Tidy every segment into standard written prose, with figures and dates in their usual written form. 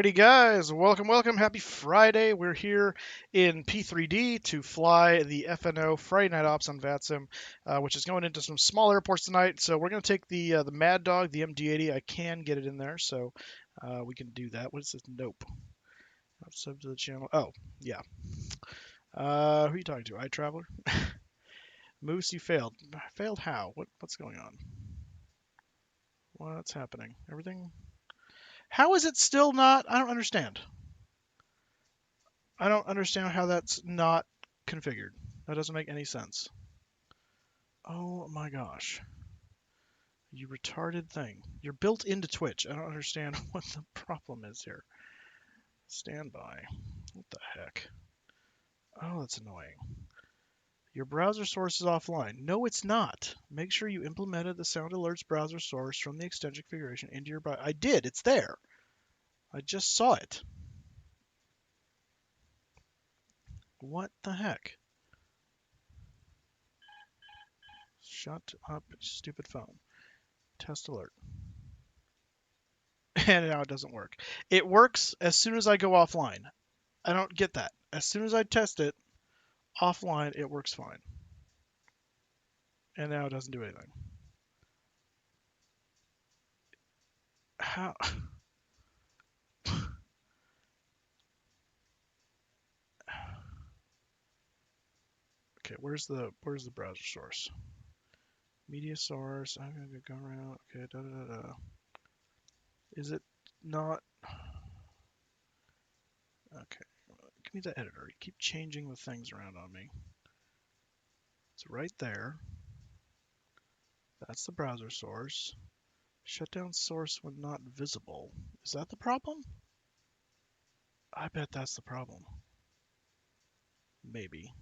Alrighty, guys, welcome. Happy Friday. We're here in P3D to fly the FNO Friday Night Ops on VATSIM, which is going into some small airports tonight. So we're going to take the Maddog, the MD-80. I can get it in there, so we can do that. What is this? Nope. Not sub to the channel. Oh, yeah. Who are you talking to? iTraveler? Moose, you failed. Failed how? What's going on? What's happening? Everything? How is it still not? I don't understand. I don't understand how that's not configured. That doesn't make any sense. Oh my gosh. You retarded thing. You're built into Twitch. I don't understand what the problem is here. Standby. What the heck? Oh, that's annoying. Your browser source is offline. No, it's not. Make sure you implemented the Sound Alerts browser source from the extension configuration into your browser. I did. It's there. I just saw it. What the heck? Shut up, stupid phone. Test alert. And now it doesn't work. It works as soon as I go offline. I don't get that. As soon as I test it offline, it works fine. And now it doesn't do anything. How? Okay, where's the browser source? Media source. I'm gonna go around. Okay, da da da da. Is it not? Okay, give me the editor. You keep changing the things around on me. It's right there. That's the browser source. Shutdown source when not visible. Is that the problem? I bet that's the problem. Maybe.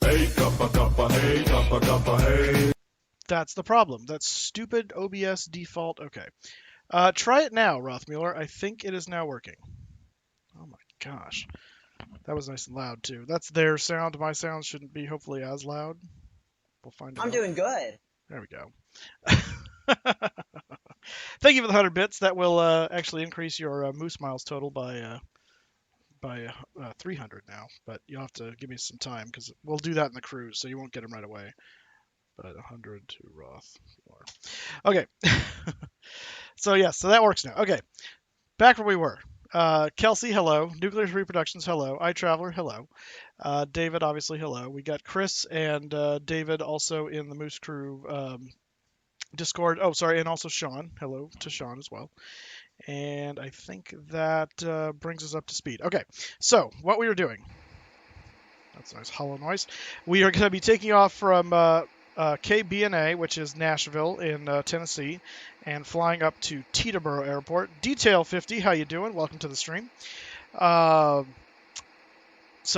Hey, kappa, kappa, hey, kappa, kappa, hey. That's the problem. That's stupid OBS default. Okay. Try it now, Rothmuller. I think it is now working. Oh my gosh. That was nice and loud, too. That's their sound. My sound shouldn't be, hopefully, as loud. We'll find out. I'm doing good. There we go. Thank you for the 100 bits. That will actually increase your Moose Miles total by 300 now. But you'll have to give me some time because we'll do that in the cruise, so you won't get them right away. But 100 to Roth. Okay. So yes, so that works now. Okay. Back where we were. Kelsey, hello. Nuclear Reproductions, hello. iTraveler, hello. David, obviously, hello. We got Chris and David also in the Moose Crew Discord. Oh, sorry, and also Sean. Hello to Sean as well. And I think that brings us up to speed. Okay, so what we were doing. That's a nice hollow noise. We are going to be taking off from KBNA, which is Nashville in Tennessee, and flying up to Teterboro Airport. Detail 50, how you doing? Welcome to the stream. So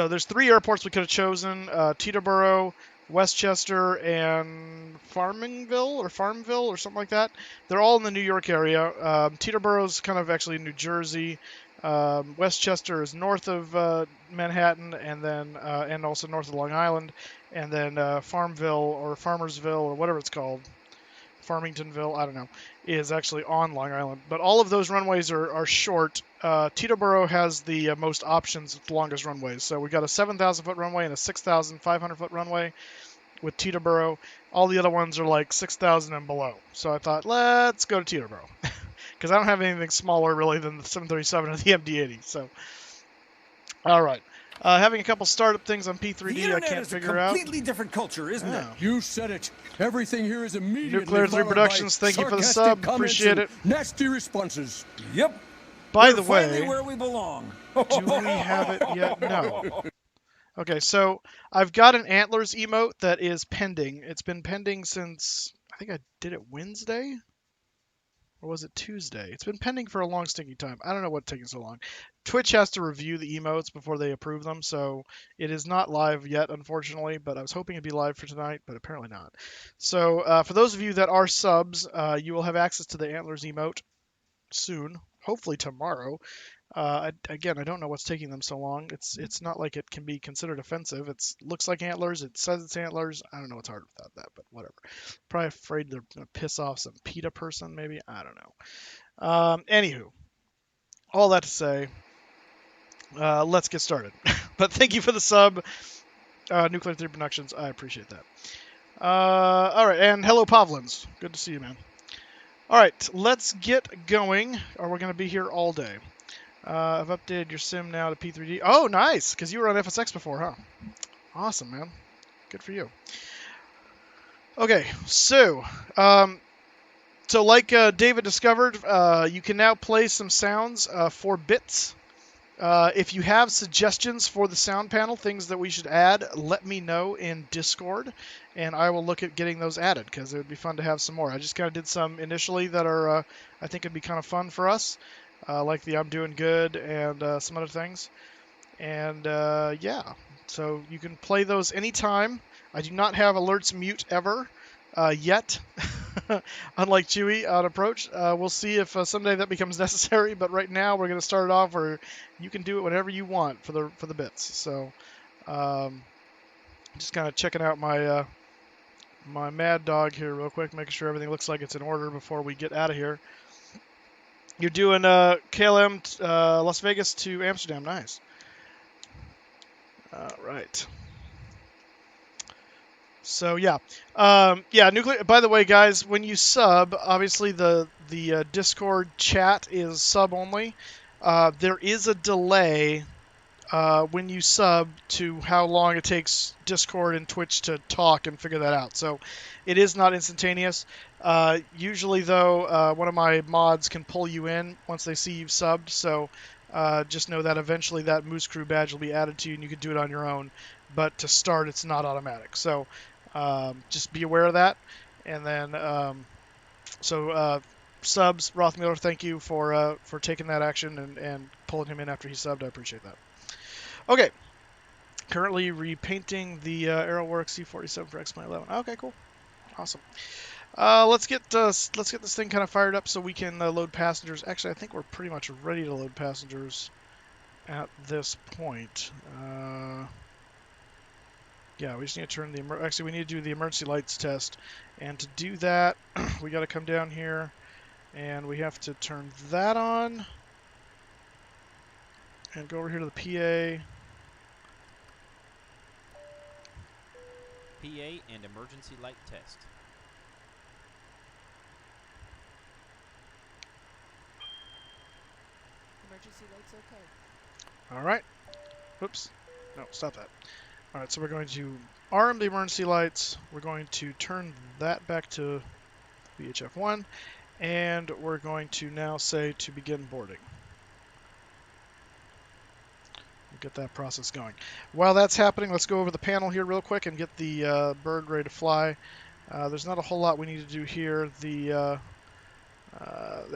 there's 3 airports we could have chosen: Teterboro, Westchester, and Farmville or something like that. They're all in the New York area. Teterboro's kind of actually in New Jersey. Westchester is north of Manhattan, and then and also north of Long Island, and then Farmville or Farmersville or whatever it's called, Farmingtonville, I don't know, is actually on Long Island. But all of those runways are short. Teterboro has the most options with the longest runways. So we got a 7,000 foot runway and a 6,500 foot runway with Teterboro. All the other ones are like 6,000 and below. So I thought, let's go to Teterboro. Because I don't have anything smaller really than the 737 or the MD-80. So, all right. Having a couple startup things on P3D I can't figure out. It's a completely different culture, isn't it? You said it. Everything here is immediately Nuclear Reproductions, thank you for the sub. Appreciate it. Nasty responses. Yep. By the way, where we belong. Do we have it yet? No. Okay, so I've got an Antlers emote that is pending. It's been pending since, I think I did it Wednesday? Or was it Tuesday? It's been pending for a long stinking time. I don't know what's taking so long. Twitch has to review the emotes before they approve them, so it is not live yet, unfortunately, but I was hoping it'd be live for tonight, but apparently not. So for those of you that are subs, you will have access to the Antlers emote soon, hopefully tomorrow. Again, I don't know what's taking them so long. It's not like it can be considered offensive. It looks like antlers. It says it's antlers. I don't know what's hard without that, but whatever. Probably afraid they're gonna piss off some PETA person, maybe. I don't know. Anywho, all that to say, let's get started. But thank you for the sub, Nuclear Theory Productions. I appreciate that. All right, and hello, Pavlins. Good to see you, man. All right, let's get going, or we're going to be here all day. I've updated your sim now to P3D. Oh, nice, because you were on FSX before, huh? Awesome, man. Good for you. Okay, so like David discovered, you can now play some sounds for bits. If you have suggestions for the sound panel, things that we should add, let me know in Discord, and I will look at getting those added, because it would be fun to have some more. I just kind of did some initially that are, I think would be kind of fun for us, like the I'm Doing Good and some other things. And yeah, so you can play those anytime. I do not have alerts mute ever yet. Unlike Chewy on approach, we'll see if someday that becomes necessary. But right now, we're going to start it off where you can do it whenever you want for the bits. So, just kind of checking out my my Mad Dog here real quick, making sure everything looks like it's in order before we get out of here. You're doing KLM Las Vegas to Amsterdam, nice. All right. So yeah, nuclear. By the way, guys, when you sub, obviously the Discord chat is sub only. There is a delay when you sub to how long it takes Discord and Twitch to talk and figure that out. So it is not instantaneous. Usually, though, one of my mods can pull you in once they see you've subbed. So just know that eventually that Moose Crew badge will be added to you, and you can do it on your own. But to start, it's not automatic. So just be aware of that. And then, subs, Rothmiller, thank you for taking that action and pulling him in after he subbed. I appreciate that. Okay. Currently repainting the Aeroworks C47 for X-Plane 11. Okay, cool. Awesome. Let's get this thing kind of fired up so we can load passengers. Actually, I think we're pretty much ready to load passengers at this point. Yeah, we just need to turn the... Actually, we need to do the emergency lights test. And to do that, we got to come down here, and we have to turn that on. And go over here to the PA. PA and emergency light test. Emergency lights okay. All right. Oops. No, stop that. All right, so we're going to arm the emergency lights. We're going to turn that back to VHF1, and we're going to now say to begin boarding. We'll get that process going. While that's happening, let's go over the panel here real quick and get the bird ready to fly. There's not a whole lot we need to do here. The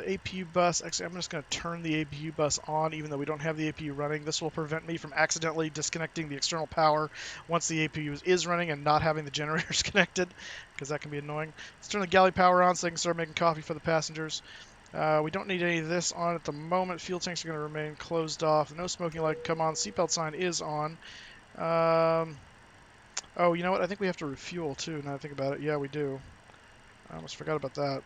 APU bus, actually I'm just going to turn the APU bus on even though we don't have the APU running. This will prevent me from accidentally disconnecting the external power once the APU is running and not having the generators connected, because that can be annoying. Let's turn the galley power on so I can start making coffee for the passengers. We don't need any of this on at the moment. Fuel tanks are going to remain closed off. No smoking light can come on. Seatbelt sign is on. Oh, you know what? I think we have to refuel too, now that I think about it. Yeah, we do. I almost forgot about that.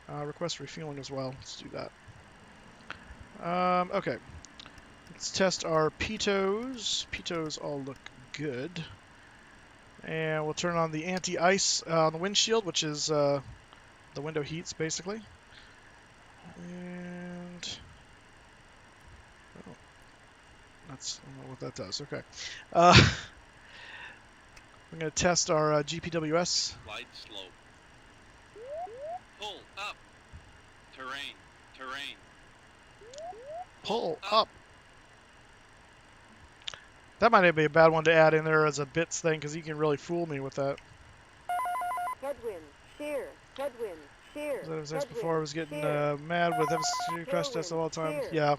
Request refueling as well. Let's do that. Okay. Let's test our pitos. Pitos all look good. And we'll turn on the anti-ice on the windshield, which is the window heats, basically. And... oh, that's... I don't know what that does. Okay. I'm going to test our GPWS. Light slope. Pull up. Terrain. Terrain. Pull up. That might be a bad one to add in there as a bits thing, because you can really fool me with that. Headwind, shear, headwind, shear. As I was asked before, I was getting mad with MC crash tests all the time. Yeah.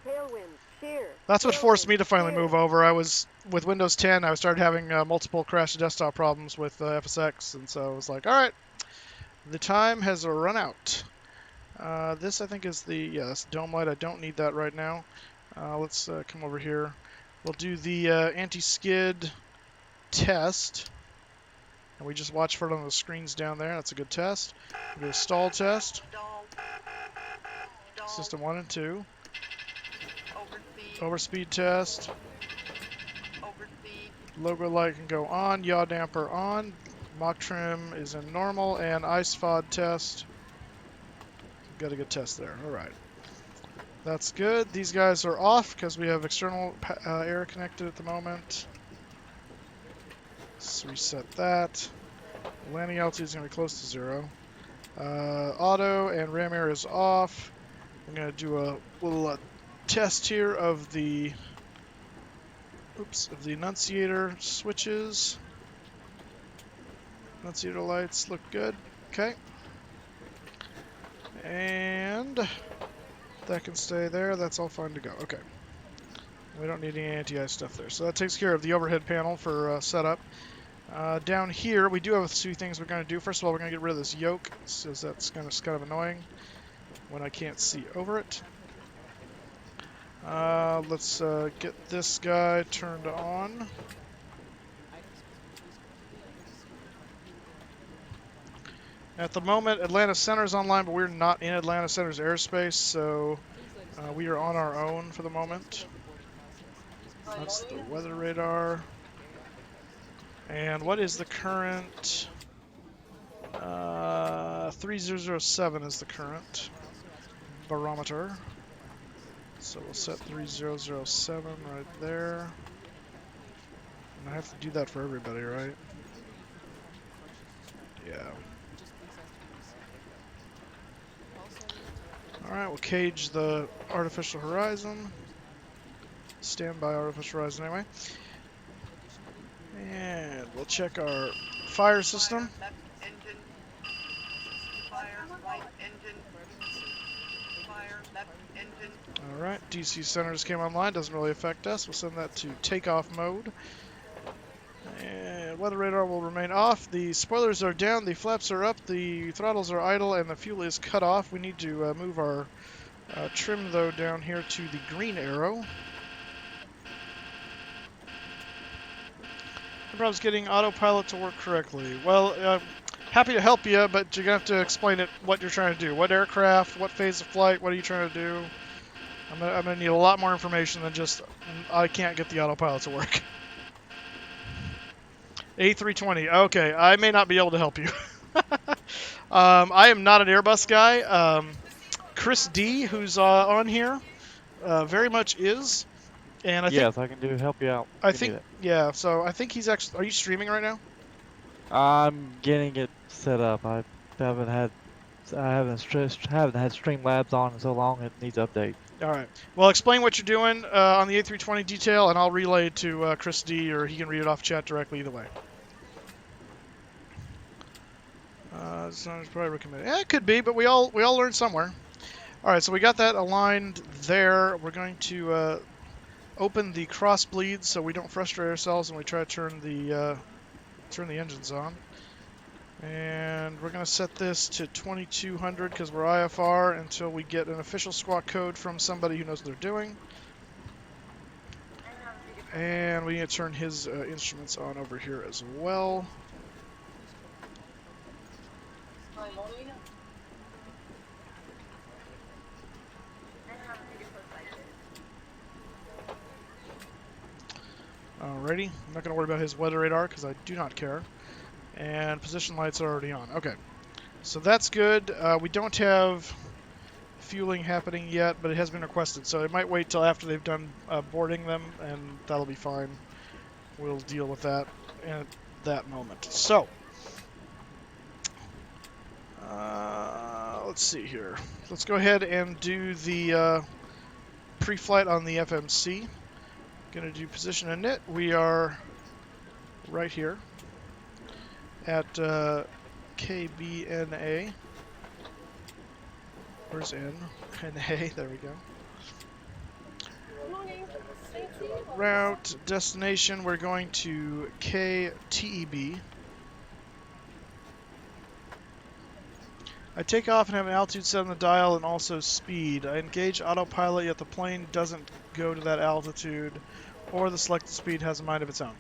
That's what forced me to finally move over. I was, with Windows 10, I started having multiple crash to desktop problems with FSX, and so I was like, alright, the time has run out. This, I think, is the, yeah, that's dome light. I don't need that right now. Let's come over here. We'll do the anti-skid test. And we just watch for it on the screens down there. That's a good test. We'll do a stall test. System 1 and 2. Overspeed test. Logo light can go on. Yaw damper on. Mock trim is in normal. And ice FOD test. Got a good test there. Alright. That's good. These guys are off because we have external air connected at the moment. Let's reset that. Landing altitude is going to be close to 0. Auto and ram air is off. I'm going to do a little test here of the annunciator switches. Annunciator lights look good. Okay. And that can stay there. That's all fine to go. Okay. We don't need any anti-ice stuff there. So that takes care of the overhead panel for setup. Down here, we do have a few things we're going to do. First of all, we're going to get rid of this yoke, since that's kind of annoying when I can't see over it. Let's get this guy turned on. At the moment, Atlanta Center is online, but we're not in Atlanta Center's airspace, so we are on our own for the moment. That's the weather radar. And what is the current? 3007 is the current barometer. So we'll set 3007 right there. And I have to do that for everybody, right? Yeah. Alright, we'll cage the artificial horizon. Standby artificial horizon anyway. And we'll check our fire system. Alright, DC centers came online, doesn't really affect us. We'll send that to takeoff mode. And weather radar will remain off. The spoilers are down, the flaps are up, the throttles are idle, and the fuel is cut off. We need to move our trim, though, down here to the green arrow. The problem's getting autopilot to work correctly. Well, happy to help you, but you're going to have to explain it, what you're trying to do. What aircraft, what phase of flight, what are you trying to do? I'm going to need a lot more information than just, I can't get the autopilot to work. A320, okay, I may not be able to help you. I am not an Airbus guy. Chris D, who's on here, very much is. And I yes, I can help you out. I think, yeah, so I think he's actually, are you streaming right now? I'm getting it set up. I haven't had Streamlabs on in so long, it needs update. Alright. Well, explain what you're doing on the A320 detail, and I'll relay it to Chris D, or he can read it off chat directly, either way. It's probably recommended. Yeah, it could be, but we all learn somewhere. Alright, so we got that aligned there. We're going to open the cross bleeds so we don't frustrate ourselves when we try to turn the engines on. And we're going to set this to 2200 because we're IFR until we get an official squawk code from somebody who knows what they're doing. And we need to turn his instruments on over here as well. Alrighty, I'm not going to worry about his weather radar because I do not care. And position lights are already on. Okay, so that's good. We don't have fueling happening yet, but it has been requested, so it might wait till after they've done boarding them, and that'll be fine. We'll deal with that at that moment. So, let's see here. Let's go ahead and do the pre-flight on the FMC. Going to do position init. We are right here at KBNA. Where's N? NA, there we go. Route, destination, we're going to KTEB. I take off and have an altitude set on the dial and also speed. I engage autopilot, yet the plane doesn't go to that altitude, or the selected speed has a mind of its own.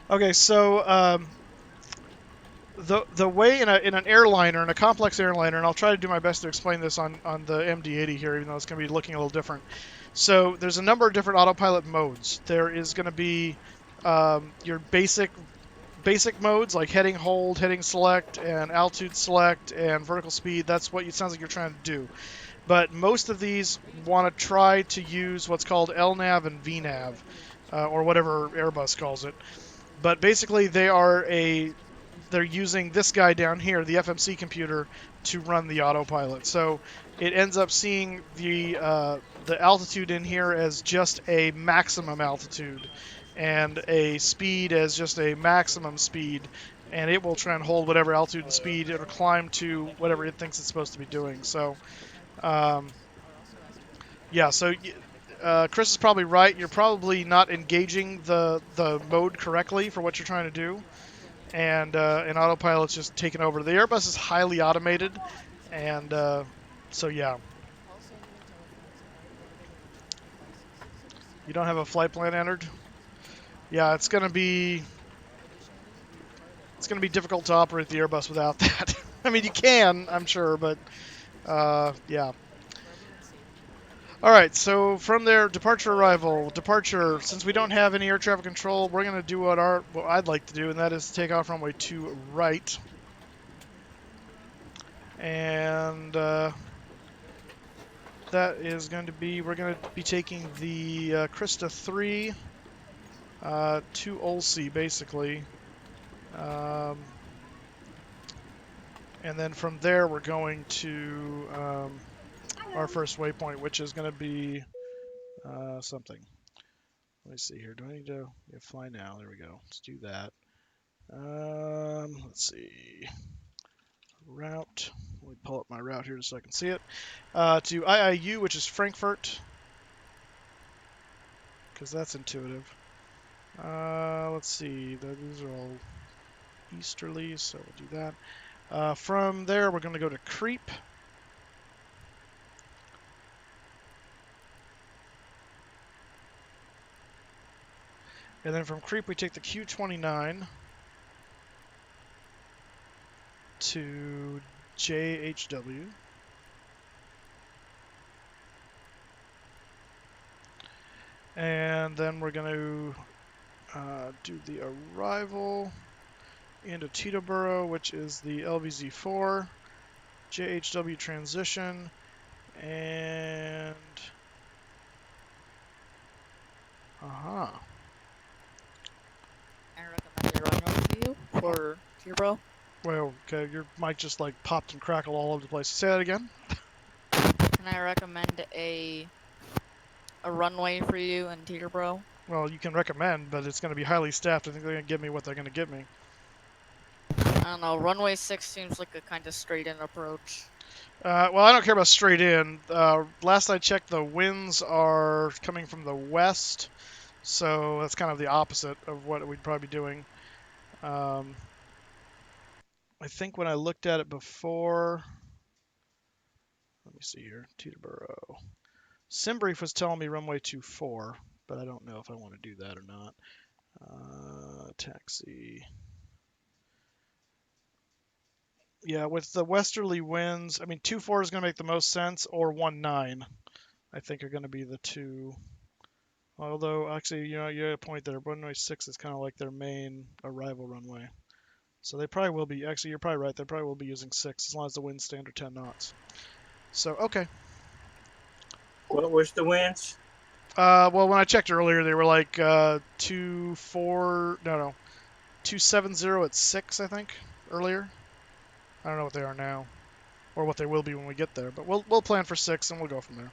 Okay, so the way in an airliner, in a complex airliner, and I'll try to do my best to explain this on the MD-80 here, even though it's going to be looking a little different. So there's a number of different autopilot modes. There is going to be your basic modes like heading hold, heading select, and altitude select, and vertical speed. That's what it sounds like you're trying to do. But most of these want to try to use what's called LNAV and VNAV, or whatever Airbus calls it. But basically, they're using this guy down here, the FMC computer, to run the autopilot. So it ends up seeing the altitude in here as just a maximum altitude, and a speed as just a maximum speed, and it will try and hold whatever altitude and speed it'll climb to whatever it thinks it's supposed to be doing. So, yeah. So Chris is probably right. You're probably not engaging the mode correctly for what you're trying to do. And autopilot's just taken over. The Airbus is highly automated, and so yeah. You don't have a flight plan entered? Yeah, it's gonna be difficult to operate the Airbus without that. I mean, you can, I'm sure, but yeah. All right, so from there, departure, arrival, departure. Since we don't have any air traffic control, we're gonna do what I'd like to do, and that is take off runway 2 right. And that is going to be, we're going to be taking the Krista 3 to Olsey, basically. And then from there, we're going to our first waypoint, which is going to be something. Let me see here. Do I need to fly now? There we go. Let's do that. Let's see. Route. Let me pull up my route here so I can see it. To IIU, which is Frankfurt, because that's intuitive. Let's see. These are all easterly, so we'll do that. From there, we're going to go to Creep. And then from Creep, we take the Q29 to JHW. And then we're going to do the arrival into Teterboro, which is the LVZ4, JHW transition, and I recommend a runway for you for Teterboro. Well, okay, your mic just like popped and crackled all over the place. Say that again. Can I recommend a runway for you in Teterboro? Well, you can recommend, but it's going to be highly staffed. I think they're going to give me what they're going to give me. I don't know. Runway 6 seems like a kind of straight-in approach. Well, I don't care about straight in. Last I checked, the winds are coming from the west, so that's kind of the opposite of what we'd probably be doing. I think when I looked at it before, let me see here, Teterboro. Simbrief was telling me runway 24, but I don't know if I want to do that or not. Taxi. Yeah, with the westerly winds, I mean, 2-4 is going to make the most sense, or 1-9, I think are going to be the two. Although, actually, you had a point there. Runway 6 is kind of like their main arrival runway. So they probably will be, actually, you're probably right, they probably will be using 6 as long as the winds stay under 10 knots. So, okay. What was the winds? Well, when I checked earlier, they were like 270 at 6, I think, earlier. I don't know what they are now, or what they will be when we get there, but we'll plan for 6 and we'll go from there.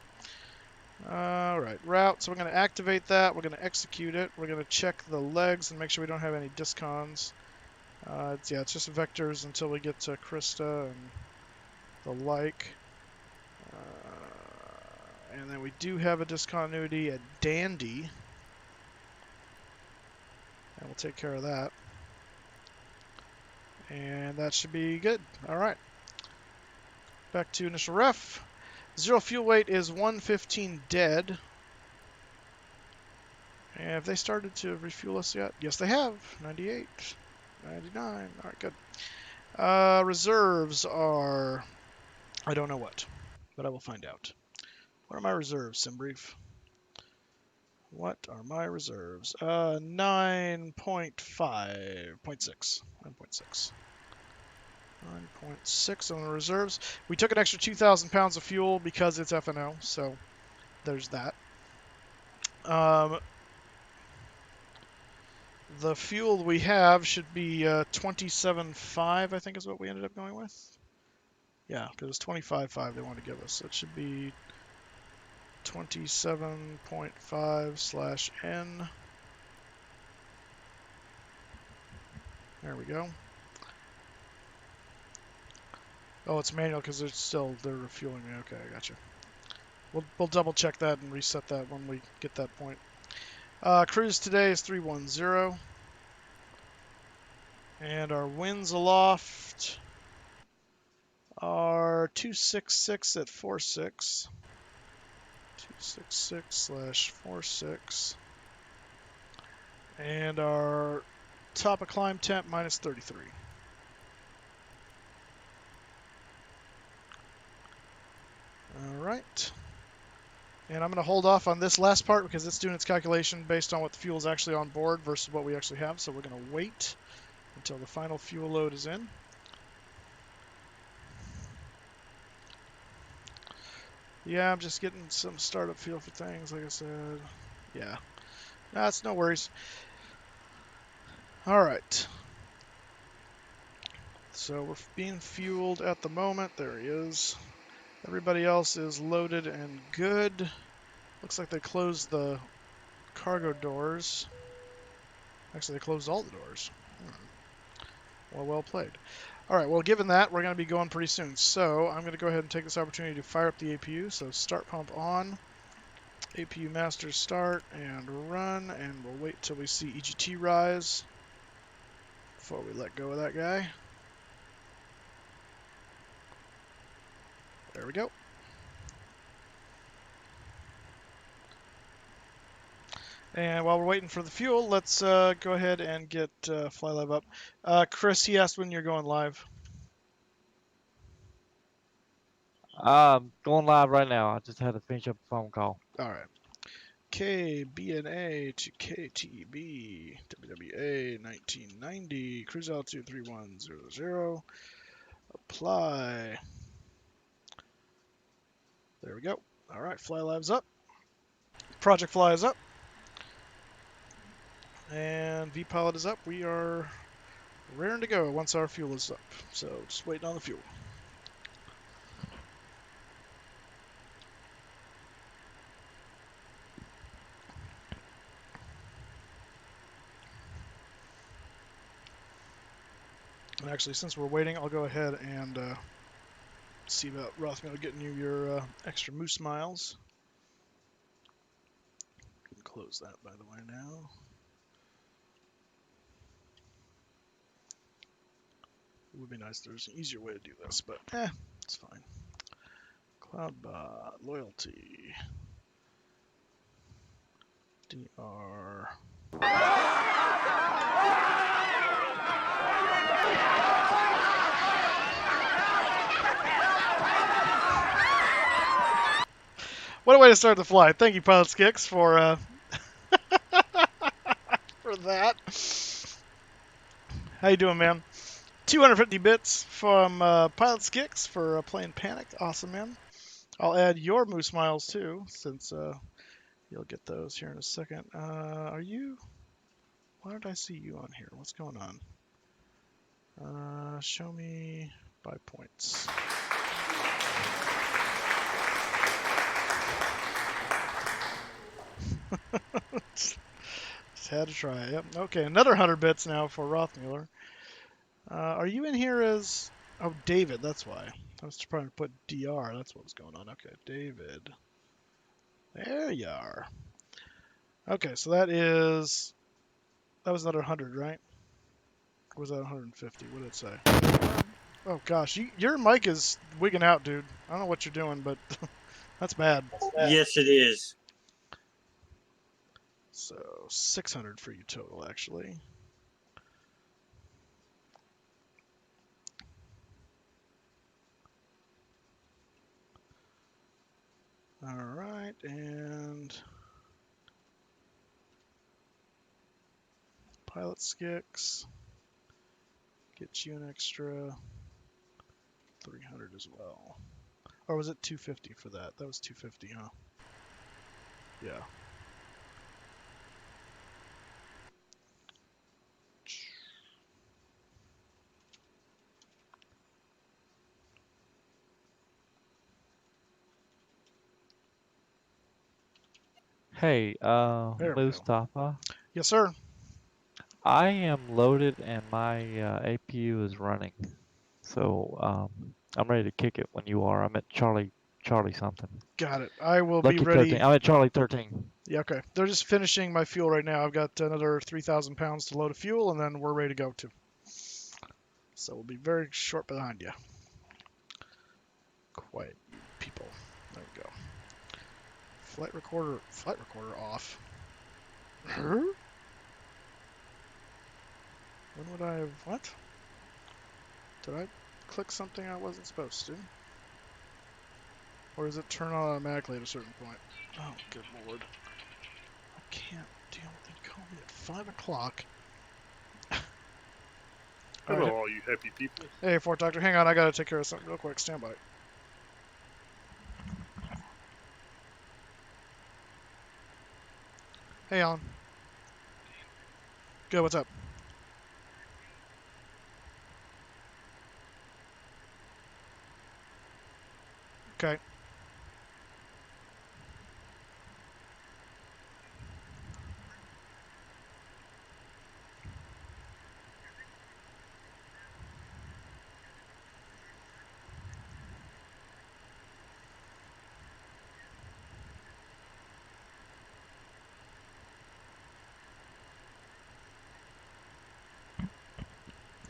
All right, route. So we're going to activate that. We're going to execute it. We're going to check the legs and make sure we don't have any discons. It's just vectors until we get to Krista and the like. And then we do have a discontinuity at Dandy. And we'll take care of that. And that should be good. All right. Back to initial ref. Zero fuel weight is 115 dead. And have they started to refuel us yet? Yes, they have. 98, 99. All right, good. Reserves are... I don't know what, but I will find out. What are my reserves, Simbrief? What are my reserves? 9.5, 0.6. 9.6. 9.6 on the reserves. We took an extra 2,000 pounds of fuel because it's FNO, so there's that. The fuel we have should be 27.5, I think is what we ended up going with. Yeah, because it's 25.5 they want to give us. So it should be 27.5/N. There we go. Oh, it's manual because they're refueling me. Okay, I gotcha. We'll double check that and reset that when we get that point. Cruise today is 310. And our winds aloft are 266 at 46. 266/46. And our top of climb temp minus 33. All right. And I'm going to hold off on this last part because it's doing its calculation based on what the fuel is actually on board versus what we actually have. So we're going to wait until the final fuel load is in. Yeah, I'm just getting some startup feel for things, like I said. Yeah. That's no worries. All right. So we're being fueled at the moment. There he is. Everybody else is loaded and good. Looks like they closed the cargo doors. Actually, they closed all the doors. Well played. All right, well, given that, we're going to be going pretty soon. So I'm going to go ahead and take this opportunity to fire up the APU. So start pump on. APU master start and run. And we'll wait till we see EGT rise before we let go of that guy. There we go. And while we're waiting for the fuel, let's go ahead and get Fly Live up. Chris, he asked when you're going live. Going live right now. I just had to finish up a phone call. All right. KBNA to KTEB, WWA 1990, cruise altitude 3100, apply. There we go. All right, Fly Live's up. Project Fly is up. And VPilot is up. We are raring to go once our fuel is up. So just waiting on the fuel. And actually, since we're waiting, I'll go ahead and see about Rothmill getting you your extra moose miles. Close that, by the way, now. It would be nice if there was an easier way to do this, but it's fine. Cloudbot, loyalty, DR. What a way to start the flight. Thank you, Pilot Skix, for for that. How you doing, man? 250 bits from Pilot Skix for playing Panic. Awesome, man. I'll add your Moose Miles, too, since you'll get those here in a second. Are you... Why don't I see you on here? What's going on? Show me by points. Just had to try it. Yep. Okay, another 100 bits now for Rothmuller. Are you in here as... Oh, David, that's why. I was trying to put DR, that's what was going on. Okay, David. There you are. Okay, so that was another 100, right? Or was that 150? What did it say? Oh gosh, your mic is wigging out, dude. I don't know what you're doing, but that's bad. Yes, it is. So 600 for you total, actually. All right, and pilot skicks. Get you an extra 300 as well. Or was it 250 for that? That was 250, huh? Yeah. Hey, There we go. Moosestaffa, Yes, sir. I am loaded and my APU is running. So, I'm ready to kick it when you are. I'm at Charlie something. Got it. I will be Lucky 13. ready. I'm at Charlie 13. Yeah, okay. They're just finishing my fuel right now. I've got another 3,000 pounds to load of fuel, and then we're ready to go too. So we'll be very short behind you. Quiet, you people. There we go. Flight recorder off. Huh? When would I have, what? Did I click something I wasn't supposed to? Or does it turn on automatically at a certain point? Oh, good lord. I can't deal with it. Call me at 5 o'clock. Hello, Alright. all you happy people. Hey, Fort Doctor, hang on. I gotta take care of something real quick. Stand by. Hey, Alan. Good, what's up? Okay.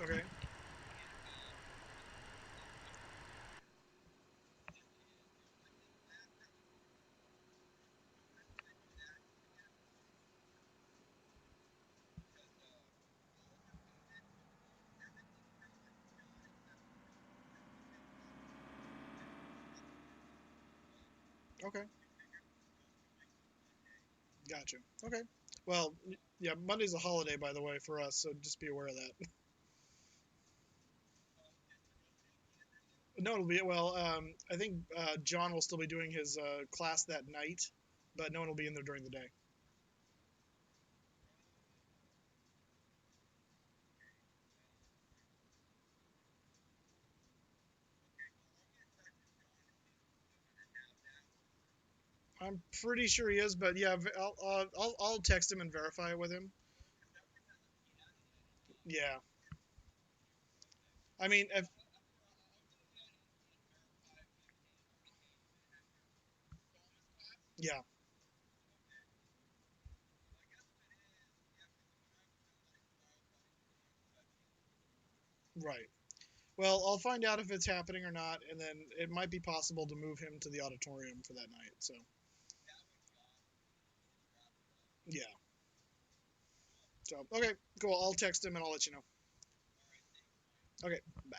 Okay. Okay. Gotcha. Okay. Well, yeah, Monday's a holiday, by the way, for us, so just be aware of that. No, it'll be, well, I think John will still be doing his class that night, but no one will be in there during the day. I'm pretty sure he is, but yeah, I'll text him and verify it with him. Yeah. I mean, if, yeah, right. Well, I'll find out if it's happening or not, and then it might be possible to move him to the auditorium for that night. So, yeah. So, okay, cool. I'll text him and I'll let you know. Okay, bye.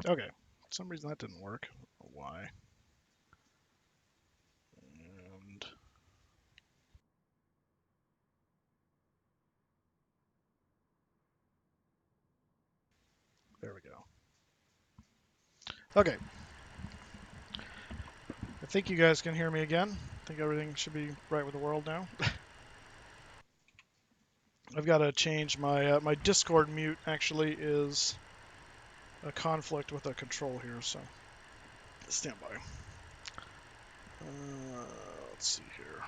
Okay. For some reason that didn't work. I don't know why? And there we go. Okay. I think you guys can hear me again. I think everything should be right with the world now. I've got to change my my Discord mute. Actually, is a conflict with a control here, so stand by. Let's see here.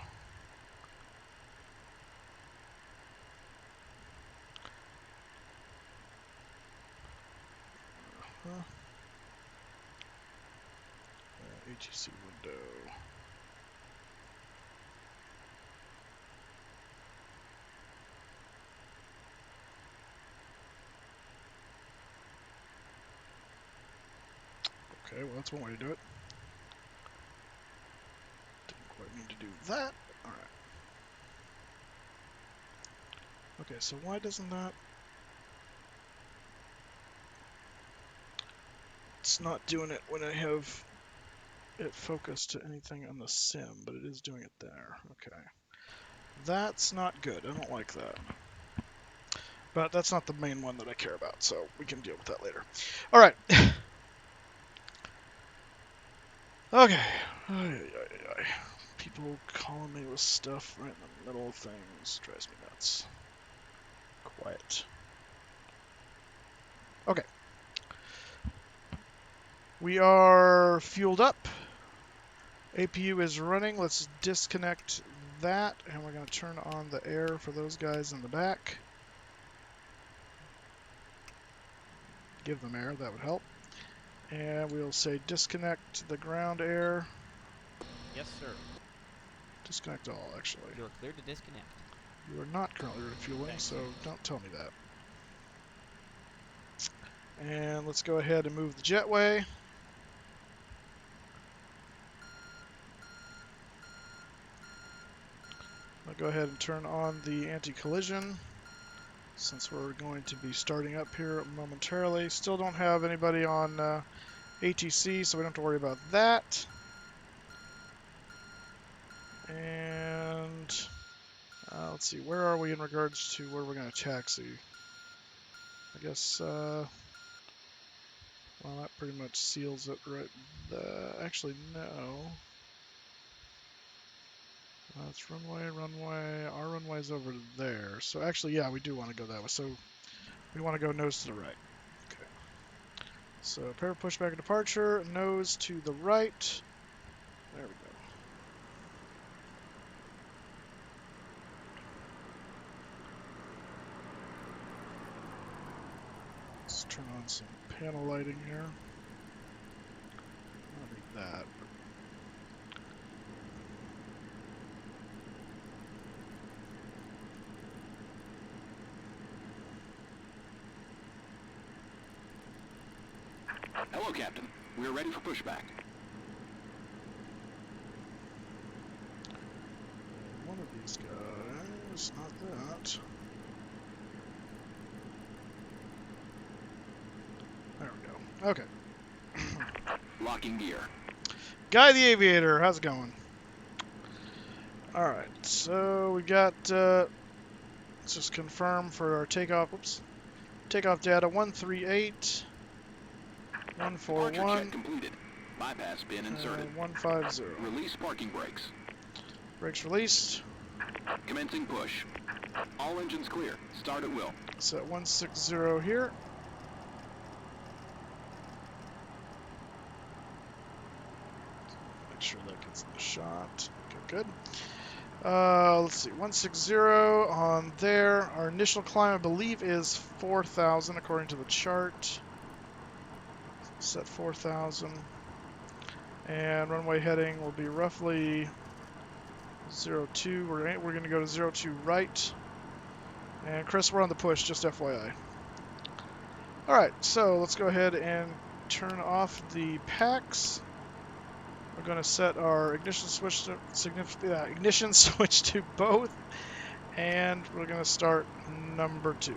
ATC window. Okay, well that's one way to do it. Didn't quite mean to do that. Alright. Okay, so why doesn't that... It's not doing it when I have it focused to anything on the sim, but it is doing it there. Okay. That's not good. I don't like that. But that's not the main one that I care about, so we can deal with that later. Alright. Okay. People calling me with stuff right in the middle of things drives me nuts. Quiet. Okay. We are fueled up. APU is running. Let's disconnect that, and we're going to turn on the air for those guys in the back. Give them air, that would help. And we'll say disconnect the ground air. Yes, sir. Disconnect all, actually. You are clear to disconnect. You are not currently refueling, Thanks. so don't tell me that. And let's go ahead and move the jetway. I'll go ahead and turn on the anti-collision since we're going to be starting up here momentarily. Still don't have anybody on ATC, so we don't have to worry about that. And let's see, where are we in regards to where we're going to taxi? I guess, well, that pretty much seals it right there. Actually, no. That's runway. Our runway's over there. So actually, yeah, we do want to go that way. So we want to go nose to the right. Okay. So pair pushback and departure, nose to the right. There we go. Let's turn on some panel lighting here. I don't need that. Hello, Captain. We're ready for pushback. One of these guys, not that. There we go. Okay. Locking gear. Guy the Aviator, how's it going? Alright, so we got, let's just confirm for our takeoff, whoops. Takeoff data 138, Departure 141, check completed. Bypass bin inserted. 150. Release parking brakes. Brakes released. Commencing push. All engines clear. Start at will. Set 160 here. Make sure that gets in the shot. Okay, good. Let's see, 160 on there. Our initial climb, I believe, is 4,000 according to the chart. Set 4,000. And runway heading will be roughly 02. We're going to go to 02 right. And Chris, we're on the push, just FYI. Alright, so let's go ahead and turn off the packs. We're going to set our ignition switch to both, and we're going to start number 2.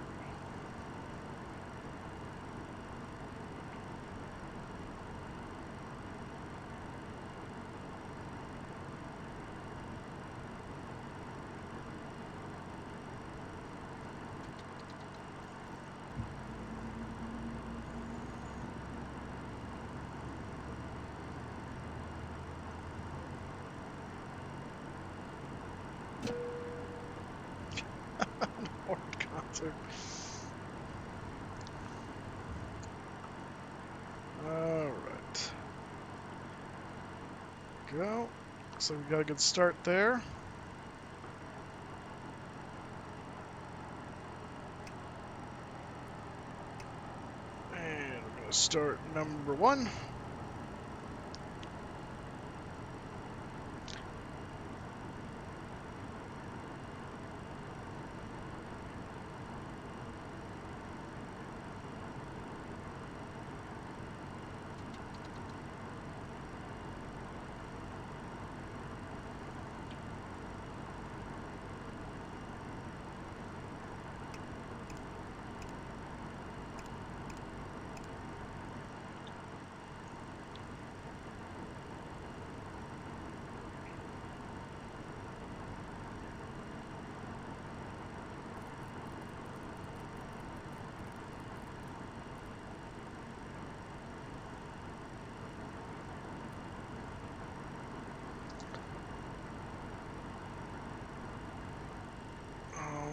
Alright. Go. So we got a good start there. And we're going to start number 1.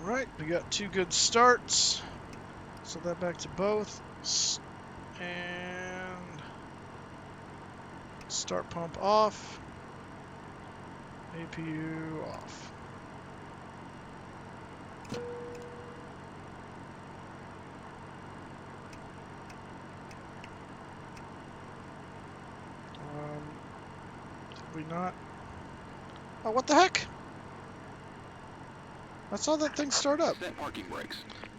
Alright, we got 2 good starts. So that back to both. And start pump off. APU off. Did we not? Oh, what the heck? I saw that thing start up. Set parking brakes.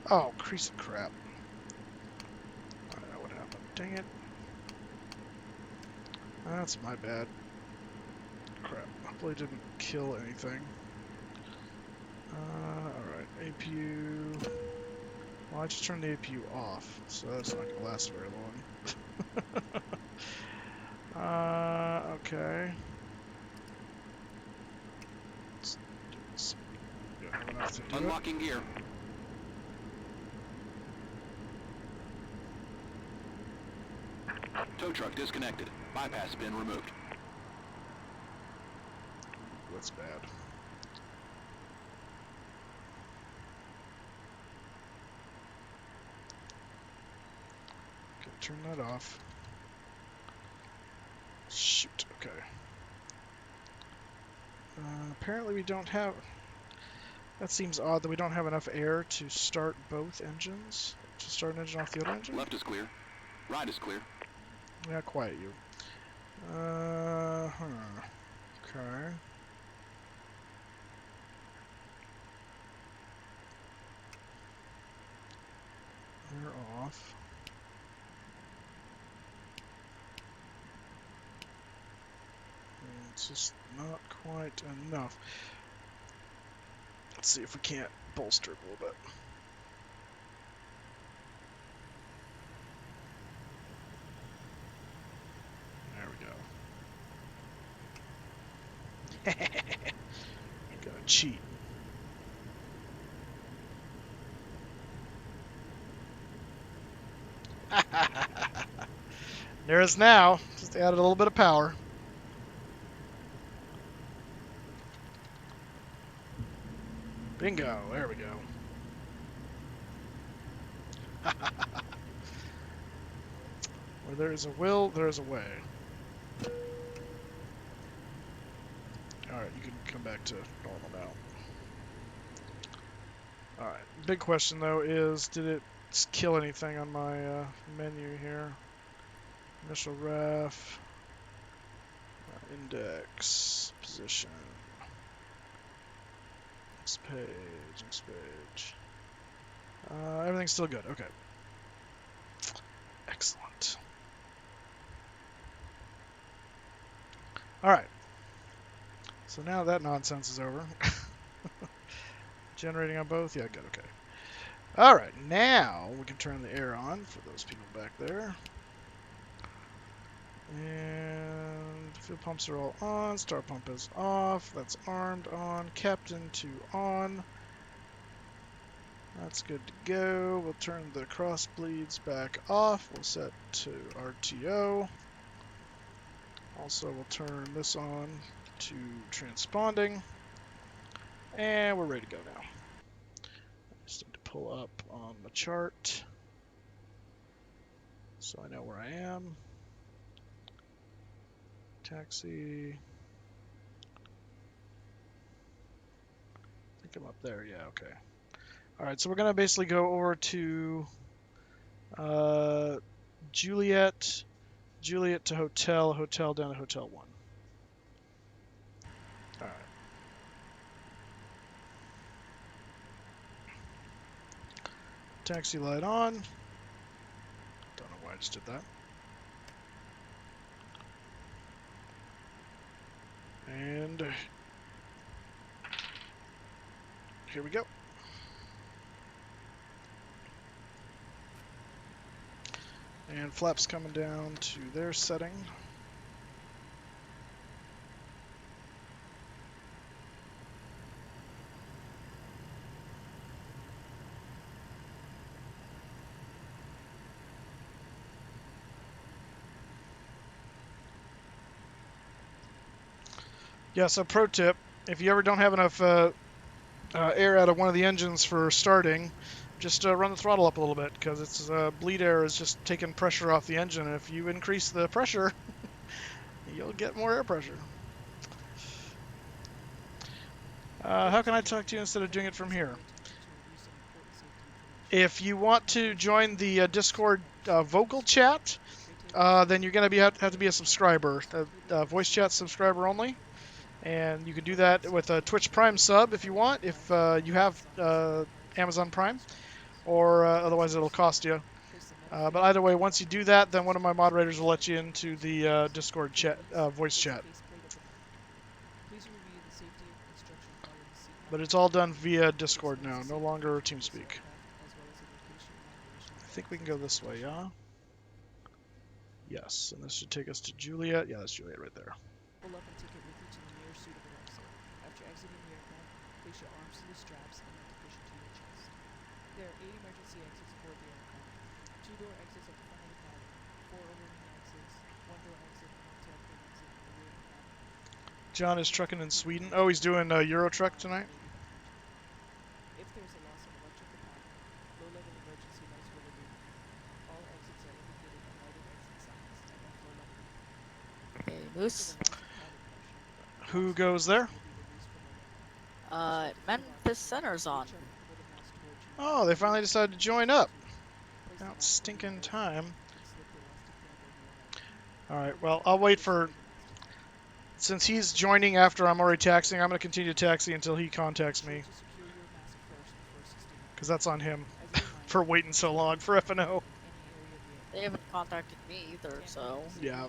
Oh, crease of crap. I don't know what happened. Dang it. That's my bad. Crap. Hopefully it didn't kill anything. Alright. APU. Well, I just turned the APU off, so that's not going to last very long. Okay. Let's do this. Don't have enough to do it. Unlocking gear. Tow truck disconnected. Bypass bin removed. That's bad. Okay, turn that off. Shoot, okay. Apparently we don't have... That seems odd that we don't have enough air to start both engines. To start an engine off the other engine? Left is clear. Right is clear. Yeah, quiet you. Okay. They're off. It's just not quite enough. Let's see if we can't bolster it a little bit. There we go. Gonna cheat. There it is now. Just added a little bit of power. Bingo. There we go. Where there is a will, there is a way. Alright, you can come back to normal now. Alright, big question though is, did it kill anything on my menu here? Initial ref, index, position, next page, next page. Everything's still good, okay. Excellent. Alright. So now that nonsense is over. Generating on both? Yeah, good, okay. Alright, now we can turn the air on for those people back there. And fuel pumps are all on. Start pump is off. That's armed on. Captain 2 on. That's good to go. We'll turn the cross bleeds back off. We'll set to RTO. Also, we'll turn this on to transponding. And we're ready to go now. Just need to pull up on the chart so I know where I am. Taxi. I think I'm up there. Yeah, okay. Alright, so we're going to basically go over to Juliet to hotel, hotel down to hotel 1. Alright. Taxi light on. Don't know why I just did that. And here we go. And flaps coming down to their setting. Yeah, so pro tip, if you ever don't have enough air out of one of the engines for starting, just run the throttle up a little bit because it's bleed air is just taking pressure off the engine. And if you increase the pressure, you'll get more air pressure. How can I talk to you instead of doing it from here? If you want to join the Discord vocal chat, then you're going to have to be a subscriber, voice chat subscriber only. And you can do that with a Twitch Prime sub if you want, if you have Amazon Prime, or otherwise it'll cost you. But either way, once you do that, then one of my moderators will let you into the Discord chat, voice chat. But it's all done via Discord now, no longer TeamSpeak. I think we can go this way, yeah? Yes, and this should take us to Juliet. Yeah, that's Juliet right there. John is trucking in Sweden. Oh, he's doing Euro Truck tonight? Okay, Moose. Who goes there? Memphis Center's on. Oh, they finally decided to join up. About stinking time. Alright, well, I'll wait for... Since he's joining after I'm already taxiing, I'm going to continue taxi until he contacts me. Because that's on him for waiting so long for FNO. They haven't contacted me either, so... Yeah.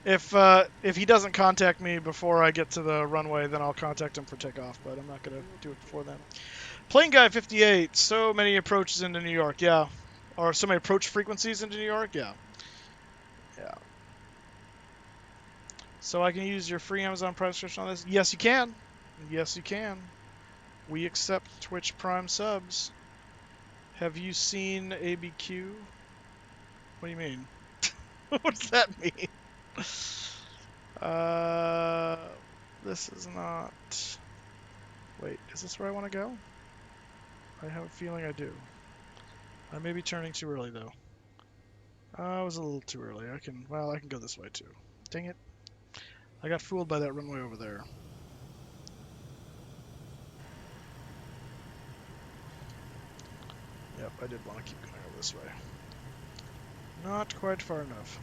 If he doesn't contact me before I get to the runway, then I'll contact him for takeoff, but I'm not going to do it before then. Plane Guy 58, so many approaches into New York, yeah. Or so many approach frequencies into New York, yeah. Yeah. So I can use your free Amazon Prime subscription on this? Yes, you can. Yes, you can. We accept Twitch Prime subs. Have you seen ABQ? What do you mean? What does that mean? This is not... Wait, is this where I want to go? I have a feeling I do. I may be turning too early, though. I was a little too early. I can go this way, too. Dang it. I got fooled by that runway over there. Yep, I did want to keep going over this way. Not quite far enough.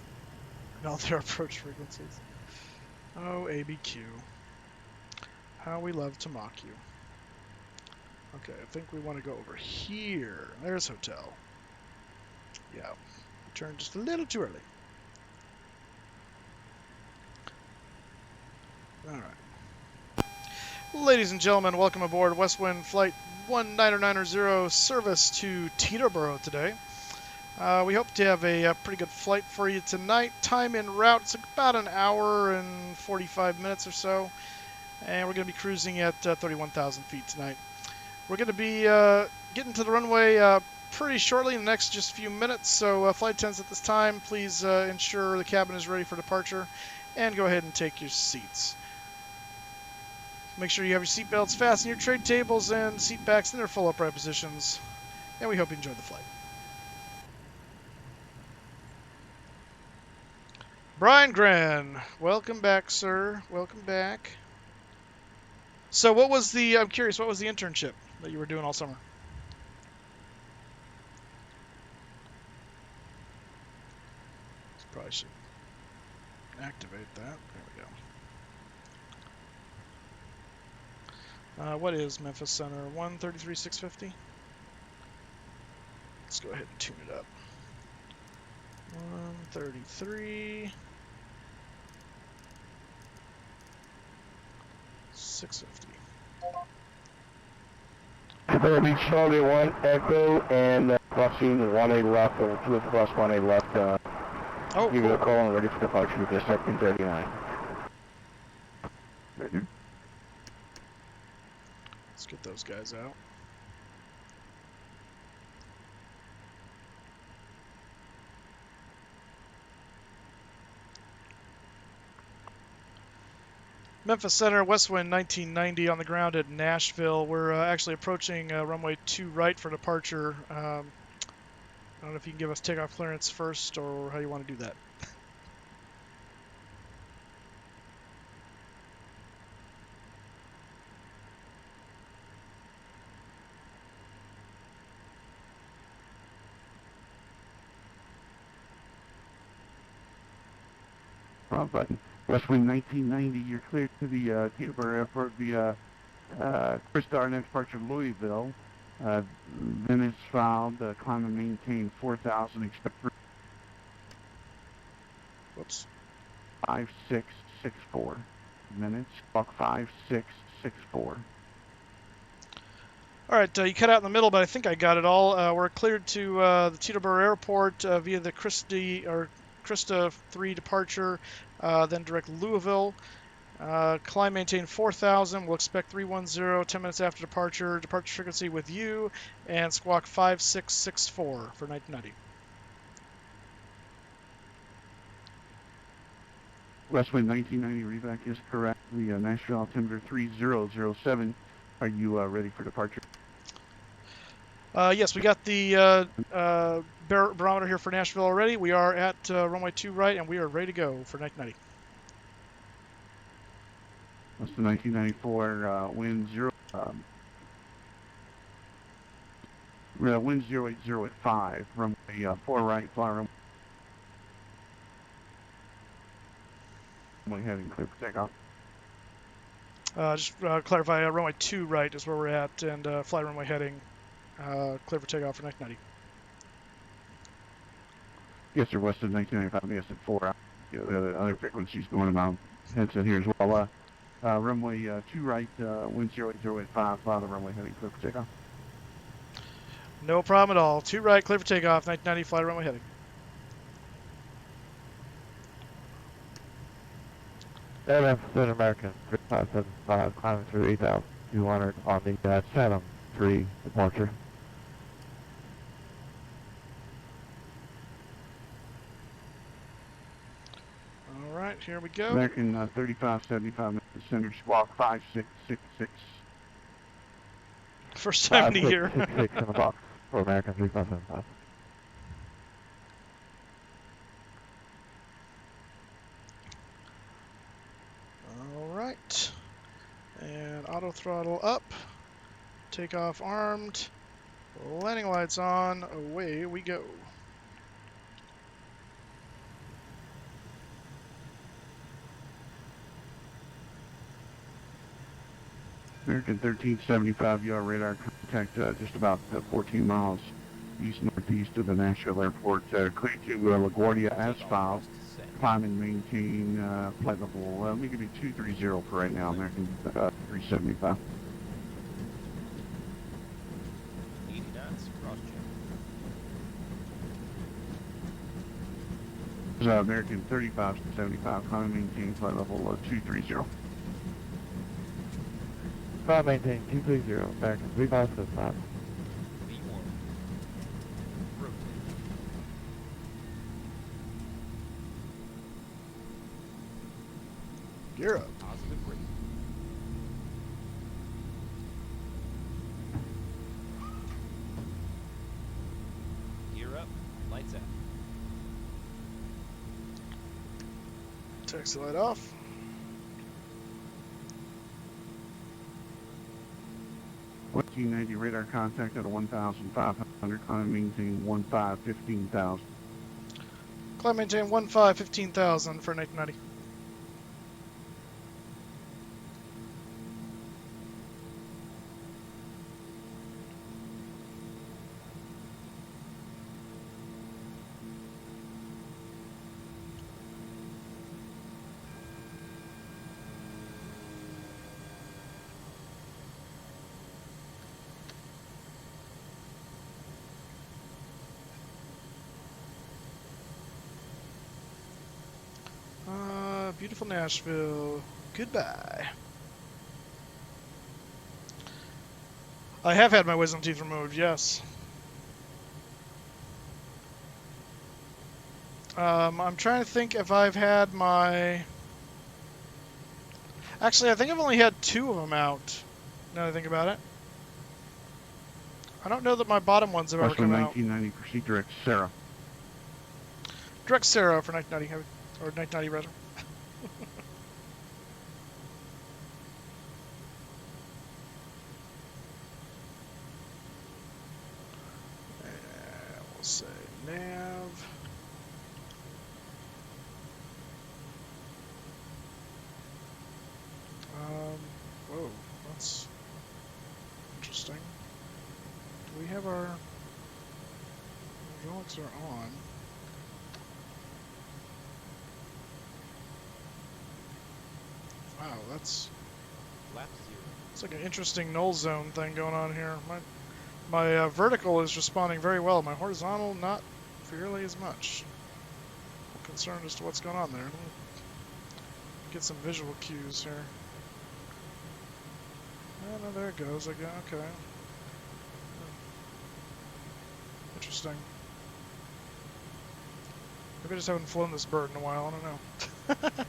Now their approach frequencies. Oh, ABQ. How we love to mock you. Okay, I think we want to go over here. There's hotel. Yeah, we turned just a little too early. Alright. Ladies and gentlemen, welcome aboard WestWind Flight 1990 service to Teterboro today. We hope to have a pretty good flight for you tonight. Time en route, it's about an hour and 45 minutes or so. And we're going to be cruising at 31,000 feet tonight. We're going to be getting to the runway pretty shortly in the next just few minutes. So flight attendants at this time, please ensure the cabin is ready for departure. And go ahead and take your seats. Make sure you have your seat belts fastened, your tray tables and seat backs in their full upright positions. And we hope you enjoy the flight. Brian Gran, welcome back, sir. Welcome back. So what was the, I'm curious, what was the internship that you were doing all summer? Probably should activate that. There we go. What is Memphis Center? 133,650? Let's go ahead and tune it up. 133. 650. That'll be Charlie 1 Echo and crossing 1A left, or 2 across 1A left. Oh, give cool. you a call and ready for departure with the 239. Let's get those guys out. Memphis Center, WestWind 1990 on the ground at Nashville. We're actually approaching runway 2 right for departure. I don't know if you can give us takeoff clearance first or how you want to do that. Wrong button. WestWind 1990, you're cleared to the Teterboro Airport via Crystar next departure Louisville. Minutes filed, climb and maintain 4,000, expect Whoops. 5664. Minutes, clock 5664. All right, you cut out in the middle, but I think I got it all. We're cleared to the Teterboro Airport via the Krista 3 departure, then direct Louisville. Climb maintain 4,000. We'll expect 310 10 minutes after departure. Departure frequency with you, and squawk 5664 for 1990. WestWind 1990 revac is correct. The Nashville altimeter 3007. Are you ready for departure? Yes, we got the barometer here for Nashville already. We are at runway 2 right, and we are ready to go for 1990. That's the 1994 wind 080 at 5. Runway 4 right, fly runway heading clear for takeoff. Just clarify, runway 2 right is where we're at, and fly runway heading clear for takeoff for 1990. Yes, sir, Western 1995, yes, at 4. The other frequencies going about headset here as well. Runway 2 right, wind 080 at 5, fly the runway heading clear for takeoff. No problem at all. 2 right, clear for takeoff, 1990, fly runway heading. Good American 3575, climbing through 8,200 on the Chatham 3 departure. All right, here we go. American 3575, center squawk 5666. First time in a year. 5666 in the box for American 3575. All right. And auto throttle up. Takeoff armed. Landing lights on. Away we go. American 1375, you are radar contact just about 14 miles east-northeast of the Nashville Airport. Clear to LaGuardia as filed. Climb and maintain flight level, let me give you 230 for right now, American 375. 80 knots, cross check. American 3575, climb and maintain flight level 230. Climb maintain 230, American 3575. V1. Rotate. Gear up. Positive rate. Gear up. Lights out. Taxi light off. Western 90 radar contact at 1,500, climb and maintain 15,000. Climb maintain 15,000 for 1990. Beautiful Nashville. Goodbye. I have had my wisdom teeth removed, yes. I'm trying to think if I've had my... Actually, I think I've only had 2 of them out, now that I think about it. I don't know that my bottom ones have ever Western come out. 1990, proceed direct Sarah. Direct Sarah for 1990, or 1990 rather. And we'll say nav. Whoa, that's interesting. Do we have our hydraulics are on? Wow, that's Lap 0. it's like an interesting null zone thing going on here. My vertical is responding very well. My horizontal, not fairly as much. I'm concerned as to what's going on there. Let me get some visual cues here. Oh, no, there it goes. Okay. Interesting. Maybe I just haven't flown this bird in a while. I don't know.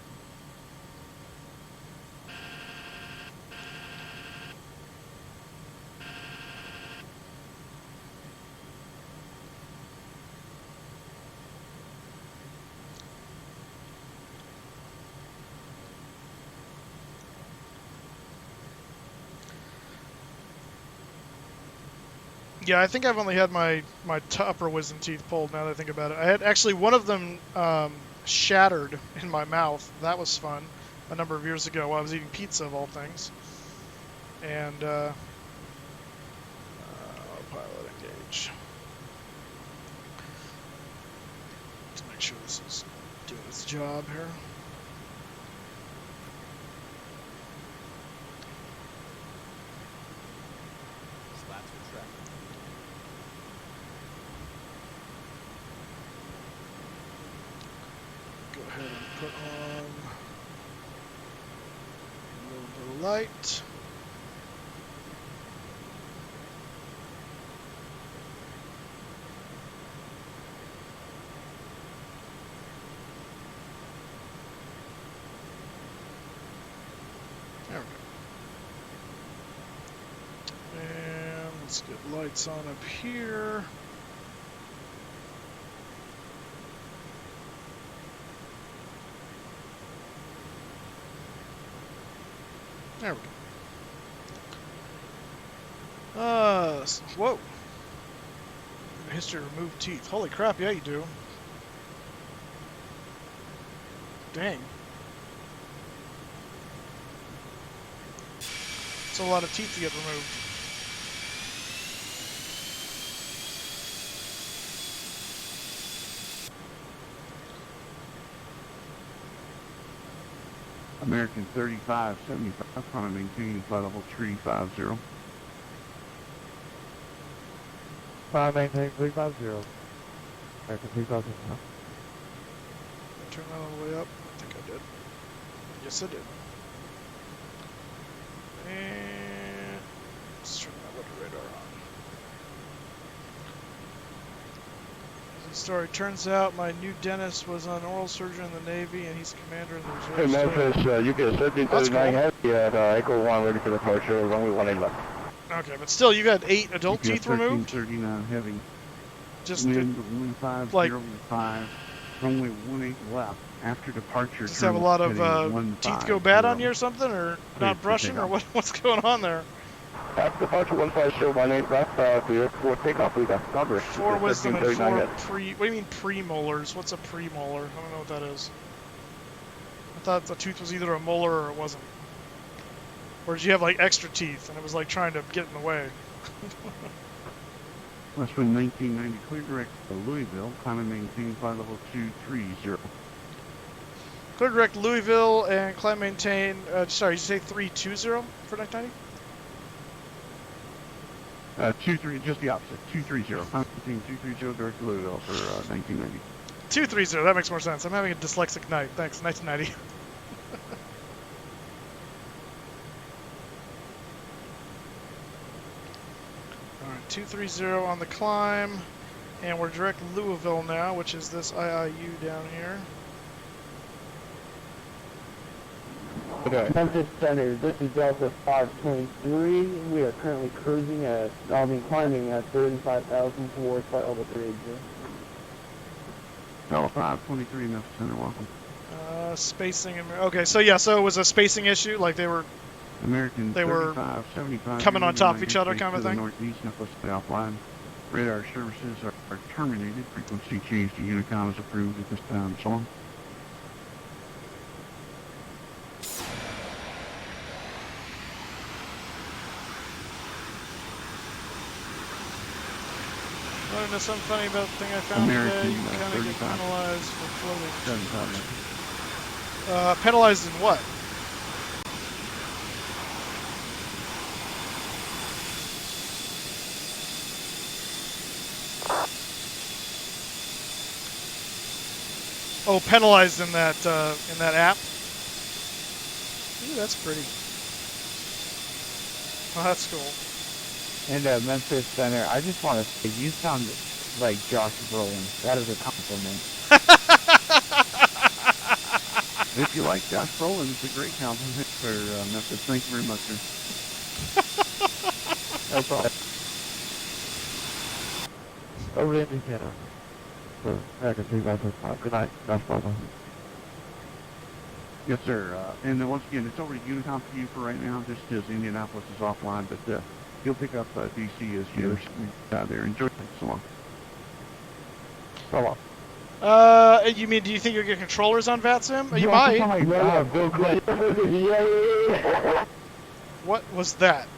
Yeah, I think I've only had my upper wisdom teeth pulled now that I think about it. I had actually one of them shattered in my mouth. That was fun a number of years ago while I was eating pizza, of all things. And pilot engage. To make sure this is doing its job here. Slats for traffic. Go ahead and put on a little bit of light. There we go. And let's get lights on up here. There we go. Whoa. History of removed teeth. Holy crap, yeah you do. Dang. It's a lot of teeth to get removed. American 3575, trying to maintain flight level 350. Maintain 350. American 350. Turn that all the way up. I think I did. Yes, I did. And let's turn that weather radar on. Story turns out my new dentist was an oral surgeon in the Navy and he's commander in the reserve. Hey Memphis, you get a 1339 heavy at Echo 1 ready for departure, runway 18 left. Okay, but still, you got 8 adult teeth removed? 1339 heavy. Just wind like 1505, runway 18 left. After departure, just have a lot of teeth go bad on you or something, or not brushing, or what's going on there? After departure 15018 left, clear for takeoff, we got coverage. 4 wisdom and 4 what do you mean premolars? What's a premolar? I don't know what that is. I thought the tooth was either a molar or it wasn't. Or did you have like extra teeth and it was like trying to get in the way? WestWind 1990, clear direct to Louisville, climb and maintain flight level 230. Clear direct Louisville and climb maintain, sorry, you say 320 for 990? 23, just the opposite, 230. Climb maintain 230 direct to Louisville for 1990. 230, that makes more sense. I'm having a dyslexic night. Thanks, 1990. Alright, 230 on the climb, and we're direct Louisville now, which is this IIU down here. Okay. Memphis Center, this is Delta 523. We are currently cruising at, climbing at 35,000 towards flight level 380. Delta 523, Memphis Center, welcome. Spacing. Okay, so yeah, so it was a spacing issue, like they were They were coming on top of each other, kind of thing. Northeast, Northwest offline. Radar services are terminated. Frequency change to Unicom is approved at this time. So long. Learned something funny about the thing I found today. You kind of get penalized for floating. Penalized in what? Oh, penalized in that app. Ooh, that's pretty. Oh, that's cool. And Memphis Center, I just want to say, you sound like Josh Brolin. That is a compliment. If you like Josh Brolin, it's a great compliment for Memphis. Thank you very much, sir. No problem. Over to Indiana. For American 355. Good night, Josh Brolin. Yes, sir. And then once again, it's over to Unicom for you for right now, just as Indianapolis is offline, but you'll pick up DC as you out there. Enjoy it so long. So long. You mean, do you think you'll get controllers on VATSIM? You might. What was that?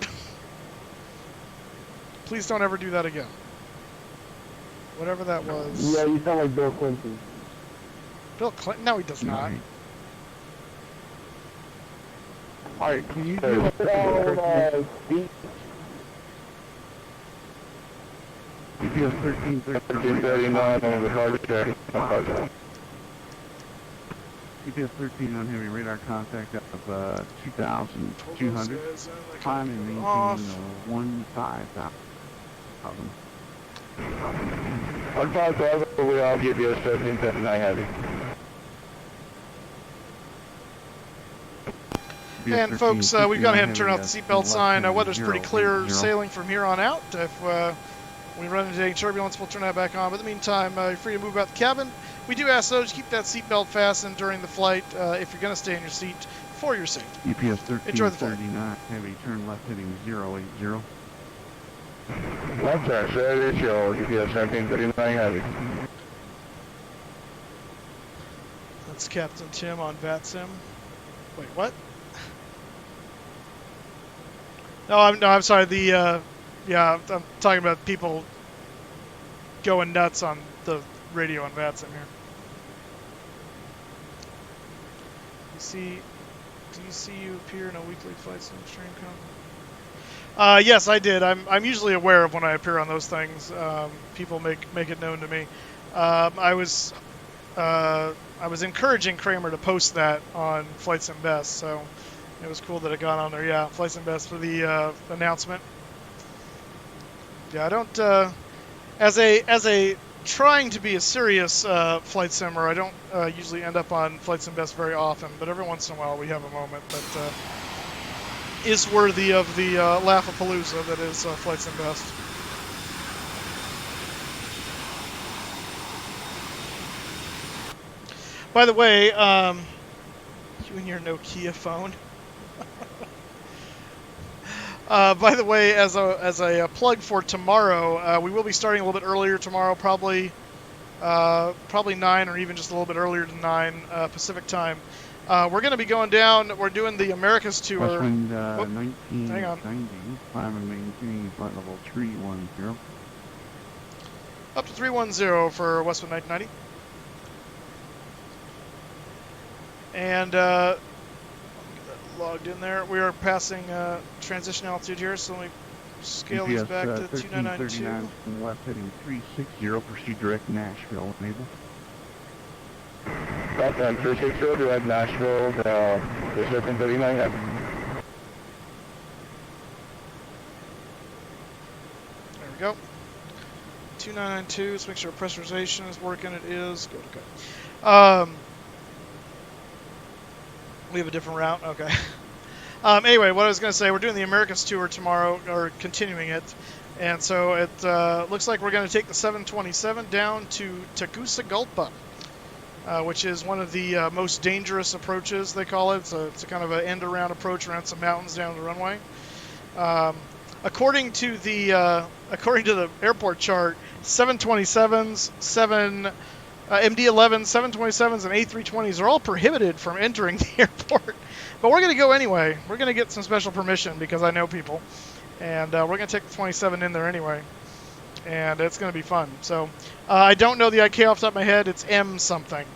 Please don't ever do that again. Whatever that was. Yeah, you sound like Bill Clinton. Bill Clinton? No, he does not. Alright, can you do EPS 1339 on the hard attack. EPS 13 on heavy radar contact of 2,200. Climb and maintain 1,500. 1,500, we all give you a 1339 heavy. And folks, we've gone ahead and turned off the seatbelt sign. Weather's pretty clear sailing from here on out. If we run into any turbulence, we'll turn that back on. But in the meantime, you're free to move out the cabin. We do ask those to keep that seatbelt fastened during the flight if you're going to stay in your seat for your safety. EPS Enjoy the flight. 1339, heavy, turn left heading 080. Left side, sir, it's your EPS 1339 heavy. That's Captain Tim on VATSIM. Wait, what? No, I'm sorry. Yeah, I'm talking about people going nuts on the radio on VATSIM here. Do you see you appear in a weekly flight sim stream com? Yes, I did. I'm usually aware of when I appear on those things. People make it known to me. I was encouraging Kramer to post that on Flight Sim Best, so it was cool that it got on there. Yeah, Flight Sim Best for the announcement. Yeah, I don't as a trying to be a serious flight simmer, I don't usually end up on Flight Sim Best very often, but every once in a while we have a moment that is worthy of the Laugh-A-Palooza that is Flight Sim Best. By the way, you and your Nokia phone. By the way, as a plug for tomorrow, we will be starting a little bit earlier tomorrow, probably 9 or even just a little bit earlier than 9 Pacific time. We're going to be going down. We're doing the Americas tour. WestWind 1990. Hang on. Climb and maintain flight level 310. Up to 310 for WestWind 1990. And logged in there. We are passing transition altitude here, so let me scale these back to 2992. Left heading 360, proceed direct Nashville, enable. Left on 360, direct Nashville, there's 1339. There we go. 2992, let's make sure pressurization is working. It is. Go to go. We have a different route? Okay. Anyway, what I was going to say, we're doing the Americas tour tomorrow, or continuing it. And so it looks like we're going to take the 727 down to Tegucigalpa, which is one of the most dangerous approaches, they call it. So it's a kind of an end-around approach around some mountains down the runway. According to the airport chart, 727s, MD-11s, 727s, and A320s are all prohibited from entering the airport. But we're going to go anyway. We're going to get some special permission because I know people. And we're going to take the 27 in there anyway. And it's going to be fun. So I don't know the IK off the top of my head. It's M something.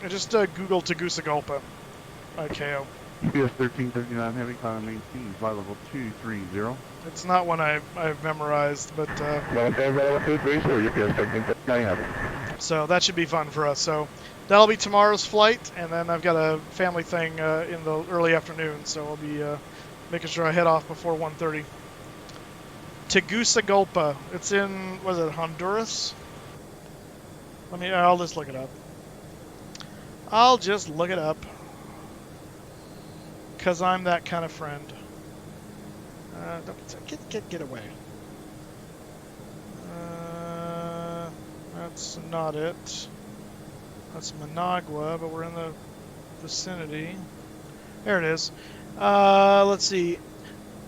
Just Google Tegucigalpa IKO. UPS 1339 Heavy Climb maintain flight level 230. It's not one I've memorized, but so that should be fun for us. So that'll be tomorrow's flight, and then I've got a family thing in the early afternoon, so I'll be making sure I head off before 1:30. Tegucigalpa. It's in, was it Honduras? I'll just look it up. I'll just look it up. Because I'm that kind of friend. Get away. That's not it. That's Managua, but we're in the vicinity. There it is. Let's see.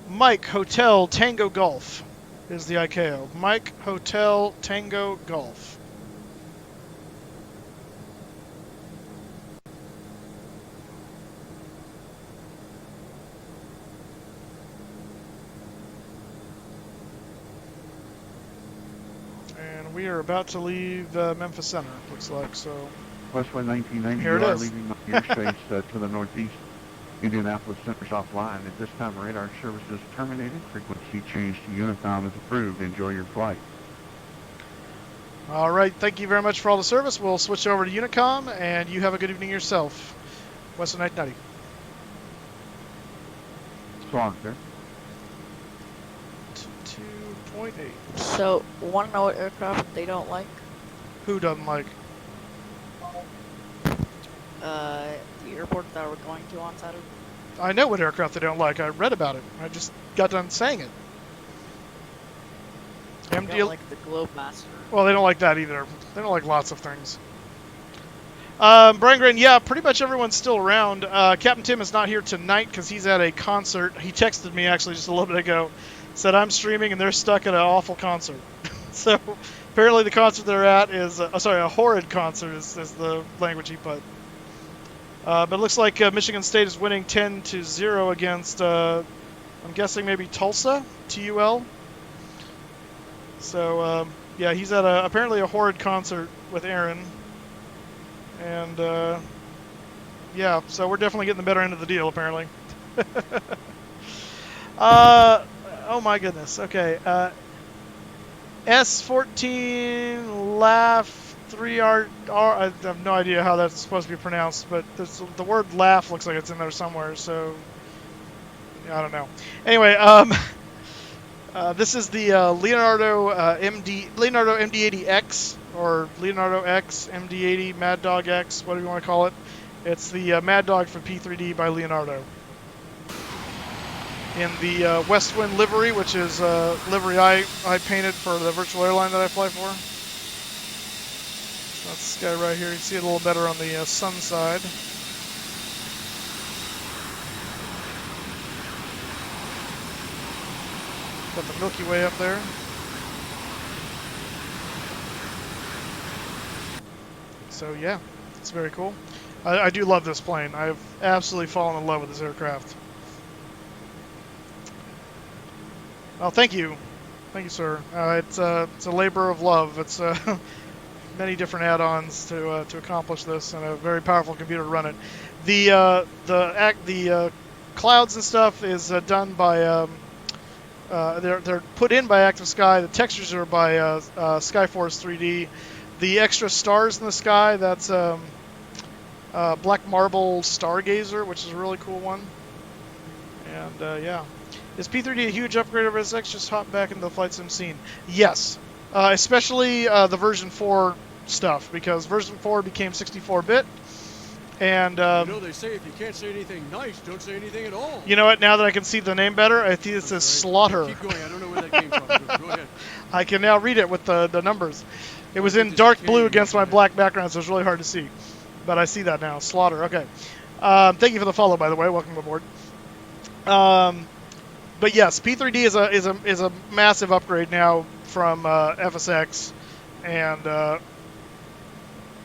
Mike Hotel Tango Golf is the ICAO. Mike Hotel Tango Golf. And we are about to leave Memphis Center, looks like. So WestWind 1990, here it you are is. leaving the airspace to the northeast. Indianapolis Center's offline. At this time, radar service is terminated. Frequency change to Unicom is approved. Enjoy your flight. All right, thank you very much for all the service. We'll switch over to Unicom, and you have a good evening yourself. WestWind 1990. So long, sir. 2.8. So, want to know what aircraft they don't like? Who doesn't like? The airport that we're going to on Saturday. I know what aircraft they don't like. I read about it. I just got done saying it. They don't like the Globemaster. Well, they don't like that either. They don't like lots of things. Brian Grain, yeah, pretty much everyone's still around. Captain Tim is not here tonight because he's at a concert. He texted me actually just a little bit ago. Said, I'm streaming and they're stuck at an awful concert. So apparently the concert they're at is, a horrid concert is the language he put. But it looks like Michigan State is winning 10-0 against, I'm guessing maybe Tulsa, TUL. So, yeah, he's at apparently a horrid concert with Aaron. And, yeah, so we're definitely getting the better end of the deal, apparently. Oh my goodness, okay. S14 laugh 3R, I have no idea how that's supposed to be pronounced, but the word laugh looks like it's in there somewhere, so I don't know. Anyway, this is the Leonardo MD80X, or Leonardo X, MD80, Mad Dog X, whatever you want to call it. It's the Mad Dog for P3D by Leonardo. In the WestWind livery, which is livery I painted for the virtual airline that I fly for. So that's this guy right here. You can see it a little better on the sun side. Got the Milky Way up there. So yeah, it's very cool. I do love this plane. I've absolutely fallen in love with this aircraft. Oh, thank you, sir. It's a labor of love. It's many different add-ons to accomplish this, and a very powerful computer to run it. The clouds and stuff is done by they're put in by Active Sky. The textures are by Skyforce 3D. The extra stars in the sky, that's Black Marble Stargazer, which is a really cool one. And yeah. Is P3D a huge upgrade over SX? Just hop back into the flight sim scene. Yes, especially the version 4 stuff, because version 4 became 64-bit, And You know, they say if you can't say anything nice, don't say anything at all. you know what? Now that I can see the name better, I think it says Slaughter. Keep going. I don't know where that came from. Go ahead. I can now read it with the numbers. It was in dark blue against my black background, so it's really hard to see. But I see that now. Slaughter. Okay. Thank you for the follow, by the way. Welcome aboard. But yes, P3D is a massive upgrade now from FSX, and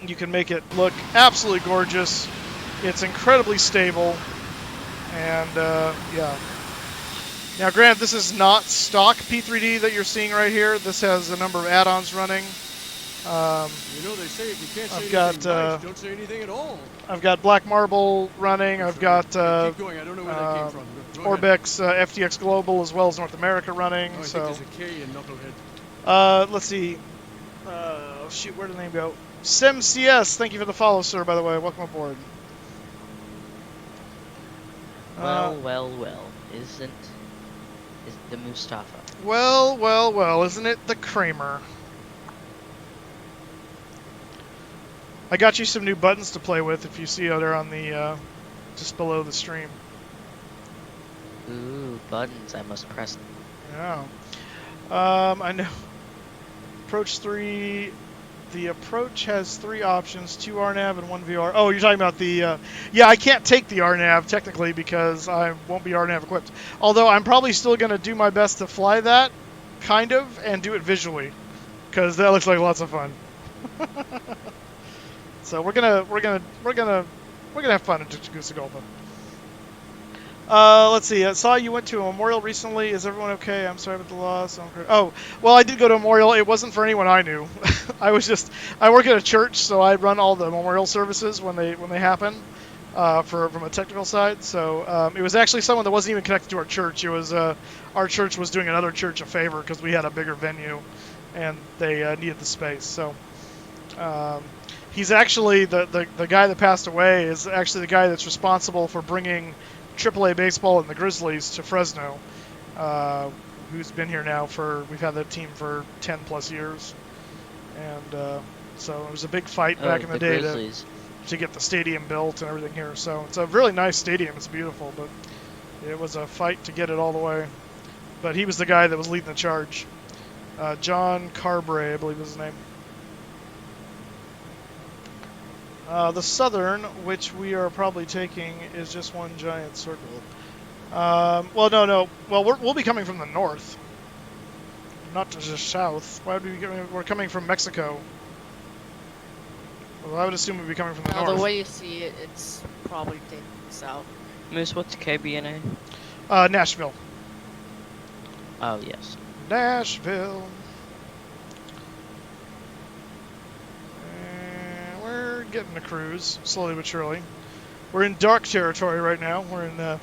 you can make it look absolutely gorgeous. It's incredibly stable, and yeah. Now, granted, this is not stock P3D that you're seeing right here. This has a number of add-ons running. You know, they say if you can't say anything nice, don't say anything at all. I've got Black Marble running. I've got Keep going. I don't know where that came from. Go ahead. Orbex FTX Global as well as North America running. Oh, I so think there's a K in Knucklehead. let's see. Shoot, where did the name go? SimCS, thank you for the follow, sir. By the way, welcome aboard. Well, isn't the Moosestaffa? Well, isn't it the Kramer? I got you some new buttons to play with. If you see they're on the just below the stream. Ooh, buttons! I must press them. Yeah. I know. Approach 3. The approach has 3 options: 2 RNAV and 1 VR. Oh, you're talking about the... yeah, I can't take the RNAV technically because I won't be RNAV equipped. Although I'm probably still going to do my best to fly that, kind of, and do it visually, because that looks like lots of fun. So we're gonna have fun in Tegucigalpa. Let's see. I saw you went to a memorial recently. Is everyone okay? I'm sorry about the loss. Oh, well, I did go to a memorial. It wasn't for anyone I knew. I work at a church, so I run all the memorial services when they happen, from a technical side. So it was actually someone that wasn't even connected to our church. It was our church was doing another church a favor because we had a bigger venue, and they needed the space. So he's actually the guy that passed away is actually the guy that's responsible for bringing AAA baseball and the Grizzlies to Fresno, who's been here now we've had that team for 10 plus years. And so it was a big fight back in the day to get the stadium built and everything here. So it's a really nice stadium. It's beautiful, but it was a fight to get it all the way. But he was the guy that was leading the charge. John Carbray, I believe is his name. The southern, which we are probably taking, is just one giant circle. Well, no. Well, we'll be coming from the north, not just south. Why would we be coming? We're coming from Mexico. Well, I would assume we'd be coming from the north. The way you see it, it's probably taking south. Moose, what's KBNA? Nashville. Oh, yes. Nashville. Getting a cruise, slowly but surely. We're in dark territory right now. We're in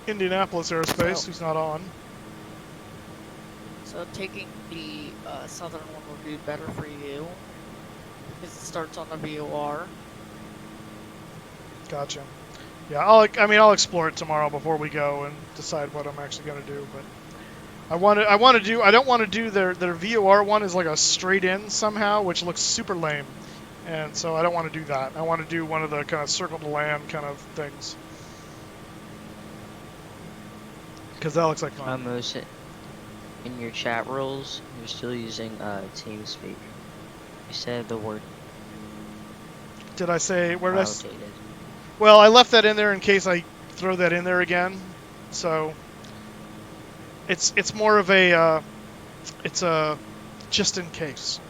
Indianapolis airspace. He's not on. So taking the southern one would be better for you, because it starts on the VOR. Gotcha. Yeah, I'll explore it tomorrow before we go and decide what I'm actually going to do. But I don't want to do their VOR one is like a straight in somehow, which looks super lame. And so I don't want to do that. I want to do one of the kind of circle to land kind of things. Because that looks like fun. Almost in your chat rules, you're still using TeamSpeak. You said the word. Did I say where did outdated. Well, I left that in there in case I throw that in there again. So it's more of a it's a just in case.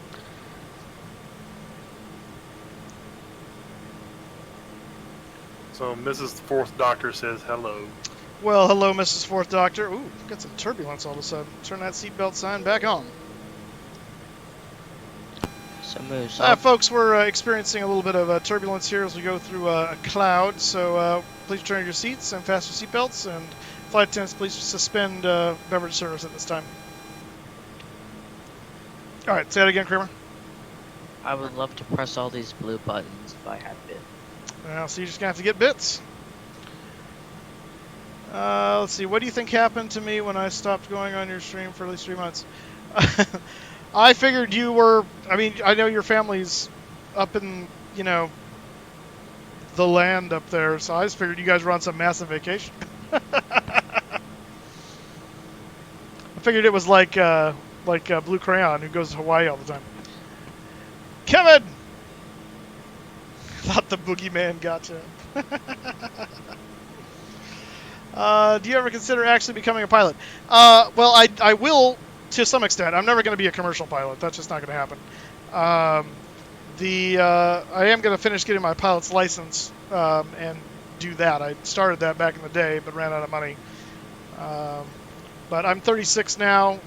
So Mrs. Fourth Doctor says hello. Well, hello, Mrs. Fourth Doctor. Ooh, got some turbulence all of a sudden. Turn that seatbelt sign back on. So Moose. Folks, we're experiencing a little bit of turbulence here as we go through a cloud. So please return your seats and fasten your seatbelts. And flight attendants, please suspend beverage service at this time. All right, say that again, Kramer. I would love to press all these blue buttons if I had bit. So you're just going to have to get bits. Let's see. What do you think happened to me when I stopped going on your stream for at least 3 months? I figured you were... I mean, I know your family's up in, the land up there, so I just figured you guys were on some massive vacation. I figured it was like Blue Crayon, who goes to Hawaii all the time. Kevin! Thought the boogeyman got you. Do you ever consider actually becoming a pilot? Well, I will to some extent. I'm never going to be a commercial pilot. That's just not going to happen. I am going to finish getting my pilot's license and do that. I started that back in the day, but ran out of money. But I'm 36 now.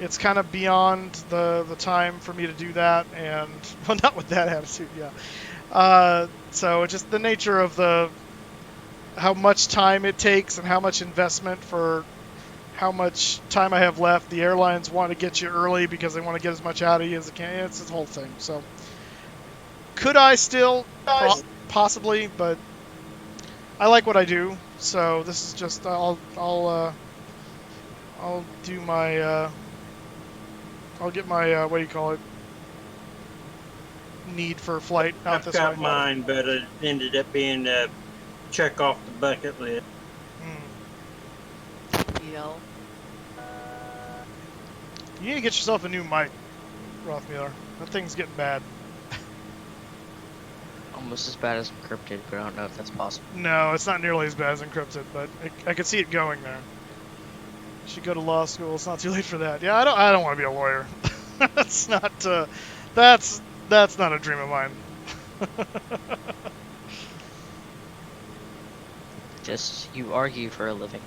It's kind of beyond the time for me to do that, and well, not with that attitude, yeah. So it's just the nature of how much time it takes and how much investment for how much time I have left. The airlines want to get you early because they want to get as much out of you as they can. It's this whole thing. So could I still? Possibly, but I like what I do. So this is just I'll do my I'll get my what do you call it? Need for flight out this way. I've got mine, but it ended up being check off the bucket list. Yeah. You need to get yourself a new mic, Rothmuller. That thing's getting bad. Almost as bad as encrypted, but I don't know if that's possible. No, it's not nearly as bad as encrypted, but I could see it going there. You should go to law school. It's not too late for that. Yeah, I don't want to be a lawyer. That's not that's not a dream of mine. Just you argue for a living.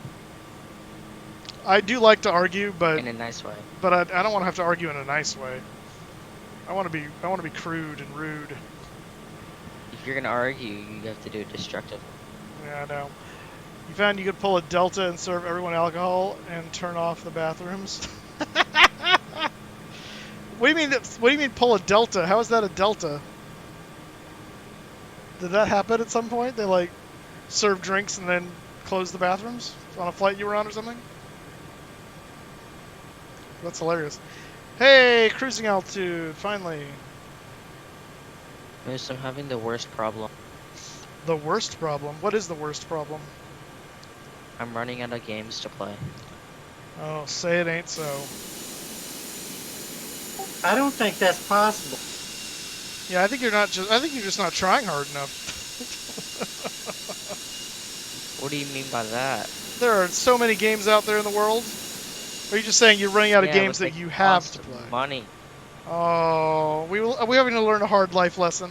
I do like to argue, but in a nice way. But I don't want to have to argue in a nice way. I want to be crude and rude. If you're gonna argue, you have to do it destructively. Yeah, I know. You found you could pull a Delta and serve everyone alcohol and turn off the bathrooms. What do you mean? What do you mean pull a Delta? How is that a Delta? Did that happen at some point? They like serve drinks and then close the bathrooms on a flight you were on or something? That's hilarious. Hey, cruising altitude, finally. Moose, I'm having the worst problem. The worst problem? What is the worst problem? I'm running out of games to play. Oh, say it ain't so. I don't think that's possible. Yeah, I think you're just not trying hard enough. What do you mean by that? There are so many games out there in the world. Or are you just saying you're running out of games that you have to play? Money. Oh, are we having to learn a hard life lesson?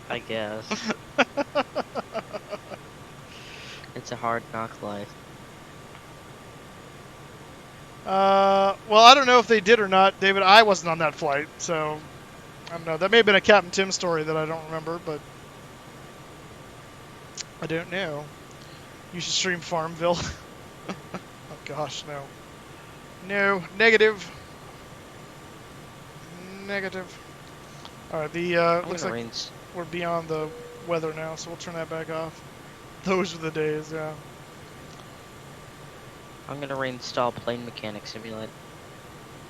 I guess. It's a hard knock life. Well, I don't know if they did or not, David. I wasn't on that flight, so I don't know. That may have been a Captain Tim story that I don't remember, but I don't know. You should stream Farmville. Oh gosh, no. No, negative. Negative. All right, looks like we're beyond the weather now, so we'll turn that back off. Those are the days, yeah. I'm gonna reinstall Plane Mechanic Simulator.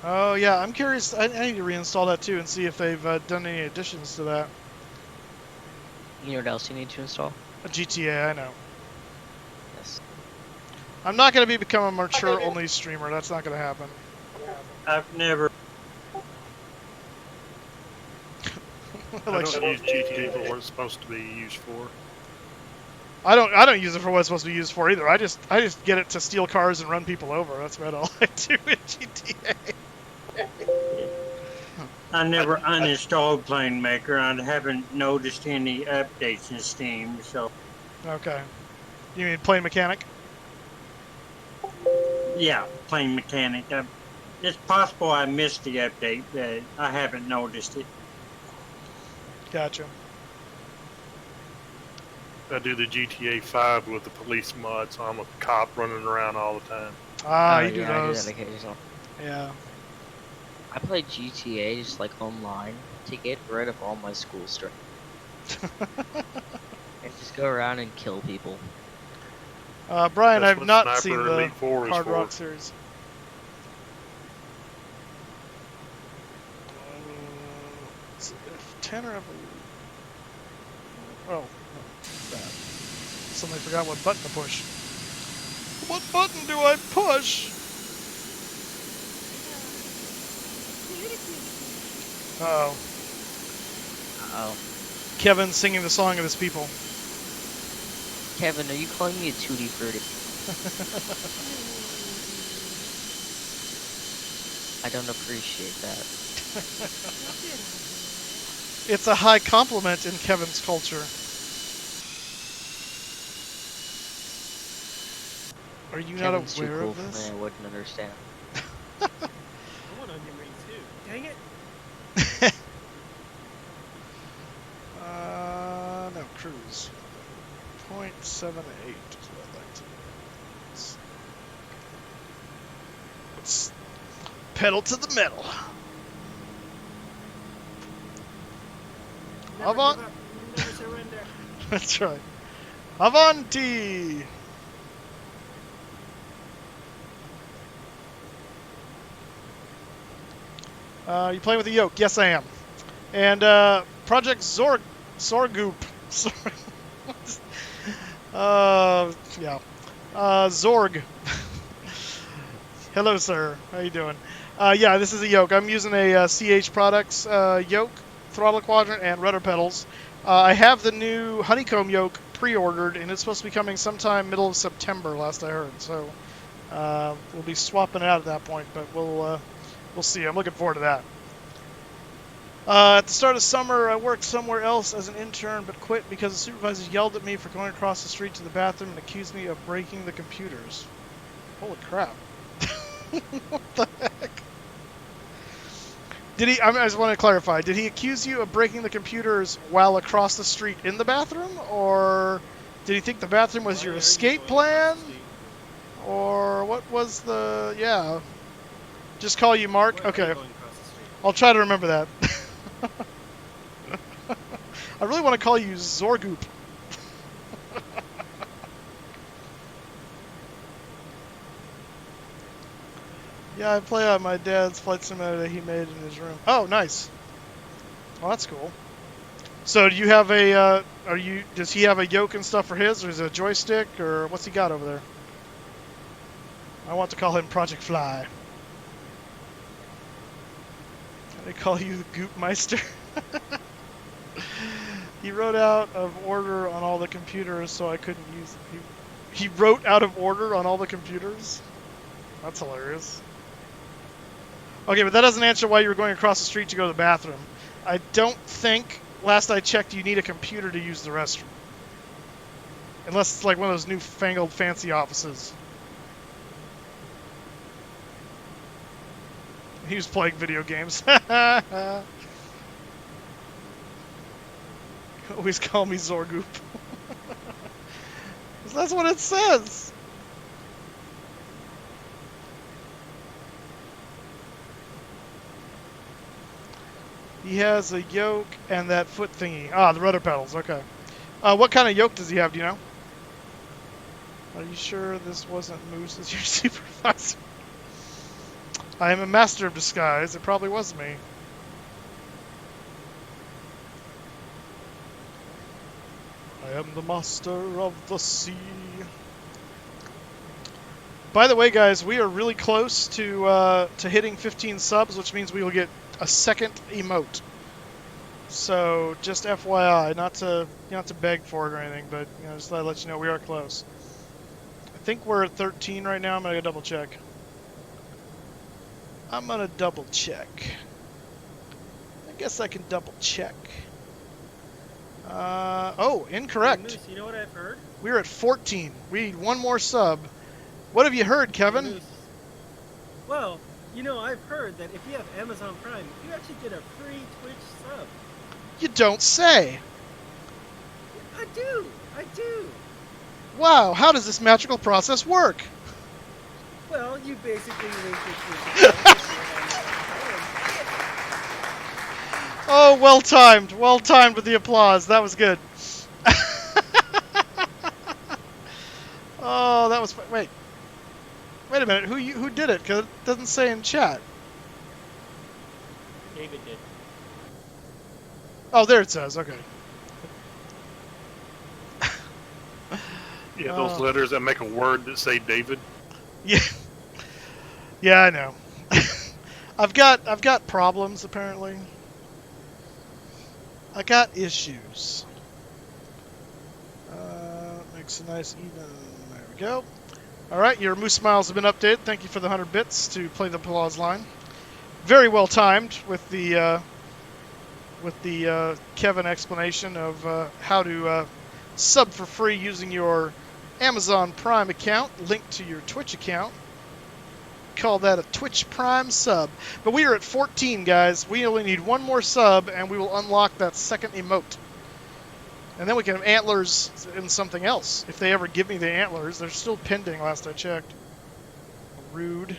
Oh yeah, I'm curious. I need to reinstall that too and see if they've done any additions to that. You know what else you need to install? A GTA, I know. Yes. I'm not going to become a mature-only streamer. That's not going to happen. I've never. I don't use GTA for what it's supposed to be used for. I don't use it for what it's supposed to be used for either. I just get it to steal cars and run people over. That's about all I do in GTA. I never uninstalled Plane Maker. I haven't noticed any updates in Steam, so. Okay. You mean Plane Mechanic? Yeah, Plane Mechanic. It's possible I missed the update, but I haven't noticed it. Gotcha. I do the GTA 5 with the police mod, so I'm a cop running around all the time. Ah, you do those. I do that occasionally. Yeah. I play GTA just like online to get rid of all my school stuff. And just go around and kill people. Brian, That's I've not Sniper seen the Elite 4 is Hard for. Rock series. Tanner, Oh, bad. Suddenly forgot what button to push. What button do I push? Uh-oh. Uh-oh. Kevin singing the song of his people. Kevin, are you calling me a tutti frutti? I don't appreciate that. It's a high compliment in Kevin's culture. Are you not Kevin's too aware cool of this? for me, I wouldn't understand. I want onion ring too. Dang it. No, cruise. 0.78 is what I'd like to do. Let's pedal to the metal. Never Avant. give up, never surrender. That's right. Avanti! You playing with the yoke? Yes, I am. And Project Zorgoop. Sorry. Yeah. Zorg. Hello, sir. How you doing? Yeah, this is a yoke. I'm using a CH Products yoke, throttle quadrant, and rudder pedals. I have the new honeycomb yoke pre-ordered, and it's supposed to be coming sometime middle of September, last I heard. So we'll be swapping it out at that point, but we'll see. I'm looking forward to that. At the start of summer, I worked somewhere else as an intern, but quit because the supervisor yelled at me for going across the street to the bathroom and accused me of breaking the computers. Holy crap. What the heck? Did he, I just want to clarify, did he accuse you of breaking the computers while across the street in the bathroom? Or did he think the bathroom was your escape plan? Or what was the, yeah. Just call you Mark? Okay. I'll try to remember that. I really want to call you Zorgoop. Yeah, I play on my dad's flight simulator that he made in his room. Oh, nice. Well, that's cool. So, do you have a? Does he have a yoke and stuff for his, or is it a joystick, or what's he got over there? I want to call him Project Fly. Can I call you the Goopmeister? He wrote out of order on all the computers, so I couldn't use. He wrote out of order on all the computers. That's hilarious. Okay, but that doesn't answer why you were going across the street to go to the bathroom. I don't think, last I checked, you need a computer to use the restroom. Unless it's like one of those newfangled fancy offices. He was playing video games. Always call me Zorgoop. That's what it says. He has a yoke and that foot thingy. Ah, the rudder pedals. Okay. What kind of yoke does he have? Do you know? Are you sure this wasn't Moose as your supervisor? I am a master of disguise. It probably was me. I am the master of the sea. By the way, guys, we are really close to hitting 15 subs, which means we will get a second emote. So just FYI, not to beg for it or anything, but just to let you know we are close. I think we're at 13 right now. I'm gonna go double check. I'm gonna double check. I guess I can double check. Oh, incorrect. Hey, Moose, you know what I've heard? We're at 14. We need one more sub. What have you heard, Kevin? Hey, Moose. Well, I've heard that if you have Amazon Prime, you actually get a free Twitch sub. You don't say. I do. Wow, how does this magical process work? Well, you basically link it to Oh, well timed with the applause. That was good. Oh, that was wait a minute. Who did it? Because it doesn't say in chat. David did. Oh, there it says. Okay. Yeah, those letters that make a word that say David. Yeah. Yeah, I know. I've got problems apparently. I got issues. Makes a nice even. There we go. All right, your Moose Miles have been updated. Thank you for the 100 bits to play the applause line. Very well timed with the Kevin explanation of how to sub for free using your Amazon Prime account linked to your Twitch account. Call that a Twitch Prime sub. But we are at 14, guys. We only need one more sub, and we will unlock that second emote. And then we can have antlers and something else. If they ever give me the antlers, they're still pending last I checked. Rude.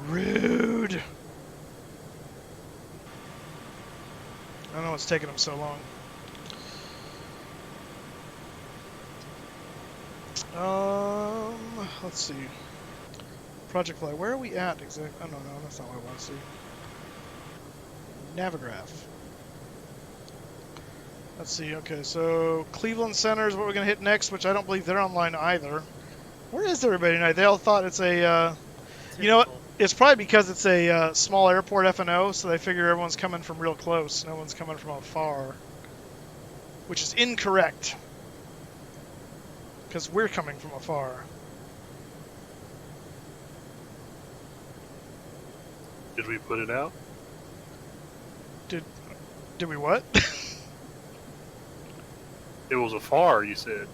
Rude. I don't know what's taking them so long. Let's see. Project Fly. Where are we at exactly? Oh, no, that's not what I want to see. Navigraph. Let's see. Okay, so Cleveland Center is what we're going to hit next, which I don't believe they're online either. Where is everybody tonight? They all thought it's a, you know what? It's probably because it's a small airport FNO, so they figure everyone's coming from real close. No one's coming from afar, which is incorrect, because we're coming from afar. Did we put it out? Did we what? It was afar, you said.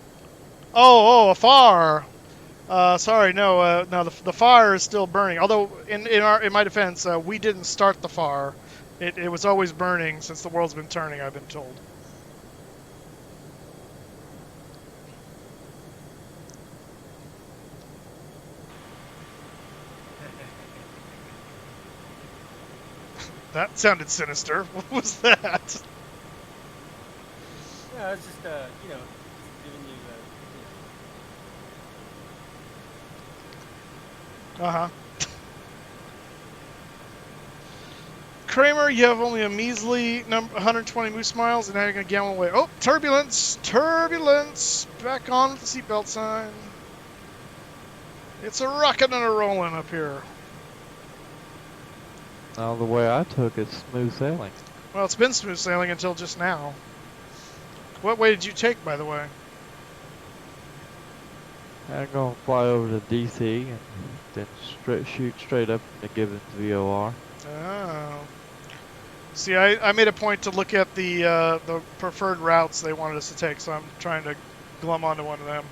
Oh, afar. Sorry, no, the fire is still burning. Although, in my defense, we didn't start the fire. It was always burning since the world's been turning, I've been told. That sounded sinister. What was that? Yeah, it's just you know, giving you Uh-huh. Kramer, you have only a measly 120 Moose Miles, and now you're going to gamble away. Oh, turbulence! Turbulence! Back on with the seatbelt sign. It's a rockin' and a rollin' up here. Now, the way I took it, smooth sailing. Well, it's been smooth sailing until just now. What way did you take, by the way? I'm going to fly over to DC and then shoot straight up into Gibbons VOR. Oh. See, I made a point to look at the preferred routes they wanted us to take, so I'm trying to glom onto one of them.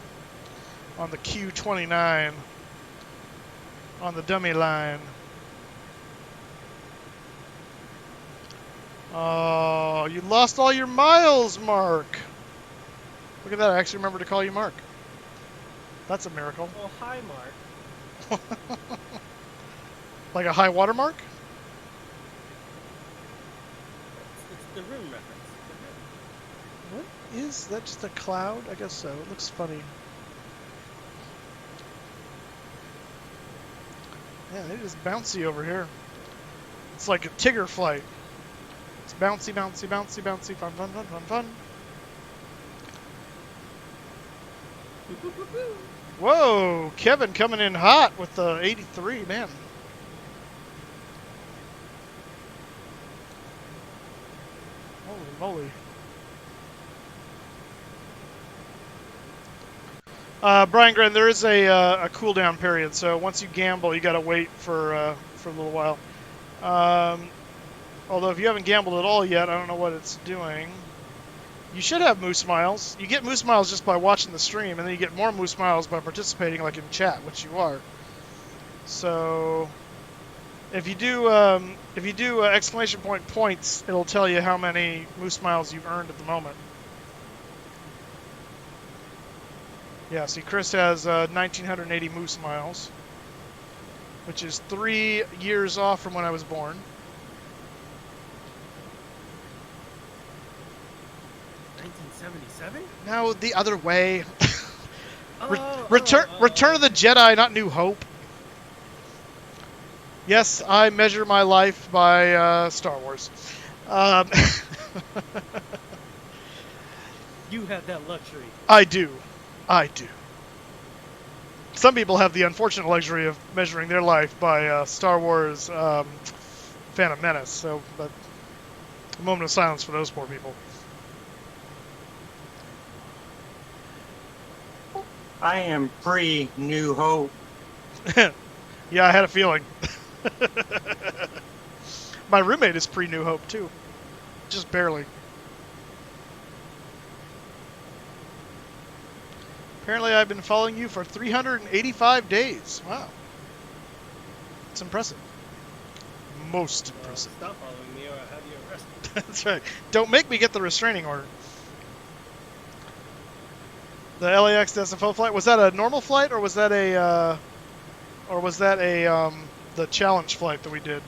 On the Q29. On the dummy line. Oh, you lost all your miles, Mark. Look at that, I actually remembered to call you Mark. That's a miracle. well, hi, Mark. Like a high water mark? It's the room reference. What is that? Just a cloud? I guess so. It looks funny. Yeah, it is bouncy over here. It's like a Tigger flight. It's bouncy, bouncy, bouncy, bouncy, fun, fun, fun, fun, fun. Whoa, Kevin coming in hot with the 83, man. Holy moly. Brian Gren, there is a cooldown period, so once you gamble, you got to wait for a little while. Although if you haven't gambled at all yet, I don't know what it's doing. You should have Moose Miles. You get Moose Miles just by watching the stream, and then you get more Moose Miles by participating, like in chat, which you are. So, if you do exclamation point points, it'll tell you how many Moose Miles you've earned at the moment. Yeah, see, Chris has 1,980 Moose Miles, which is 3 years off from when I was born. 1977? No, the other way. Return of the Jedi, not New Hope. Yes, I measure my life by Star Wars. You have that luxury. I do. I do. Some people have the unfortunate luxury of measuring their life by Star Wars Phantom Menace, so, but a moment of silence for those poor people. I am pre-New Hope. Yeah, I had a feeling. My roommate is pre-New Hope, too. Just barely. Apparently, I've been following you for 385 days. Wow. It's impressive. Most impressive. Stop following me or I'll have you arrested. That's right. Don't make me get the restraining order. The LAX to SFO flight, was that a normal flight or was that a the challenge flight that we did?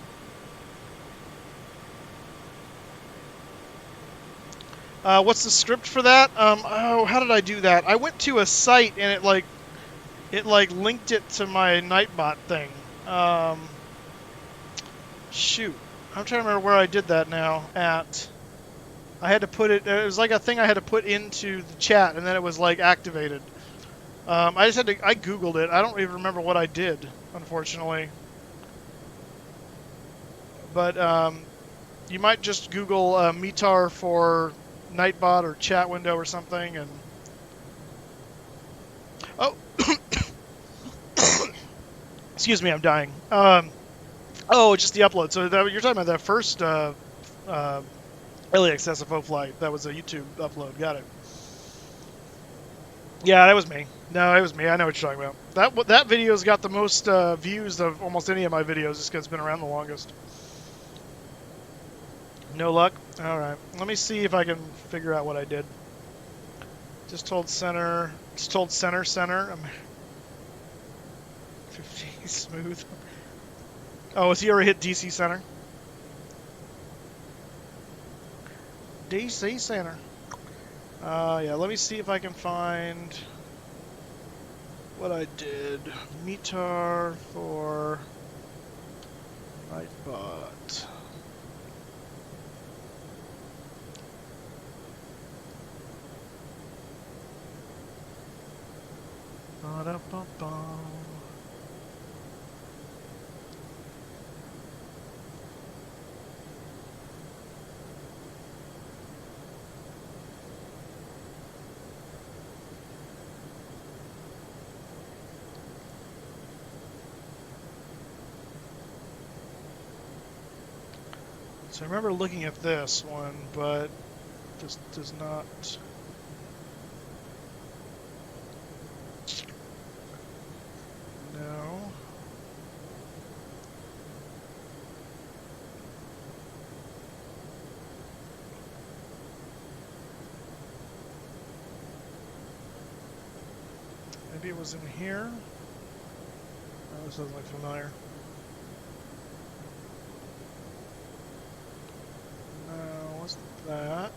What's the script for that? Oh, how did I do that? I went to a site and it linked it to my Nightbot thing. Shoot, I'm trying to remember where I did that now. I had to put it. It was like a thing I had to put into the chat, and then it was like activated. I just had to. I googled it. I don't even remember what I did, unfortunately. But you might just Google METAR for Nightbot or chat window or something, and oh, excuse me, I'm dying. Oh, just the upload. So you're talking about that first LAX SFO flight. That was a YouTube upload. Got it. Yeah, that was me. No, it was me. I know what you're talking about. That video's got the most views of almost any of my videos just because it's been around the longest. No luck? Alright. Let me see if I can figure out what I did. Just told center. Just told center. I'm 50 smooth. Oh, has he already hit DC center? DC center. Yeah, let me see if I can find what I did. METAR for Nightbot. Ba-da-ba-ba. So I remember looking at this one, but this does not. No. Maybe it was in here. Oh, this doesn't look familiar. No, wasn't that?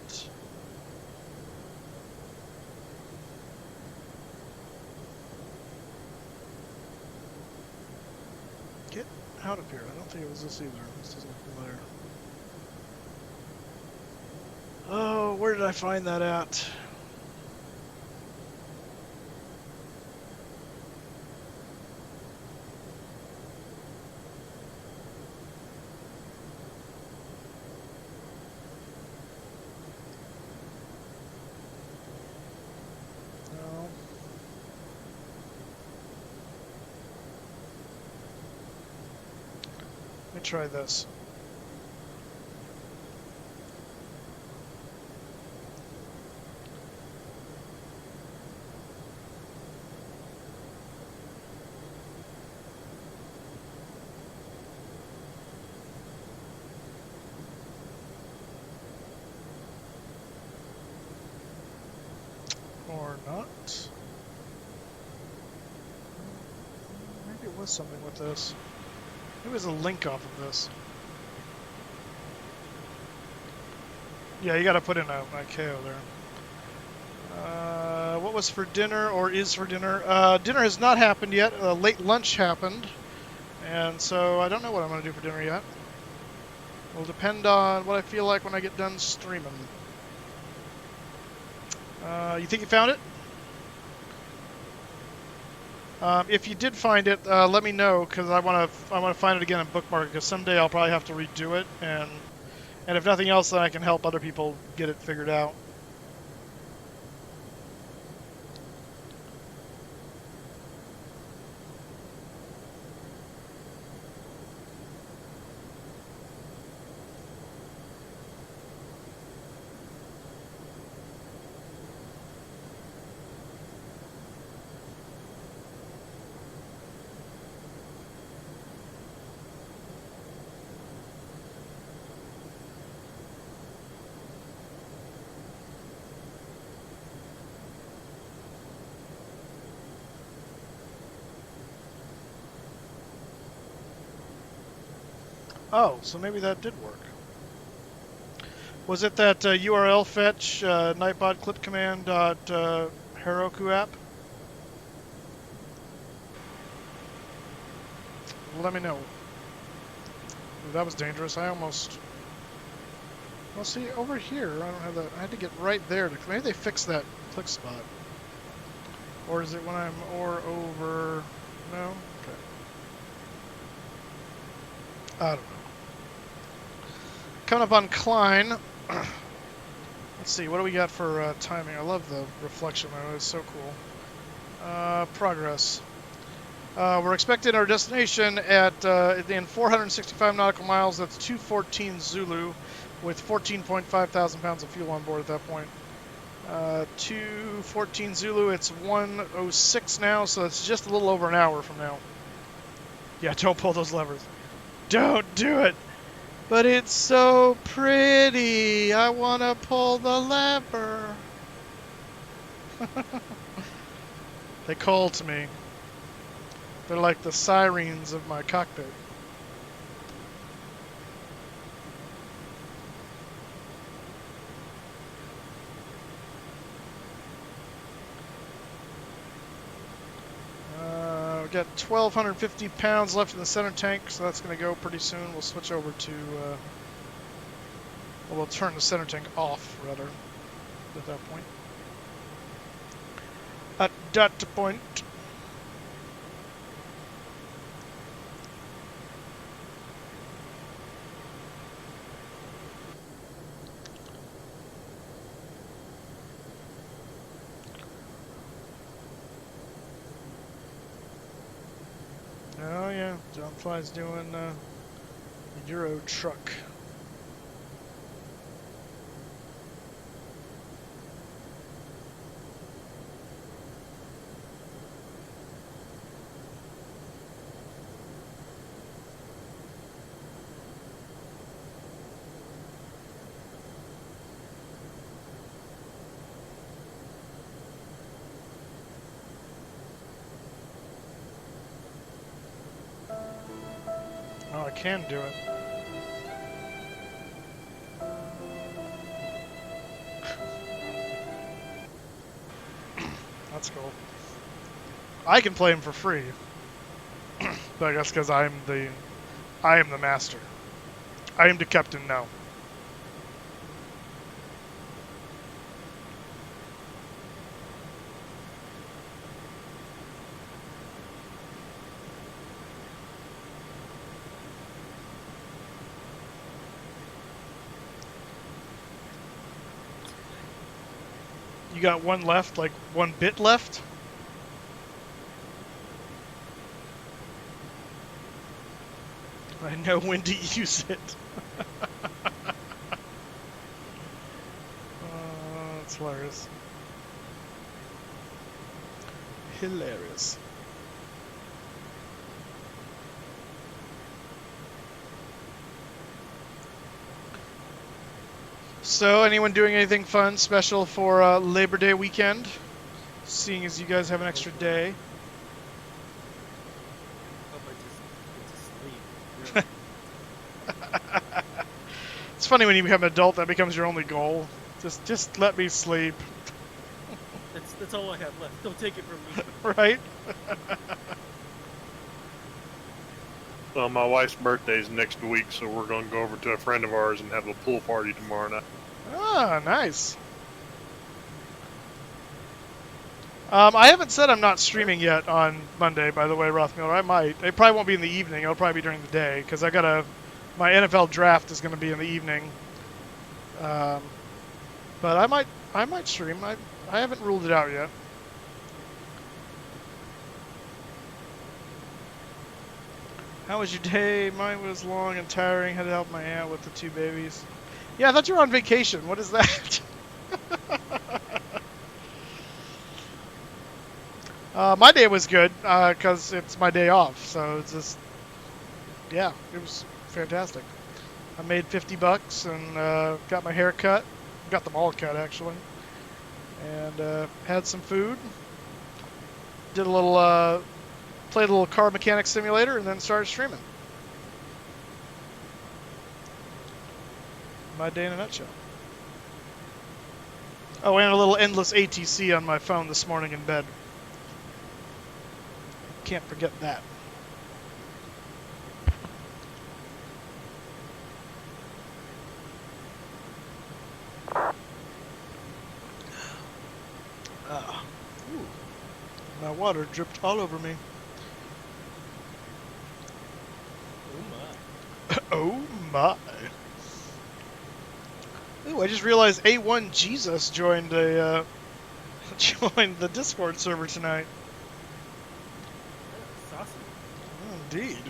Get out of here. I don't think it was this either. This doesn't look familiar. Oh, where did I find that at? Let me try this. Or not. Maybe it was something with this. Maybe there's a link off of this. Yeah, you gotta put in a KO there. What was for dinner or is for dinner? Dinner has not happened yet. Late lunch happened. And so I don't know what I'm gonna do for dinner yet. Will depend on what I feel like when I get done streaming. You think you found it? If you did find it, let me know because I want to find it again and bookmark it because someday I'll probably have to redo it and if nothing else, then I can help other people get it figured out. Oh, so maybe that did work. Was it that URL fetch nightbot clip command Heroku app? Let me know. Ooh, that was dangerous. I almost... Well, see, over here, I don't have that. I had to get right there. Maybe they fixed that click spot. Or is it when I'm over... No? Okay. I don't know. Coming up on Klein. Let's see, what do we got for timing? I love the reflection mode. It's so cool. Progress. We're expecting our destination at in 465 nautical miles. That's 214 Zulu, with 14.5 thousand pounds of fuel on board at that point. 214 Zulu. It's 1:06 now, so it's just a little over an hour from now. Yeah, don't pull those levers. Don't do it. But it's so pretty. I want to pull the lever. They call to me. They're like the sirens of my cockpit. We've got 1,250 pounds left in the center tank, so that's going to go pretty soon. We'll switch over to... well, we'll turn the center tank off, rather, at that point. At that point... Oh yeah, John Fly's doing a Euro truck. Oh, I can do it. That's cool. I can play him for free. But I guess because I am the master. I am the captain now. You got one left, like 1 bit left? I know when to use it. That's hilarious. Hilarious. So, anyone doing anything fun, special for Labor Day weekend? Seeing as you guys have an extra day. Hope I just get to sleep. Really. It's funny when you become an adult, that becomes your only goal. Just let me sleep. That's all I have left. Don't take it from me. Right? Well, my wife's birthday is next week, so we're going to go over to a friend of ours and have a pool party tomorrow night. Ah, nice. I haven't said I'm not streaming yet on Monday, by the way, Rothmiller. I might. It probably won't be in the evening. It'll probably be during the day, because my NFL draft is going to be in the evening. But I might stream. I haven't ruled it out yet. How was your day? Mine was long and tiring. Had to help my aunt with the 2 babies. Yeah, I thought you were on vacation. What is that? My day was good because it's my day off. So it's just, yeah, it was fantastic. I made $50 and got my hair cut. Got them all cut actually, and had some food. Did a little, played a little car mechanic simulator, and then started streaming. My day in a nutshell. Oh, and a little endless ATC on my phone this morning in bed. Can't forget that. Ooh. My water dripped all over me. Oh my. Ooh, I just realized A1 Jesus joined the Discord server tonight. That's awesome. Oh, indeed.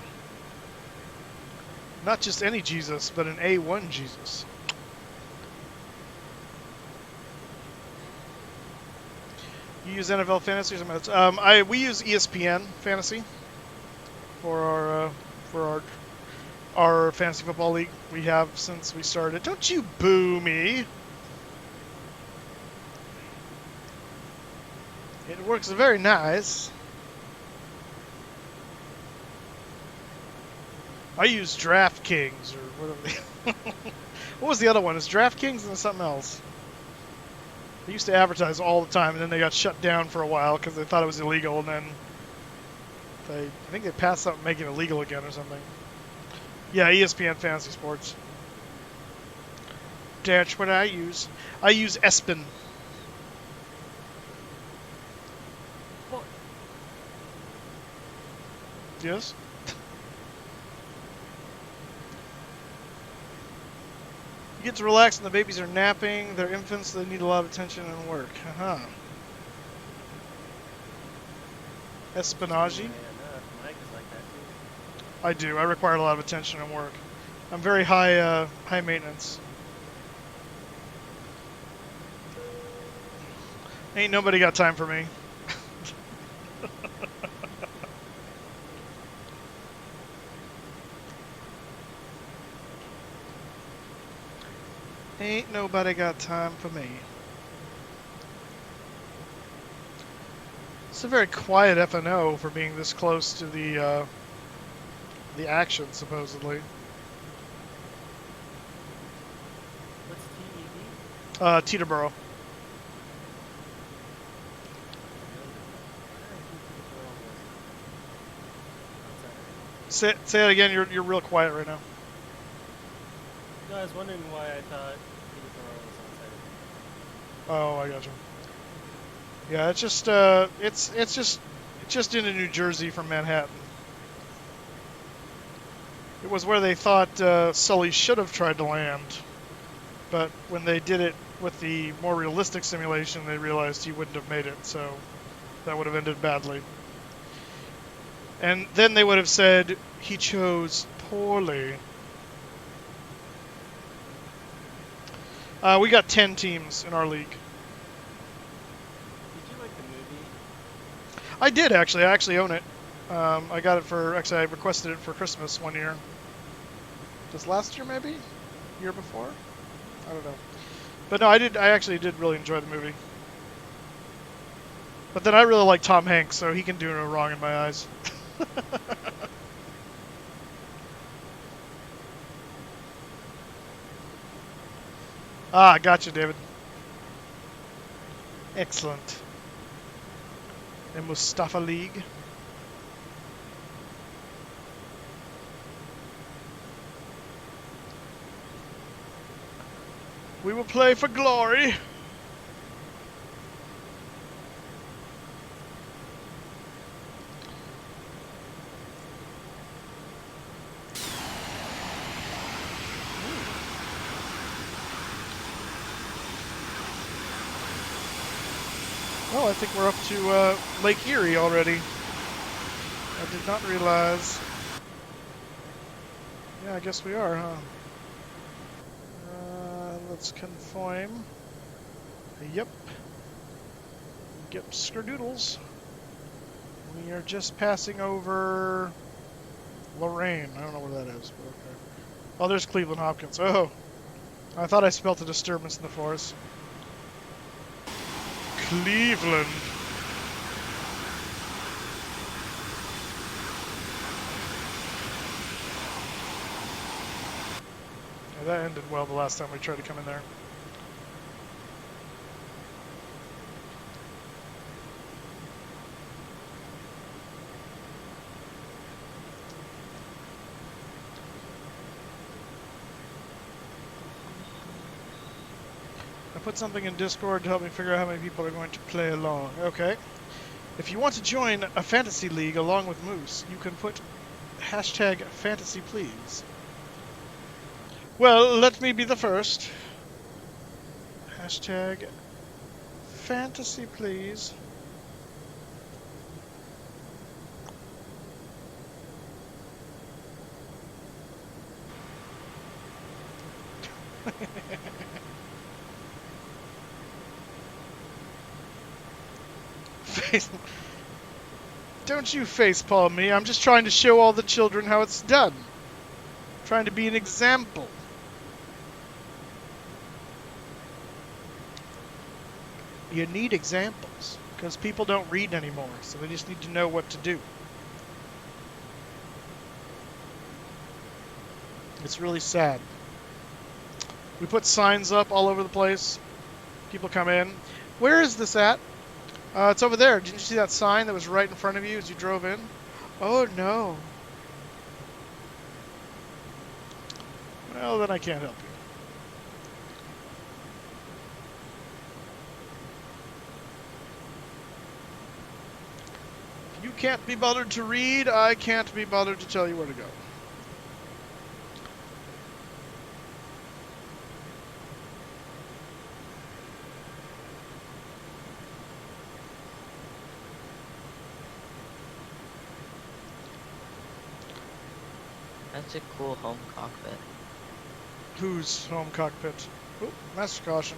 Not just any Jesus, but an A1 Jesus. You use NFL Fantasy or something else? We use ESPN Fantasy for our fantasy football league. We have since we started. Don't you boo me! It works very nice. I use DraftKings or whatever. What was the other one? Is DraftKings and something else? They used to advertise all the time, and then they got shut down for a while because they thought it was illegal, and then I think they passed something making it illegal again or something. Yeah, ESPN Fantasy Sports. That's what I use. I use Espen. What? Yes? You get to relax and the babies are napping. They're infants, so they need a lot of attention and work. Uh-huh. Espionage. I do. I require a lot of attention and work. I'm very high maintenance. Ain't nobody got time for me. Ain't nobody got time for me. It's a very quiet FNO for being this close to the action, supposedly. What's TED? Teterboro. Say it again. You're real quiet right now. No, I was wondering why I thought Teterboro was outside of it. Oh, I gotcha. Yeah, it's just it's just into New Jersey from Manhattan. It was where they thought Sully should have tried to land, but when they did it with the more realistic simulation, they realized he wouldn't have made it, so that would have ended badly. And then they would have said he chose poorly. We got 10 teams in our league. Did you like the movie? I did, actually. I actually own it. I got it for... Actually, I requested it for Christmas one year. Just last year, maybe? Year before? I don't know. But no, I actually did really enjoy the movie. But then I really like Tom Hanks, so he can do no wrong in my eyes. Ah, gotcha, David. Excellent. The Moosestaffa League. We will play for glory. Oh, I think we're up to Lake Erie already. I did not realize. Yeah, I guess we are, huh? Let's conform. Yep. Yep, skerdoodles. We are just passing over Lorraine. I don't know where that is, but okay. Oh, there's Cleveland Hopkins. Oh, I thought I smelt a disturbance in the forest. Cleveland. Yeah, that ended well the last time we tried to come in there. I put something in Discord to help me figure out how many people are going to play along. Okay. If you want to join a fantasy league along with Moose, you can put hashtag fantasy please. Well, let me be the first. Hashtag fantasy please. Don't you facepalm me. I'm just trying to show all the children how it's done. Trying to be an example. You need examples because people don't read anymore, so they just need to know what to do. It's really sad. We put signs up all over the place. People come in. Where is this at? It's over there. Didn't you see that sign that was right in front of you as you drove in? Oh, no. Well, then I can't help you. If you can't be bothered to read, I can't be bothered to tell you where to go. That's a cool home cockpit. Whose home cockpit? Oh, master caution.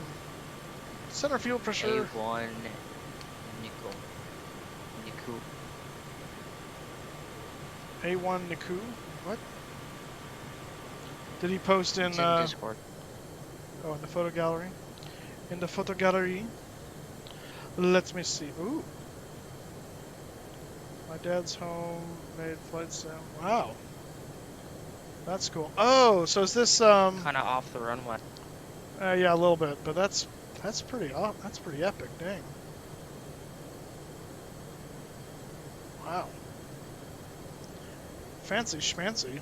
Center fuel pressure. A1 nickel. Niku. A1 Niku? What? Did he post in, Discord. Oh, in the photo gallery? In the photo gallery? Let me see. Ooh. My dad's home made flight sim. Wow. That's cool. Oh, so is this Kind of off the runway. yeah, a little bit, but that's pretty epic. Dang. Wow. Fancy schmancy.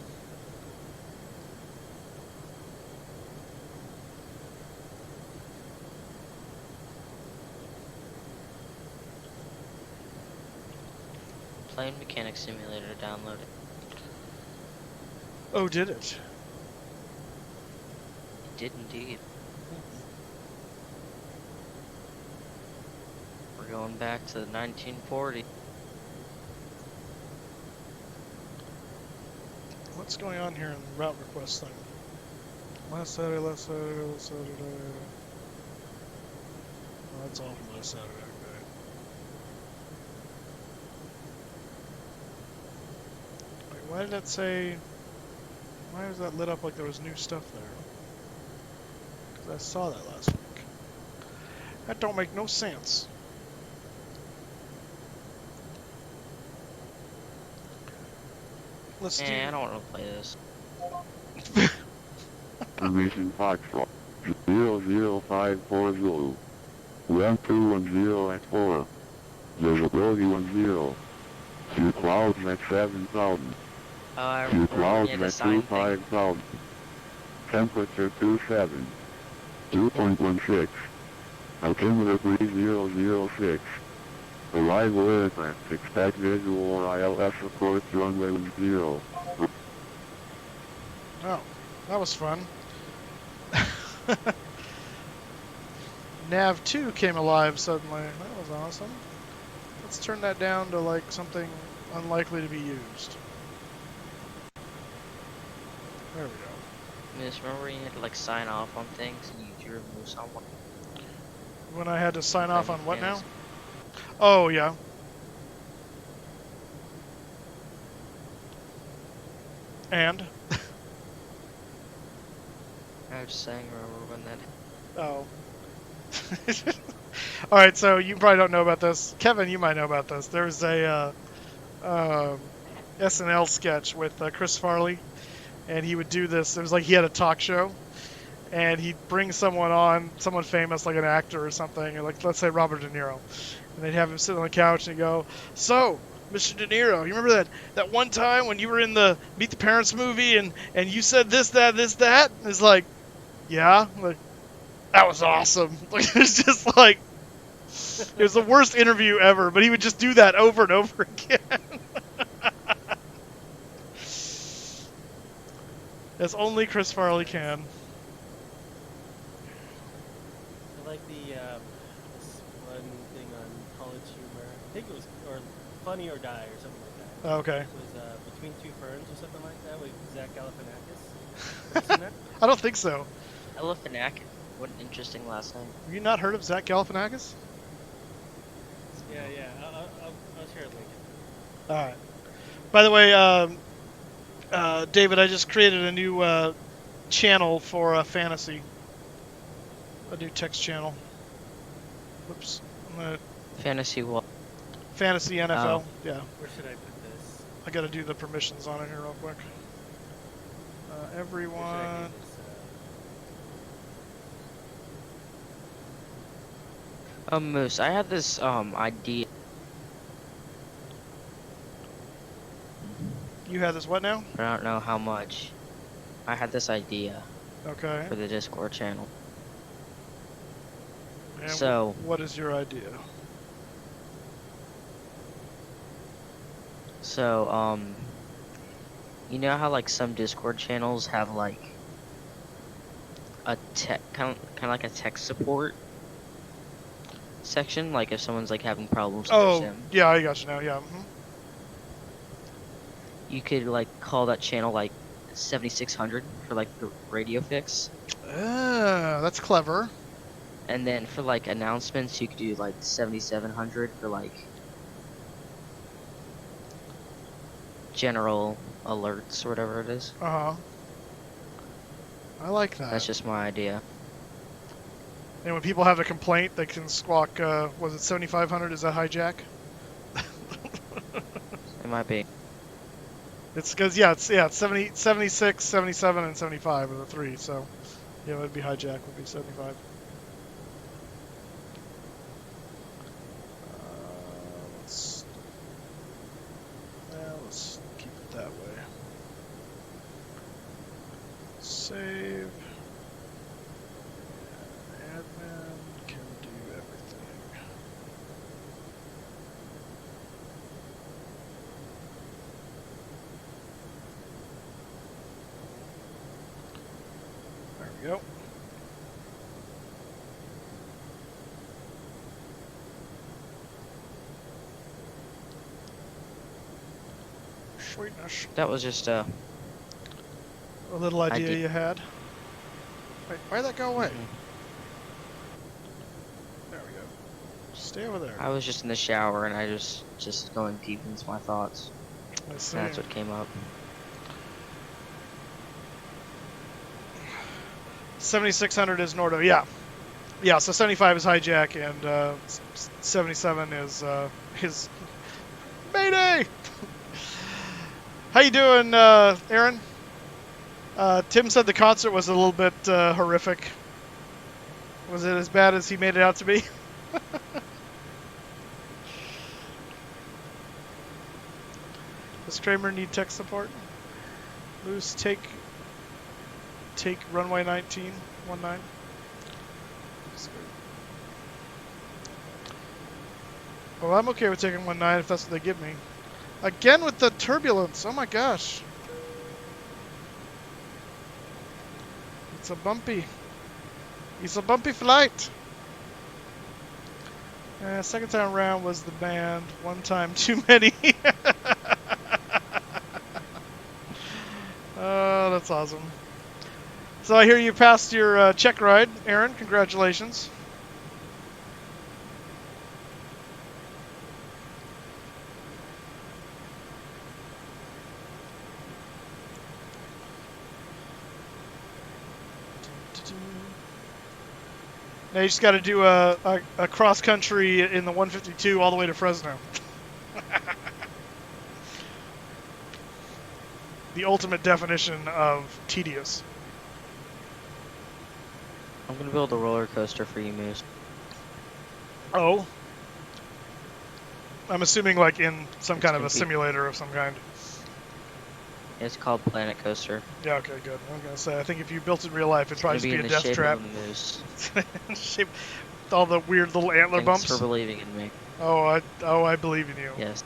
Plane Mechanic Simulator downloaded. Oh, did it? It did indeed. We're going back to 1940. What's going on here in the route request thing? Last Saturday, last Saturday, last Saturday. Oh, that's all from last Saturday. Okay. Wait, why did that say? Why was that lit up like there was new stuff there? Because I saw that last week. That don't make no sense. Let's do. I don't want to play this. Permission Foxtrot 00540. Ramp 210 at 4. Visibility 10. Two clouds at 7,000. Two clouds at 25,000. Temperature 27. 2.16. Altimeter 3006. Arrival aircraft. Expect visual or ILS approach runway 0. Oh, that was fun. Nav2 came alive suddenly. That was awesome. Let's turn that down to like something unlikely to be used. There we go. Miss, remember when you had to like sign off on things and you drew Moose on one? When I had to sign off on what now? Oh, yeah. And? I was just saying, remember when that... Oh. Alright, so you probably don't know about this. Kevin, you might know about this. There's a SNL sketch with Chris Farley, and he would do this. It was like he had a talk show, and he'd bring someone on, someone famous, like an actor or something, or like, let's say Robert De Niro. And they'd have him sit on the couch and go, "So, Mr. De Niro, you remember that one time when you were in the Meet the Parents movie and you said this, that, this, that?" And it's like, "Yeah." Like, that was awesome. Like, it's just like, it was the worst interview ever, but he would just do that over and over again. As only Chris Farley can. I like this one thing on College Humor. I think it was or Funny or Die or something like that. Okay. It was Between Two Ferns or something like that with Zach Galifianakis. Have you seen that? I don't think so. Galifianakis. What an interesting last name. Have you not heard of Zach Galifianakis? Yeah. I'll share a link. Alright. By the way, David, I just created a new channel for fantasy. A new text channel. Whoops. Fantasy what? Fantasy NFL. Oh. Yeah. Where should I put this? I gotta do the permissions on it here real quick. Everyone. Moose, I had this idea. You had this what now? But I don't know how much. I had this idea. Okay. For the Discord channel. And so. What is your idea? So, you know how like some Discord channels have like a tech kind of like a tech support section, like if someone's like having problems with their sim. Yeah, I got you now. Yeah. Mm-hmm. You could like call that channel like 7600 for like the radio fix. That's clever. And then for like announcements, you could do like 7700 for like general alerts or whatever it is. Uh-huh. I like that. That's just my idea. And when people have a complaint, they can squawk, was it 7500? Is that hijack? It might be. It's because, it's 70, 76, 77, and 75 are the three, so, yeah, it would be hijack, would be 75. Let's keep it that way. Save. Admin can do everything. There we go. Sweetness. That was just a little idea you had. Wait, why'd that go away? There we go. Stay over there. I was just in the shower and I just going deep into my thoughts. I see. That's what came up. 7600 is Nordo, yeah. Yeah, so 75 is hijack and 77 is his Mayday! How you doing, Aaron? Tim said the concert was a little bit horrific. Was it as bad as he made it out to be? Does Kramer need tech support? Moose, take runway 19. Well, I'm okay with taking 19 if that's what they give me. Again with the turbulence. Oh my gosh. It's a bumpy flight. Second time around was the band. One time too many. Oh, that's awesome. So I hear you passed your check ride, Aaron. Congratulations. Now you just got to do a cross country in the 152 all the way to Fresno. The ultimate definition of tedious. I'm gonna build a roller coaster for you, Moose. Oh. I'm assuming like in some It's kind of gonna a be- simulator of some kind. It's called Planet Coaster. Yeah, okay, good. I'm going to say, I think if you built it in real life, it'd It's probably gonna just be be in a the death shape trap. of a moose. Shape, with all the weird little antler Thanks bumps. for believing in me. Oh, I believe in you. Yes.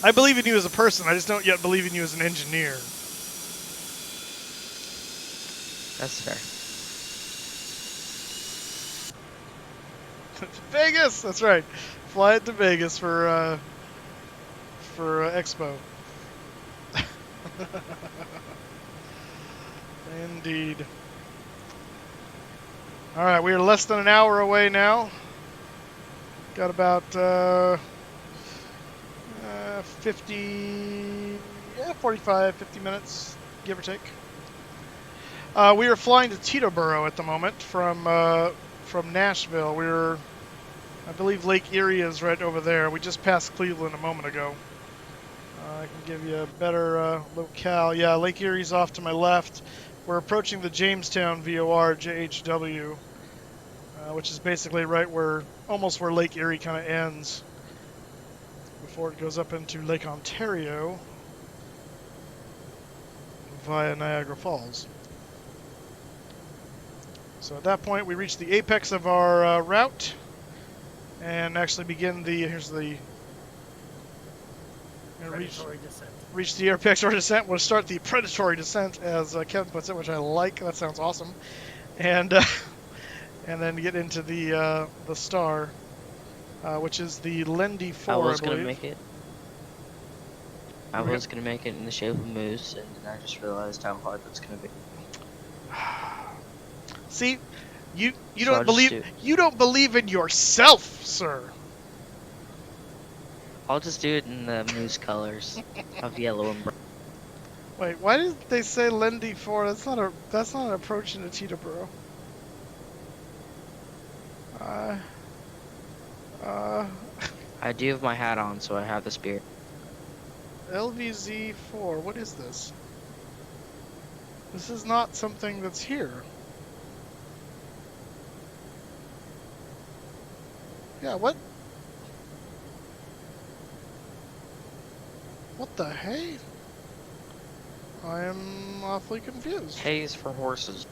I believe in you as a person. I just don't yet believe in you as an engineer. That's fair. Vegas. That's right. Fly it to Vegas for Expo. Indeed. All right, we are less than an hour away now. Got about 45, 50 minutes, give or take. We are flying to Teterboro at the moment from Nashville. I believe Lake Erie is right over there. We just passed Cleveland a moment ago. I can give you a better locale. Yeah, Lake Erie's off to my left. We're approaching the Jamestown VOR JHW, which is basically right almost where Lake Erie kind of ends before it goes up into Lake Ontario via Niagara Falls. So at that point, we reach the apex of our route and actually begin here's the Predatory descent. Reach the apex or descent. We'll start the predatory descent, as Kevin puts it, which I like. That sounds awesome. And then get into the star, which is the MD82, I was I gonna believe. make it. I was gonna make it in the shape of a moose, and then I just realized how hard that's gonna be. See, you So I'll don't just believe you don't believe in yourself, sir. I'll just do it in the moose colors of yellow and brown. Wait, why did they say MD82? That's not an approach into Teterboro. I do have my hat on, so I have the spirit. LVZ4, what is this? This is not something that's here. Yeah, what? What the hey? I am awfully confused. Hay is for horses.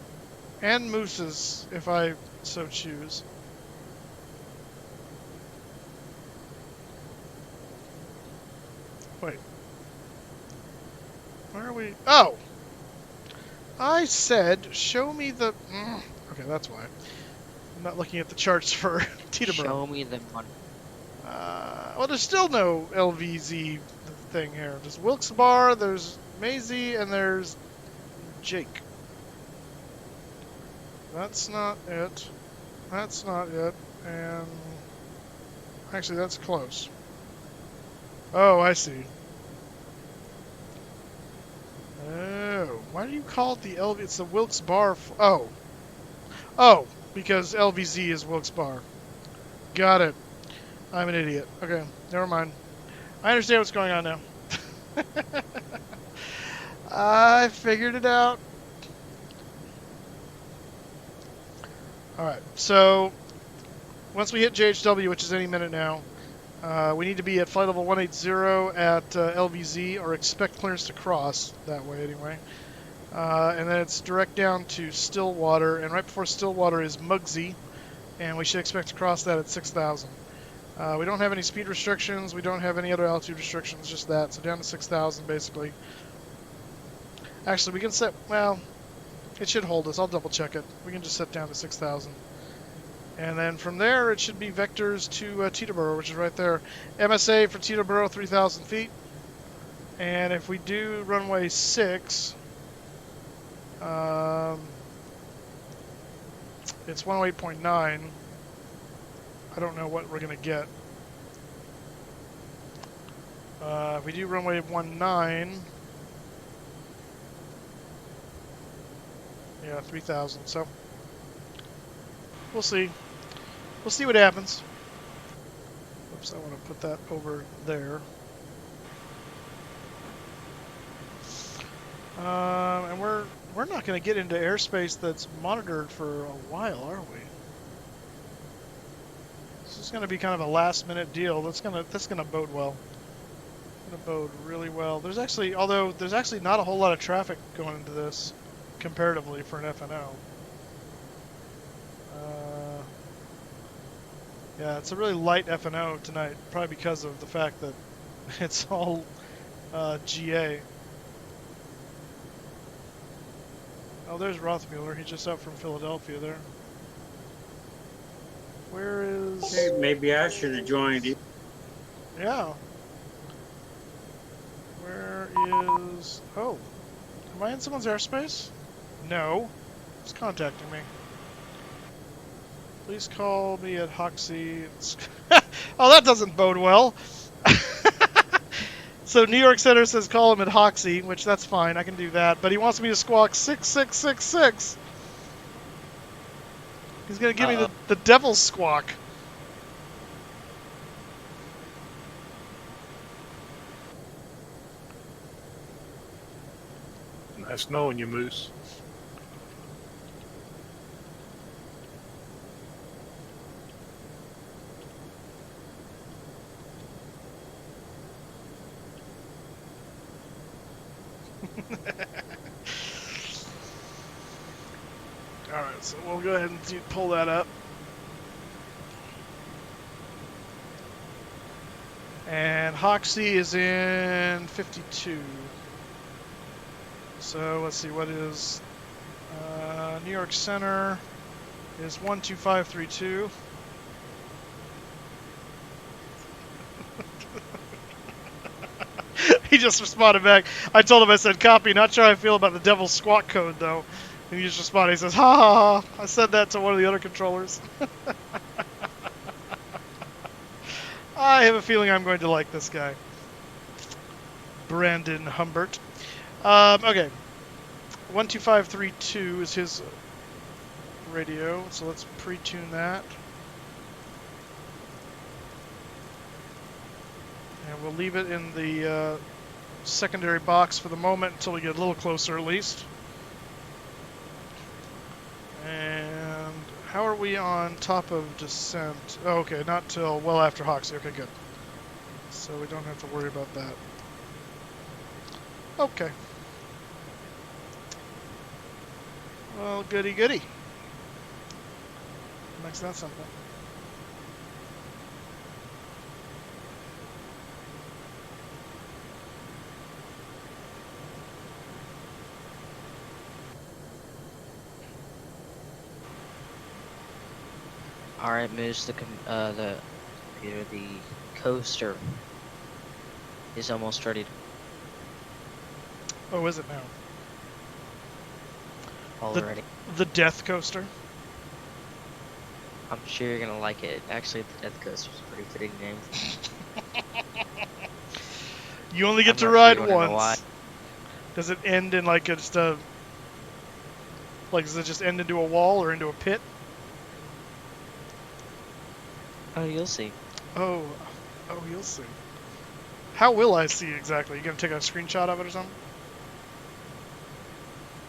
And mooses, if I so choose. Wait. Where are we? Oh! I said, show me the... Okay, that's why. I'm not looking at the charts for Teterboro. Show me the money. Well, there's still no LVZ thing here. There's Wilkes-Barre, there's Maisie, and there's Jake. That's not it. That's not it. And actually, that's close. Oh, I see. Oh, why do you call it the LV? It's the Wilkes-Barre. Oh, because LVZ is Wilkes-Barre. Got it. I'm an idiot. Okay, never mind. I understand what's going on now. I figured it out. Alright, so once we hit JHW, which is any minute now, we need to be at flight level 180 at LVZ, or expect clearance to cross, that way anyway. And then it's direct down to Stillwater, and right before Stillwater is Muggsy, and we should expect to cross that at 6,000. We don't have any speed restrictions, we don't have any other altitude restrictions, just that, so down to 6,000 basically. Actually, we can set, well, it should hold us, I'll double check it. We can just set down to 6,000. And then from there, it should be vectors to Teterboro, which is right there. MSA for Teterboro, 3,000 feet. And if we do runway 6, it's 108.9. I don't know what we're going to get. If we do runway 19, yeah, 3,000. So we'll see. We'll see what happens. Oops, I want to put that over there. And we're not going to get into airspace that's monitored for a while, are we? This is going to be kind of a last-minute deal. That's gonna bode well. It's going to bode really well. There's actually not a whole lot of traffic going into this comparatively for an FNO. Yeah, it's a really light FNO tonight, probably because of the fact that it's all GA. Oh, there's Rothmuller. He's just up from Philadelphia there. Where is... Hey, maybe I should have joined you. Yeah. Where is... Oh. Am I in someone's airspace? No. Who's contacting me? Please call me at Hoxie. Oh, that doesn't bode well. So New York Center says call him at Hoxie, which that's fine. I can do that. But he wants me to squawk 6666. He's going to give me the devil's squawk. Nice knowing you, Moose. Alright, so we'll go ahead and pull that up. And Hoxie is in 52. So let's see, what is New York Center is 12532. He just responded back. I told him, I said, copy, not sure how I feel about the devil's squawk code, though. And he just responded, he says, ha ha ha, I said that to one of the other controllers. I have a feeling I'm going to like this guy. Brandon Humbert. Okay. 12532 is his radio, so let's pre-tune that. And we'll leave it in the secondary box for the moment until we get a little closer at least. And how are we on top of descent? Oh, okay, not till well after Hoxie. Okay, good. So we don't have to worry about that. Okay. Well, goody goody. Makes that simple. All right, Moose. The coaster is almost ready. Oh, is it now? Already. The Death Coaster. I'm sure you're gonna like it. Actually, the Death Coaster is a pretty fitting name. You only get to ride once. Does it end in like just a... Like, does it just end into a wall or into a pit? Oh, you'll see. Oh, you'll see. How will I see exactly? You gonna take a screenshot of it or something?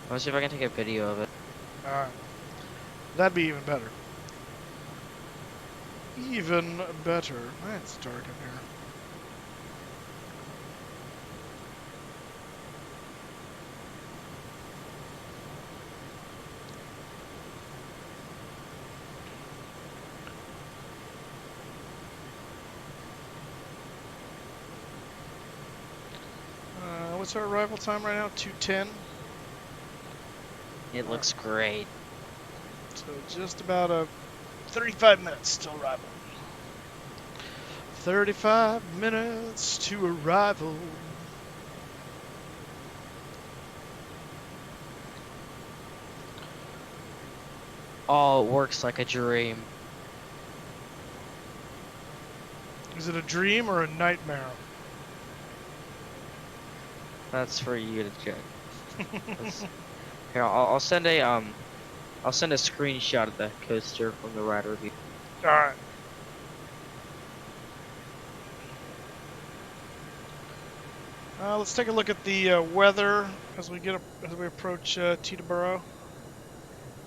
Let's see if I can take a video of it. Alright. That'd be even better. Even better. It's dark in here. What's our arrival time right now? 2:10. It looks great. So just about a 35 minutes till arrival. 35 minutes to arrival. All works like a dream. Is it a dream or a nightmare? That's for you to check. Here, I'll send a screenshot of the coaster from the ride review. All right. Let's take a look at the weather as we approach Teterboro.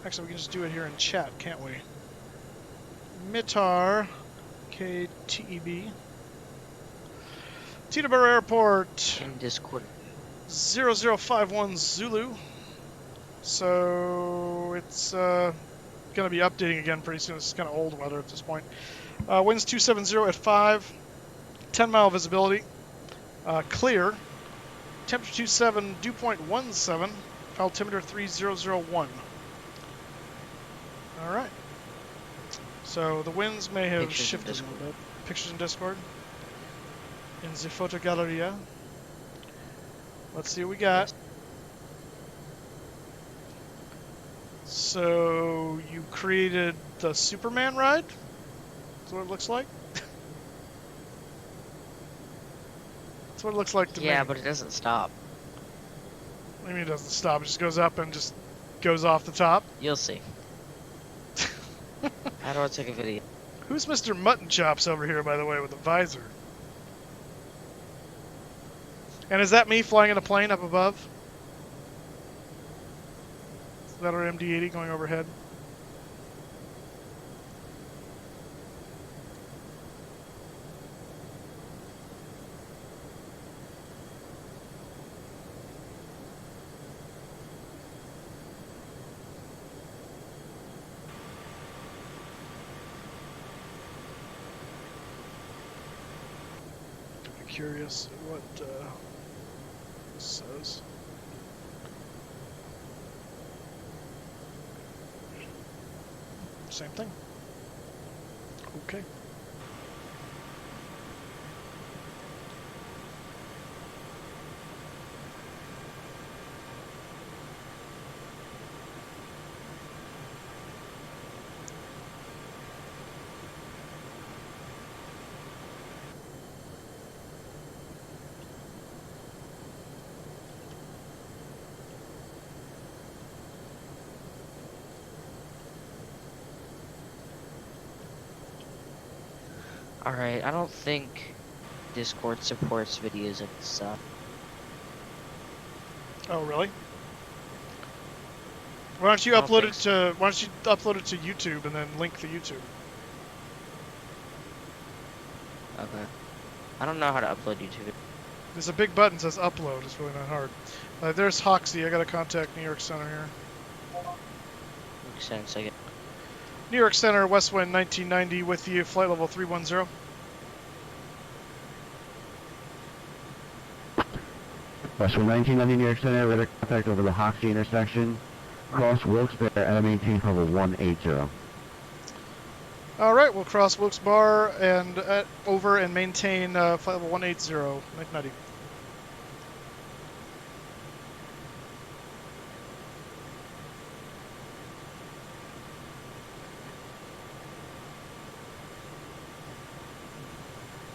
Actually, we can just do it here in chat, can't we? MITAR, KTEB. Teterboro Airport. In Discord. 0051 Zulu. So it's going to be updating again pretty soon. It's kind of old weather at this point. Winds 270 at 5. 10-mile visibility. Clear. Temperature 27, dew point 17. Altimeter 3001. All right. So the winds may have shifted a little bit. Pictures in Discord. In the photo galleria. Let's see what we got. So you created the Superman ride? That's what it looks like? That's what it looks like to me. Yeah, but it doesn't stop. What do you mean it doesn't stop? It just goes up and just goes off the top? You'll see. How do I take a video? Who's Mr. Mutton Chops over here, by the way, with a visor? And is that me flying in a plane up above? Is that our MD-80 going overhead? I'm curious what this says. Same thing. Okay. Alright, I don't think Discord supports videos of this stuff. Oh, really? Why don't you upload it to YouTube and then link to YouTube? Okay. I don't know how to upload YouTube. There's a big button that says upload. It's really not hard. There's Hoxie. I gotta contact New York Center here. Makes sense, I guess. New York Center, WestWind 1990 with you, flight level 310. WestWind 1990 New York Center, radar contact over the Hoxie intersection. Cross Wilkes-Barre and maintain level 180. Alright, we'll cross Wilkes Bar and over and maintain flight level 180, 1990.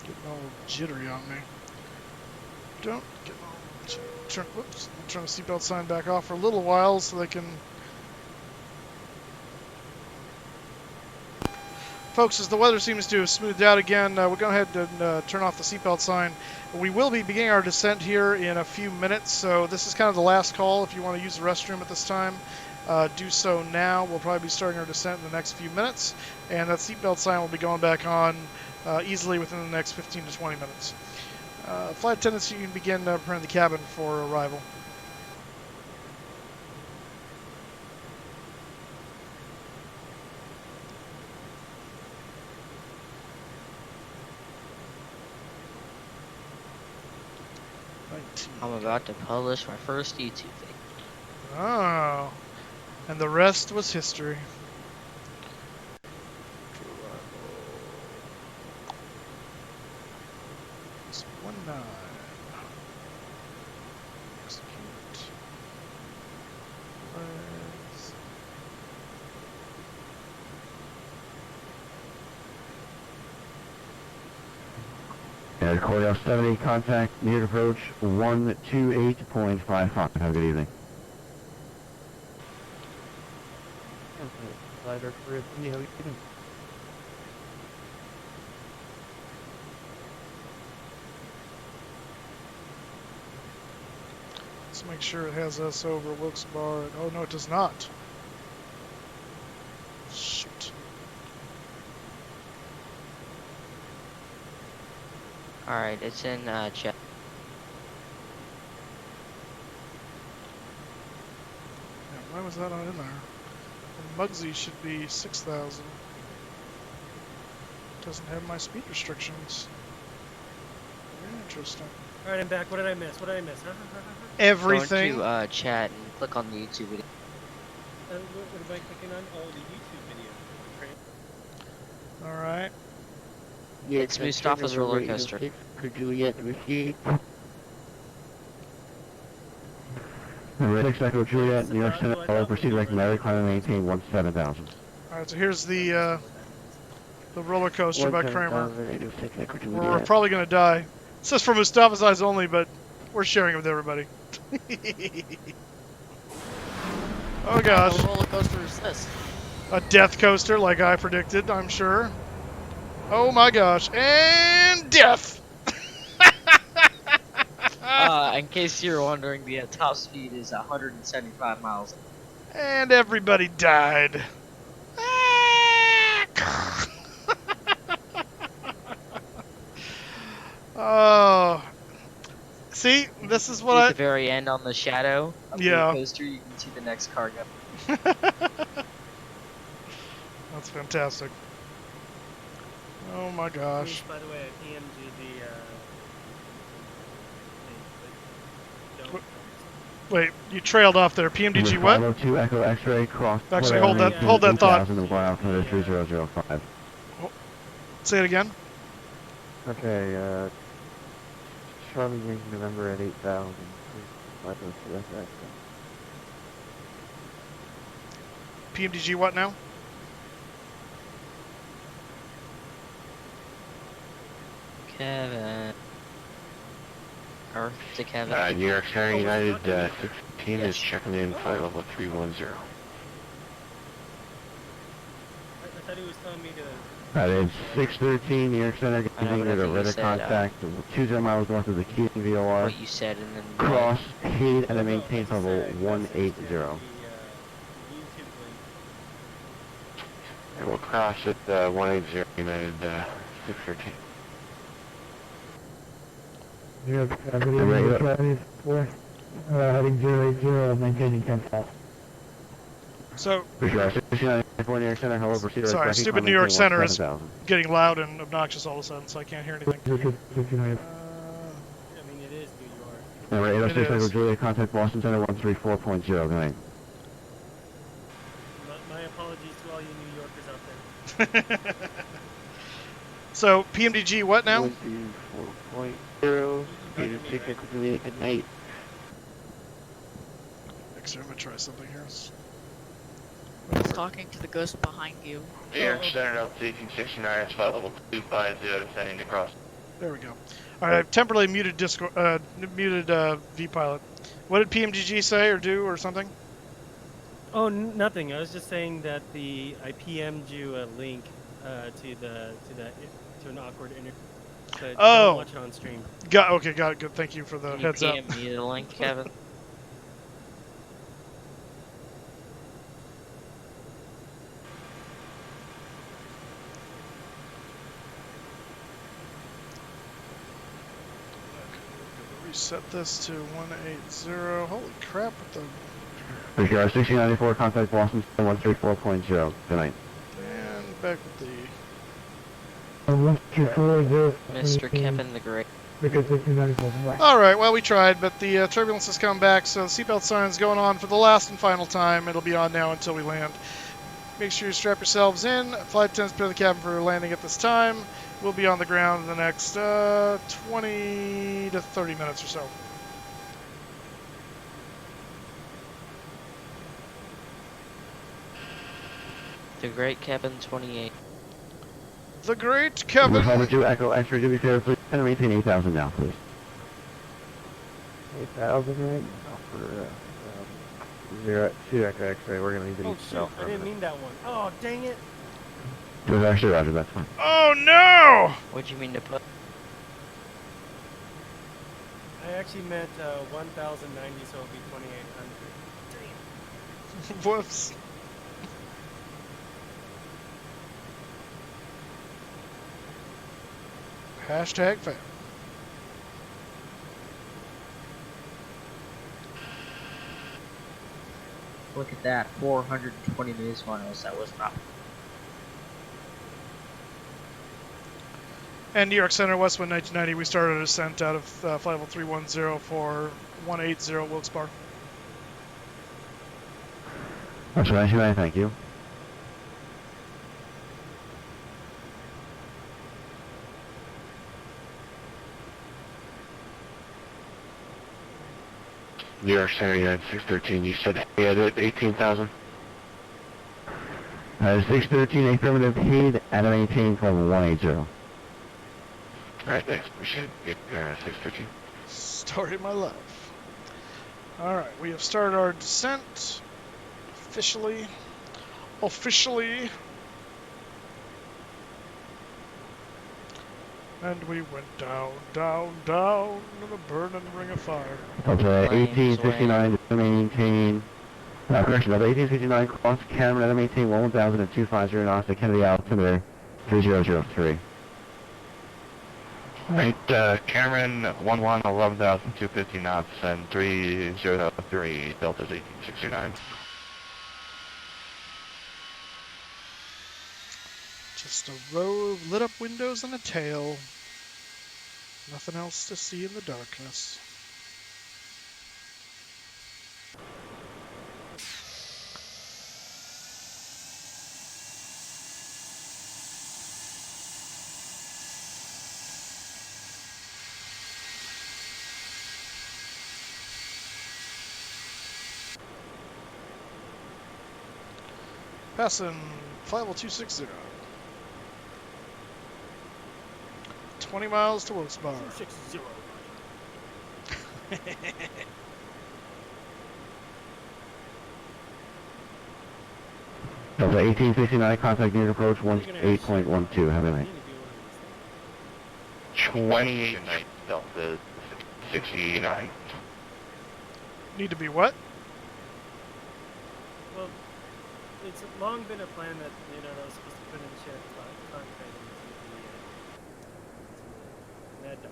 Getting all jittery on me. Don't get all whoops, I'll turn the seatbelt sign back off for a little while so they can... Folks, as the weather seems to have smoothed out again, we'll go ahead and turn off the seatbelt sign. We will be beginning our descent here in a few minutes, so this is kind of the last call. If you want to use the restroom at this time, do so now. We'll probably be starting our descent in the next few minutes, and that seatbelt sign will be going back on easily within the next 15 to 20 minutes. Flight attendants, you can begin preparing the cabin for arrival. I'm about to publish my first YouTube video. Oh, and the rest was history. 19. Execute. Flags. And Cornell 70, contact near approach 128.55. Have a good evening. Lighter for it. Yeah, we can. Let's make sure it has us over Wilkes Barre. Oh no, it does not. Shoot. Alright, it's in chat. Yeah, why was that not in there? And Muggsy should be 6,000. Doesn't have my speed restrictions. Very interesting. Alright, I'm back. What did I miss? Everything. Go into chat and click on the YouTube video. What am I clicking on? Oh, the YouTube video. All right. It's Moosestaffa's roller coaster. For Juliet Whiskey. Red Echo Juliet, New York Center, proceed like Mary, climb and maintain 17,000. All right, so here's the roller coaster by Kramer. 17,000, We're probably gonna die. It says for Moosestaffa's eyes only, but we're sharing it with everybody. Oh gosh. What roller coaster is this? A death coaster, like I predicted, I'm sure. Oh my gosh. And death! In case you're wondering, the top speed is 175 miles. And everybody died. Oh. See, this is what At the very end on the shadow of the coaster, you can see the next car go. That's fantastic. Oh my gosh. By the way, I PM'd you Wait, you trailed off there. PMDG what? 502 Echo X-ray cross. Actually, hold that thought. 3005. Say it again. Okay, Charlie Wing November at 8,000. PMDG what now? Kevin. Earth to Kevin. New York Center United 16 is checking in flight level 310. I thought he was telling me to... It's 613 New York Center getting at a radar contact 20 miles north of the Keating VOR. What you said, and then cross Cade and maintain level 180. And we'll cross at 180 United 613. Heading 080, maintaining 10,000. So, sorry, stupid New York Center is getting loud and obnoxious all of a sudden, so I can't hear anything. I mean, it is New York. Alright, 806 Julia, contact Boston Center 134.0, good night. My apologies to all you New Yorkers out there. So, PMDG what now? 124.0, good night. Actually, I'm gonna try something here. I was talking to the ghost behind you. New York Center up to 1869, flight level 250, descending to cross. There we go. Alright, I've temporarily muted V-Pilot. What did PMDG say or do or something? Oh, nothing. I was just saying that I PM'd you a link to an awkward interview. So don't watch it on stream. Okay, got it. Good. Thank you for the heads up. Can you PM me the link, Kevin? Reset this to 180. Holy crap! What the? PCR 1694, contact Boston 134.0. Good night. And back with the. Mr. Kevin the Great. Alright, well, we tried, but the turbulence has come back, so the seatbelt sign's going on for the last and final time. It'll be on now until we land. Make sure you strap yourselves in. Flight attendants prepare the cabin for landing at this time. We'll be on the ground in the next 20 to 30 minutes or so. The Great Kevin 28. The Great Kevin. Number 2 Echo X-ray to be fair, please. And maintain 8,000 now, please. 8,000 right now for 2 Echo X-ray. We're gonna need to Oh shoot, I didn't mean that one. Oh, dang it. Just actually, Roger, that's fine. Oh no! What'd you mean to put? I actually meant 1,090, so it'll be 2,800. Damn. Whoops. Hashtag fail. Look at that, 420 news miles. That was not. And New York Center, WestWind 1990, we started a descent out of flight level 310 for 180 Wilkes-Barre. That's right, thank you. New York Center, you had 613. You said he had 18,000. 613, affirmative, paid at an 18 from 180. Alright, thanks. Appreciate it. 613. Story of my life. Alright, we have started our descent. Officially. And we went down, down, down in a burning ring of fire. Okay, 1859 to maintain. Correction, of 1859 cross Cameron to maintain 1,250 knots to Kennedy altimeter 3003. Right, Cameron 11,250 knots and 303 Delta's 1869. Just a row of lit up windows and a tail. Nothing else to see in the darkness. Passing flight level 260. 20 miles to Wilkes-Barre. 260. Delta 1859, contact near approach 18.12. Have a night. 28 Delta 69. Need to be what? Well, it's long been a plan that Leonardo was supposed to put in the shared contract into the Maddog.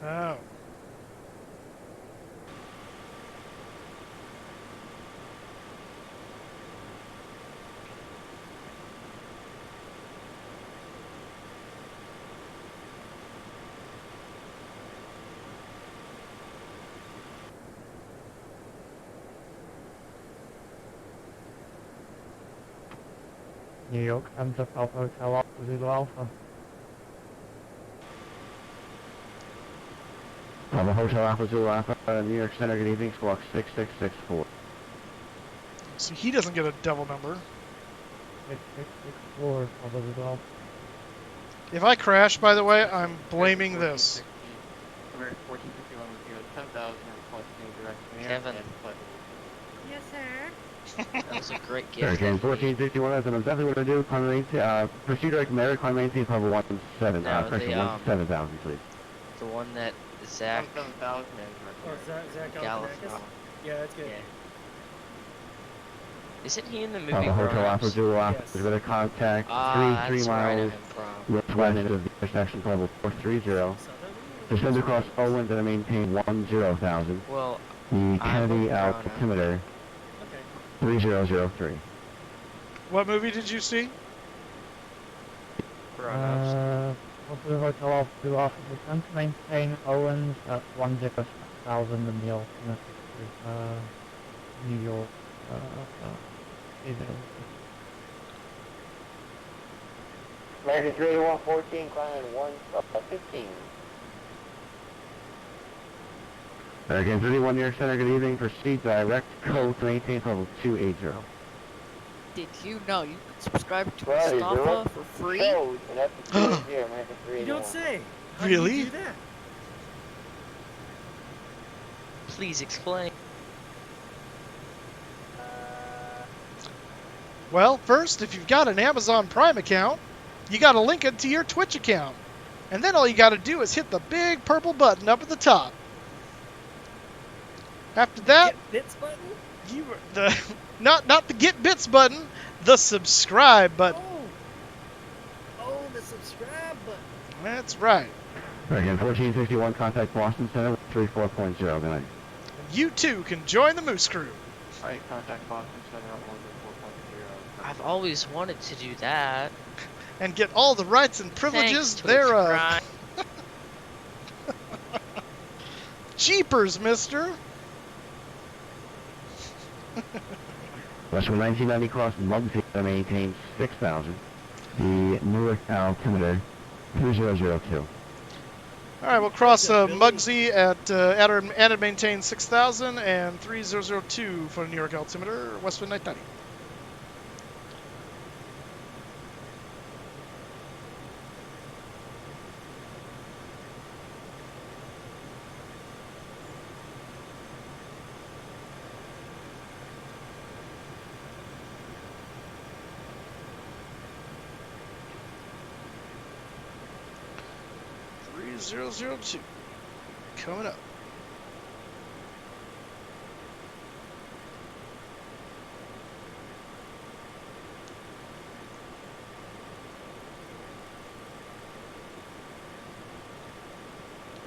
Oh. New York Center Alpha Hotel Alpha Zulu Alpha. Hotel Alpha Zulu Alpha, New York Center, good evening, squawk 6664. See, he doesn't get a devil number. 6664 Alpha Zulu Alpha. If I crash, by the way, I'm blaming this. Kevin. Yes, sir. That was a great gift. Hurricane 1461, that's exactly what I do. Climb maintain, proceed direct merit, climb maintain, level 17, No, correction, 17,000, please. The one that Zach. 7,000 Oh, Zach Galifianakis? Yeah, that's good. Yeah. Isn't he in the movie Hotel Alpha Grown-Ups? Zulu Alpha, is with a contact 3 that's where I know miles him from. west of the intersection level 430. Descend across Owens and maintain 10,000. Well, the I Kennedy hope altimeter 3003. What movie did you see? Hotel Alpha Zulu Alpha, descend to maintain Owens at 10,000 and the alternate is New York. American 38114, climbing 115. Again, 31 New York Center, good evening. Proceed direct code to maintain level 280. Did you know you can subscribe to Right, Moosestaffa for free? Code, and that's the 280, American You 381. don't say. How do you Really? do that? Please explain. Well, first, if you've got an Amazon Prime account, you got to link it to your Twitch account. And then all you got to do is hit the big purple button up at the top. After that, Get bits button? not the get bits button, the subscribe button. Oh, the subscribe button. That's right. Again, 1461, contact Boston Center 34.0. Good night. You too can join the Moose Crew. Alright, contact Boston Center on 114.0. I've always wanted to do that. And get all the rights and privileges thereof. Jeepers, mister. WestWind 1990 crossing Muggsy maintains 6,000. The Newark altimeter 2002. All right, we'll cross Muggsy at added maintain 6,000 and 3002 for New York altimeter, Westwind 990. .002 coming up.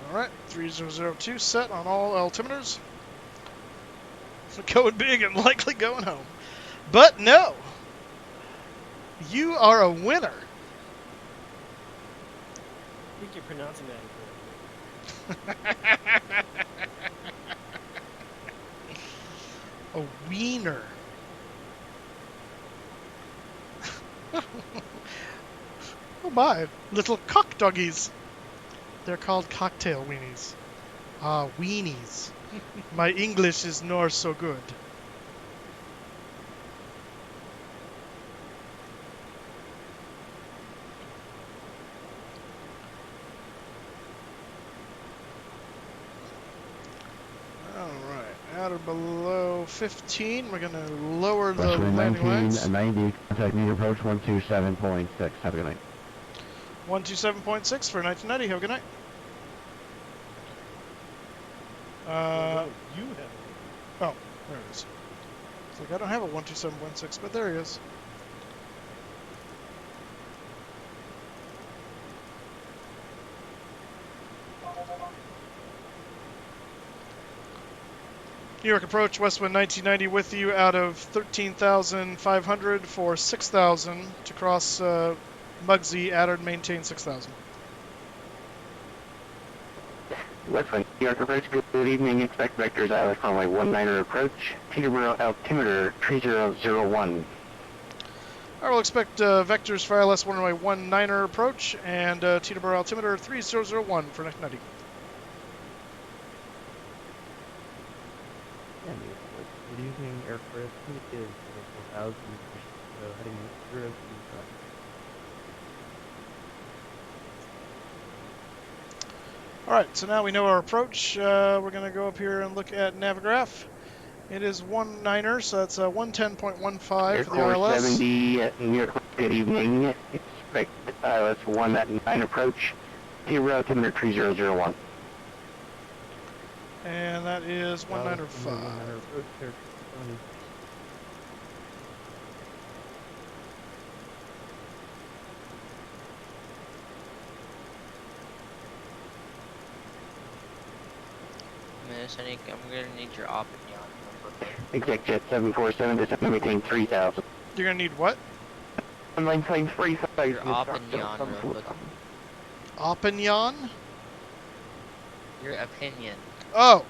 All right, 3002 set on all altimeters. Going big and likely going home. But no, you are a winner. I think you're pronouncing that A wiener. Oh my, little cock doggies. They're called cocktail weenies. Ah, weenies. My English is nor so good. Out or below 15, we're going to lower the landing lights. 1990, contact meter approach 127.6. Have a good night. 127.6 for 1990. Have a good night. you have. Oh, there it is. It's like I don't have a 127.6, but there he is. New York approach, Westwind 1990 with you out of 13,500 for 6,000 to cross Muggsy, added maintain 6,000. Westwind, New York approach, good evening. Expect vectors Atlas runway 19er approach. Teterboro altimeter 3001. I will expect vectors for ILS 19er approach and Teterboro altimeter 3001 for 1990. Good evening, aircraft. It is 4,000, heading 0 to Alright, so now we know our approach. We're going to go up here and look at Navigraph. It is 19er, so that's 110.15 for the ILS. 70, New York, good evening. Expect ILS 19 approach. Teterboro altimeter 3001. And that is 195. I'm gonna need your op and yawn number. Exec jet 747, descend maintain 3000. You're gonna need what? Maintain 3000. Your op and yawn real quick. Op and yawn? Your opinion. Oh.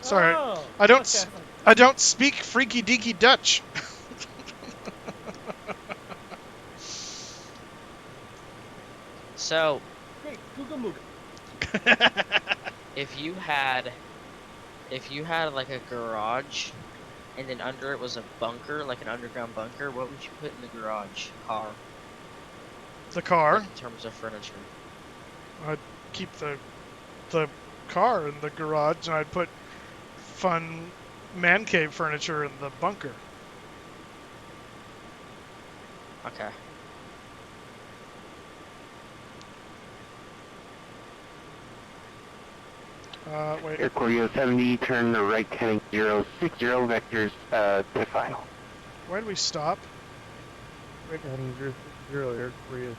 Sorry. Oh, I don't speak freaky deaky Dutch. So, Great, Googa Mooga. if you had like a garage, and then under it was a bunker, like an underground bunker, what would you put in the garage? Car. The car. Like in terms of furniture. I'd keep the car in the garage, and I'd put fun man cave furniture in the bunker. Okay. Wait. Air Corio 70, turn the right heading 060 vectors to final. Why did we stop? Right heading 060, Air Korea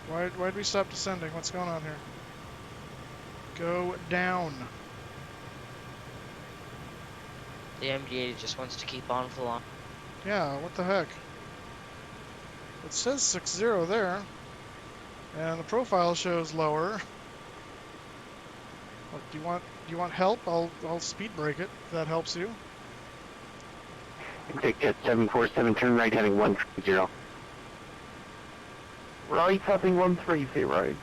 70. Why'd we stop descending? What's going on here? Go down. The MD-80 just wants to keep on flying. Yeah, what the heck? It says 60 there, and the profile shows lower. What, do you want help? I'll speed brake it if that helps you. Take jet 747, turn right heading 130. Right heading 130.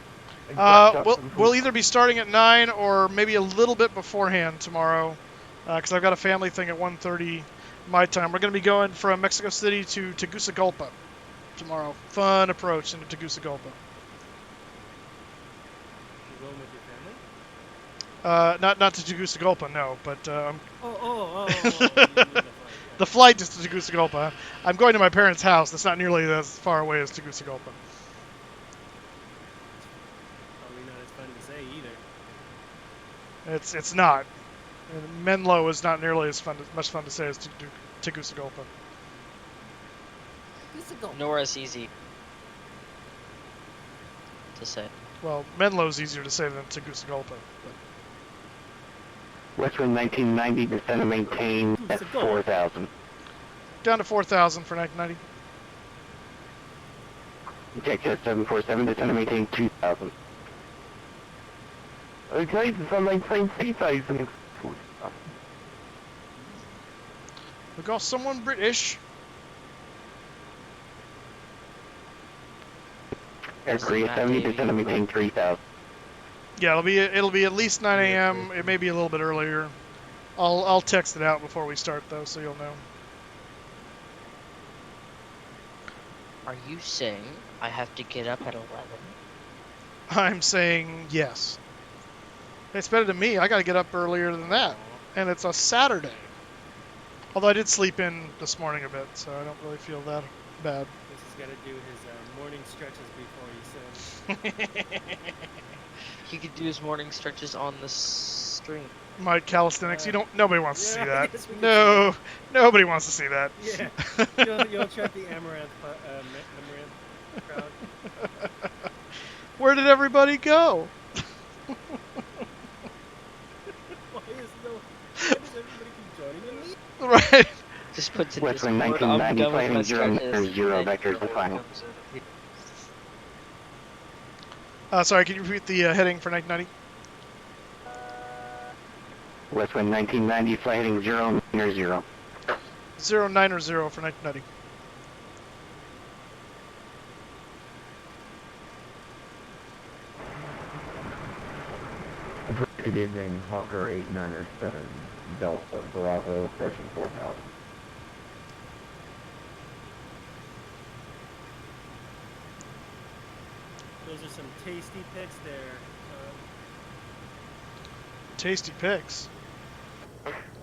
We'll either be starting at 9 or maybe a little bit beforehand tomorrow, because I've got a family thing at 1:30 my time. We're going to be going from Mexico City to Tegucigalpa tomorrow. Fun approach into Tegucigalpa. You going with your family? Not to Tegucigalpa, no, but the flight is to Tegucigalpa. I'm going to my parents' house. That's not nearly as far away as Tegucigalpa. Probably not as fun to say either. It's not. And Menlo is not nearly as much fun to say as Tegucigalpa. Nor as easy to say. Well, Menlo's easier to say than Tegucigalpa. WestWind 1990, descend and maintain at 4,000. Down to 4,000 for 1990. Jet 747, descend and maintain 2,000. Okay, descend maintain 3,000. We got someone British. Air Korea 70, descend and maintain 3,000. Yeah, it'll be at least 9 a.m. It may be a little bit earlier. I'll text it out before we start though, so you'll know. Are you saying I have to get up at 11? I'm saying yes. It's better than me. I got to get up earlier than that, and it's a Saturday. Although I did sleep in this morning a bit, so I don't really feel that bad. This has got to do his morning stretches before he sends. He could do his morning stretches on the stream. My calisthenics. Nobody wants to see that. I guess we can No, nobody wants to see that. Yeah. You'll attract the Amaranth crowd. Where did everybody go? Why does everybody keep joining me? Right. Just put to WestWind 1990, planning 0 vectors to final. Sorry, can you repeat the heading for 1990? WestWind 1990, fly heading 090. 090 for 1990. Good evening, Hawker 897, Delta Bravo, approaching 4,000. Those are some tasty picks there. Tasty picks.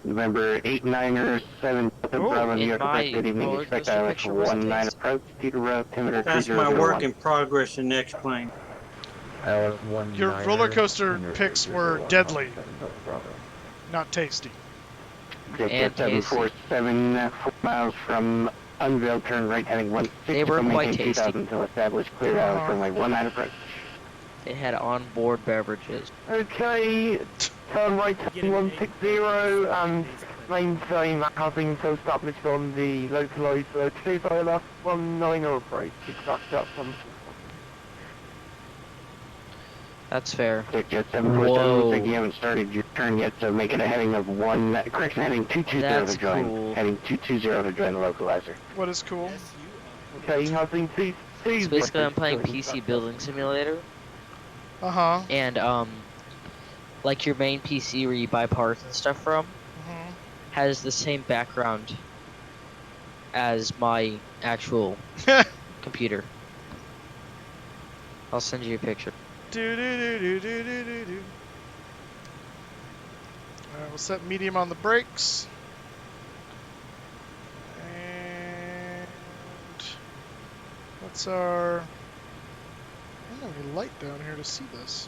November 897, Delta Bravo, New York, good evening, expect ILS 19 approach, Teterboro, altimeter 3001. That's my work in progress, the next plane. Your roller coaster picks were deadly, not tasty. Jet 747, 4 miles from unveiled, turn right heading 160. They were quite tasty. 2000 until established, clear out from like 19 approach. They had onboard beverages. Okay, turn right heading 160 and maintain that having established on the localized 2 ILS 19 approach. Exact up from That's fair. Jet 747, looks like you Whoa. haven't started your turn yet, so make it a heading of correction, heading 220 That's to join. cool. Heading 220 to join the localizer. What is cool? Okay, housing So basically, I'm playing Please. PC Building Simulator, Uh-huh. and like your main PC where you buy parts and stuff from, has the same background as my actual computer. I'll send you a picture. Alright, we'll set medium on the brakes. And what's our... I don't have any light down here to see this.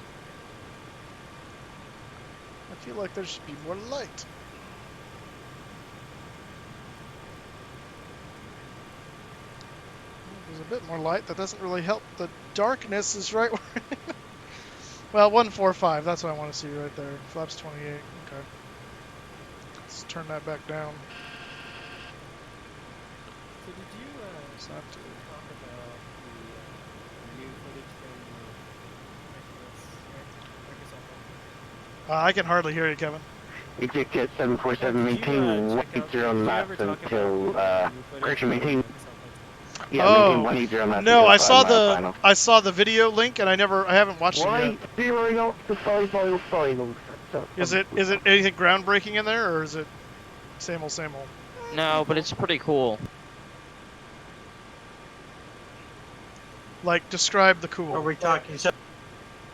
I feel like there should be more light. There's a bit more light. That doesn't really help. The darkness is right where... Well, 145, that's what I want to see right there. Flaps 28, okay. Let's turn that back down. So did you talk about the new footage from I can hardly hear you, Kevin. Eject Jet 747, maintain 180 knots until, correction, maintain... Yeah, maintain 180 knots no, until I saw 5 mile the final. I saw the video link and I haven't watched it yet. 180 knots to 5 mile final. Is it anything groundbreaking in there, or is it same old, same old? No, but it's pretty cool. Like, describe the cool. Are we talking?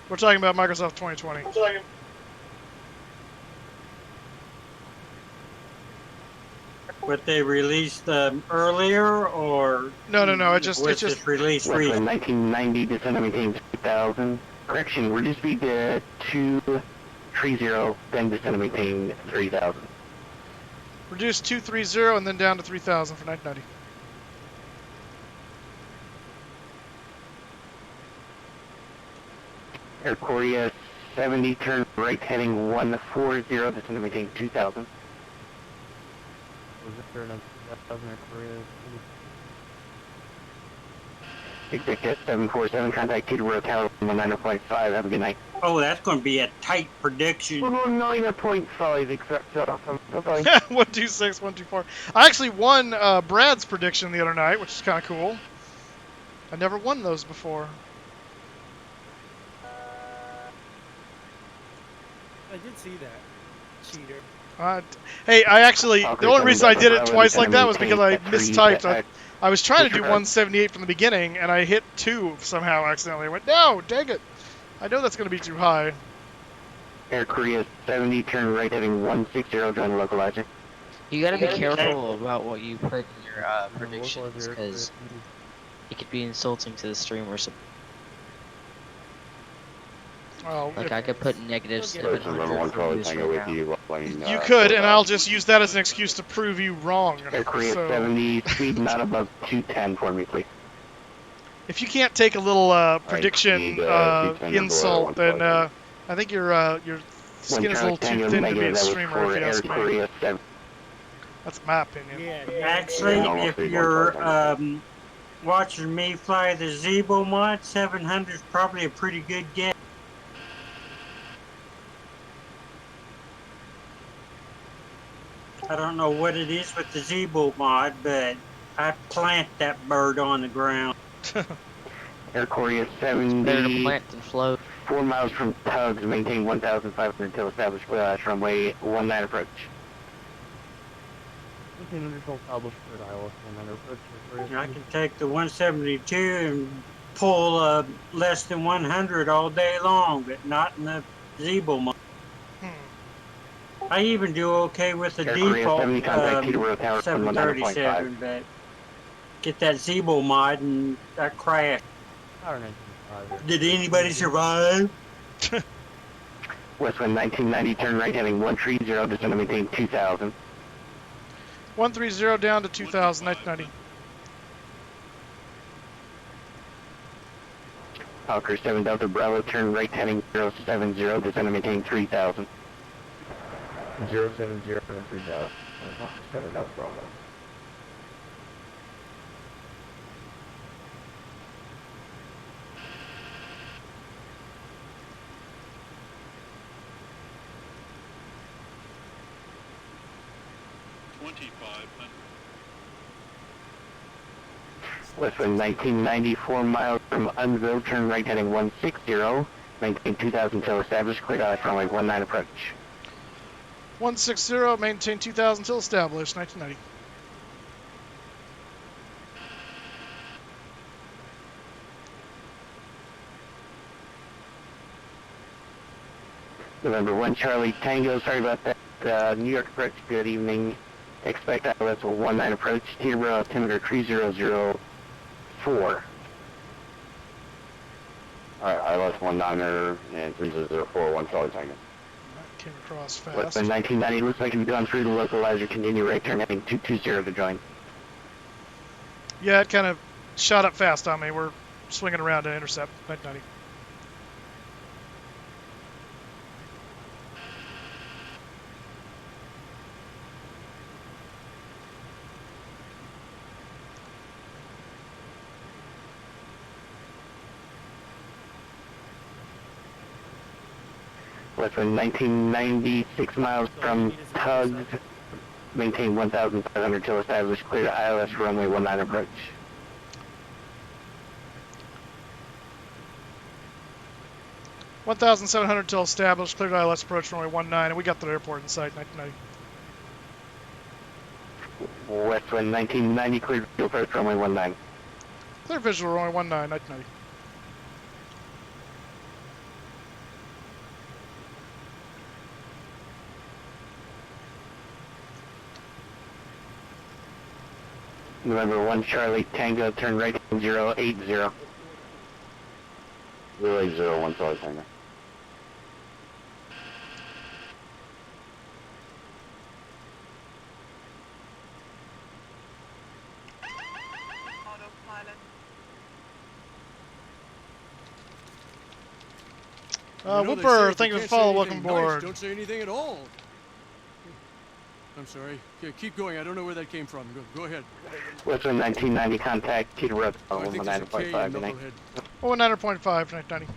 We're talking about Microsoft 2020. What they released earlier, or No. It was just this released Westwind recently? 1990, descend and maintain 3000. Correction, reduce speed to 230, then descend and maintain 3000. reduce 230 and then down to 3000 for 990. Air Korea 70, turn right heading 140, descend and maintain 2000. Was there another 2000 Air Korea? Jet 747, contact Teterboro Tower 190.5. Have a good night. Oh, that's going to be a tight prediction. 119.5, except bye-bye. 126, 124. I actually won Brad's prediction the other night, which is kind of cool. I never won those before. I did see that. Cheater. Hey, I actually, the only reason I did it twice like that was because I mistyped. I was trying to do 178 from the beginning, and I hit 2 somehow accidentally. I went, no, dang it. I know that's going to be too high. Air Korea 70, turn right heading 160, join the localizer. You gotta be careful about what you put in your predictions, because it could be insulting to the streamer. Well, like I could put negative 700 views right now. You could, and I'll just use that as an excuse to prove you wrong. Air Korea So, 70, speed not above 210 for me, please. if you can't take a little prediction insult, then I think your skin is a little too thin to be a streamer, if you ask me. That's my opinion. Actually, if you're watching me fly the Zebo mod, 700 is probably a pretty good guess. I don't know what it is with the Zebo mod, but I plant that bird on the ground. Air Korea 70, plant and float. 4 miles from Tugs, maintain 1,500 until established runway 19 approach. I can take the 172 and pull less than 100 all day long, but not in the Zebo mod. I even do okay with the default 737, but get that Zebo mod and that crash. Did anybody survive? Westwind 1990, turn right heading 130, descend and maintain 2,000. 130 down to 2,000, 990. Hawker 7 Delta Bravo, turn right heading 070, descend and maintain 3,000. 070 and 3,000. 7 Delta Bravo. 2,500. WestWind 1990, 4 miles from Unville, turn right heading 160. Maintain 2,000 till established, clear out runway 19 approach. 160, maintain 2,000 till established, 1990. November 1 Charlie Tango, sorry about that. New York approach, good evening. Expect ILS 19 approach, Teterboro, altimeter 3004. Alright, ILS 19er and 3004, 1 Charlie Tango. Came across fast. WestWind 1990, looks like you've gone through the localizer, continue right turn heading 220 to join. Yeah, it kind of shot up fast on me. We're swinging around to intercept, 1990. WestWind 1990, 6 miles from Tugs, maintain 1,500 till established, clear to ILS runway 19 approach. – 1,700 till established, cleared ILS approach runway 19, and we got the airport in sight, 1990. WestWind 1990, cleared to approach runway 19. Clear visual runway 19, 1990. November 1 Charlie Tango, turn right 080. 080, 1 Charlie Tango. Whooper, thank you for the follow. Welcome aboard. Don't say anything at all. I'm sorry. Okay, keep going. I don't know where that came from. Go ahead. WestWind 1990, contact Teterboro, I think there's a K in 19.5. Knucklehead. 19.5, 1990.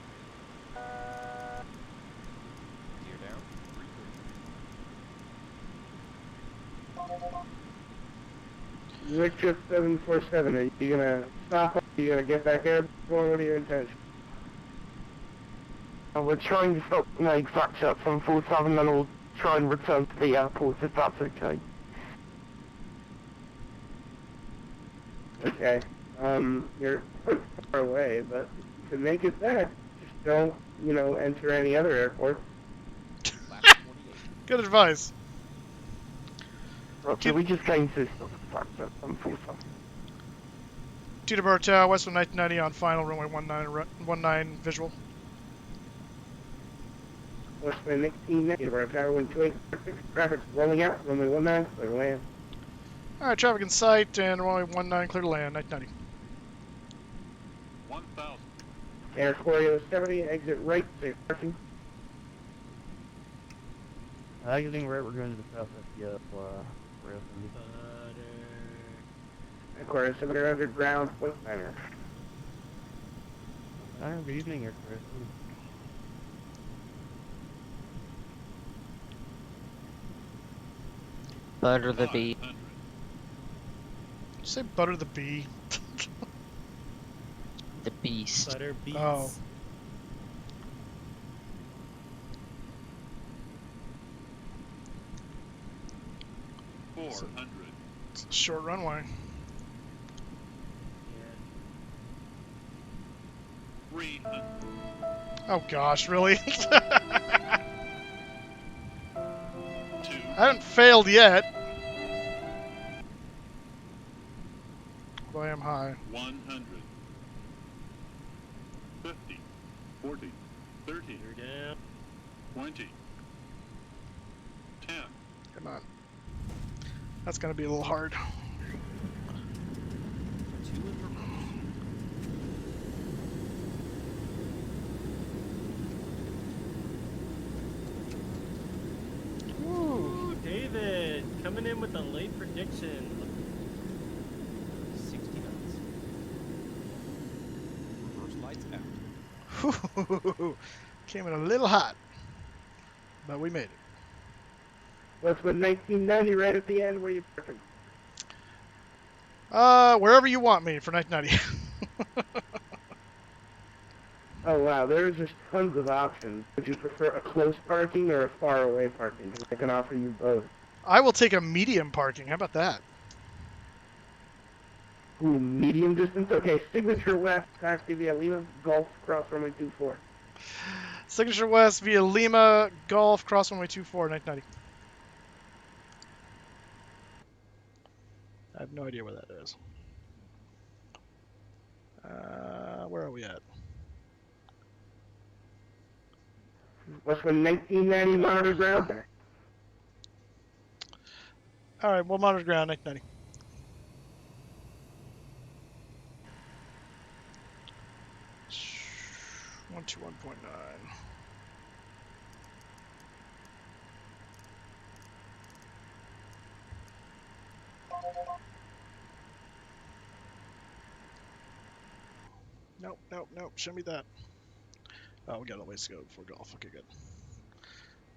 Gear down. Richard 747, are you gonna stop? Are you gonna get back there? What are your intentions? We're trying to stop the exact shot from 47 and we'll try and return to the airport if that's okay. Okay. You're far away, but to make it back, just don't, enter any other airport. Good advice. Okay, we just came to stop the exact shot from 47. Teterboro Tower, WestWind 1990 on final, runway 19 visual. WestWind 1990, Teterboro Tower, wind 2846, traffic rolling out, runway 19, clear to land. Alright, traffic in sight, and runway 19, clear to land, 1990. 1,000. Air Choreo 70, exit right, safe parking. Exiting right, we're going to the southwest, rail 70. Air Choreo 70, underground, point 9er. Good evening, Air Choreo 70. Butter the bee. Did you say butter the bee? The beast. Butter beets. Oh. It's 400. It's a short runway. 300. Oh gosh, really? 2. I haven't failed yet. But I am high. 100. 50. 40. 30. You're down. 20. 10. Come on. That's gonna be a little hard. 2 in reverse. Ooh, David, coming in with a late prediction. 60 knots. Reverse lights out. Came in a little hot, but we made it. WestWind 1990 right at the end where you parking. Wherever you want me for 1990. Oh wow, there's just tons of options. Would you prefer a close parking or a far away parking? Because I can offer you both. I will take a medium parking. How about that? Ooh, medium distance? Okay, Signature West, taxi via Lima, Golf, cross runway 24. Signature West via Lima, Golf, cross runway 24, 1990. I have no idea where that is. Where are we at? WestWind 1990 monitor ground there. All right, we'll monitor ground 1990. One 121.9. Nope, nope, nope. Show me that. Oh, we got a ways to go before golf. Okay, good.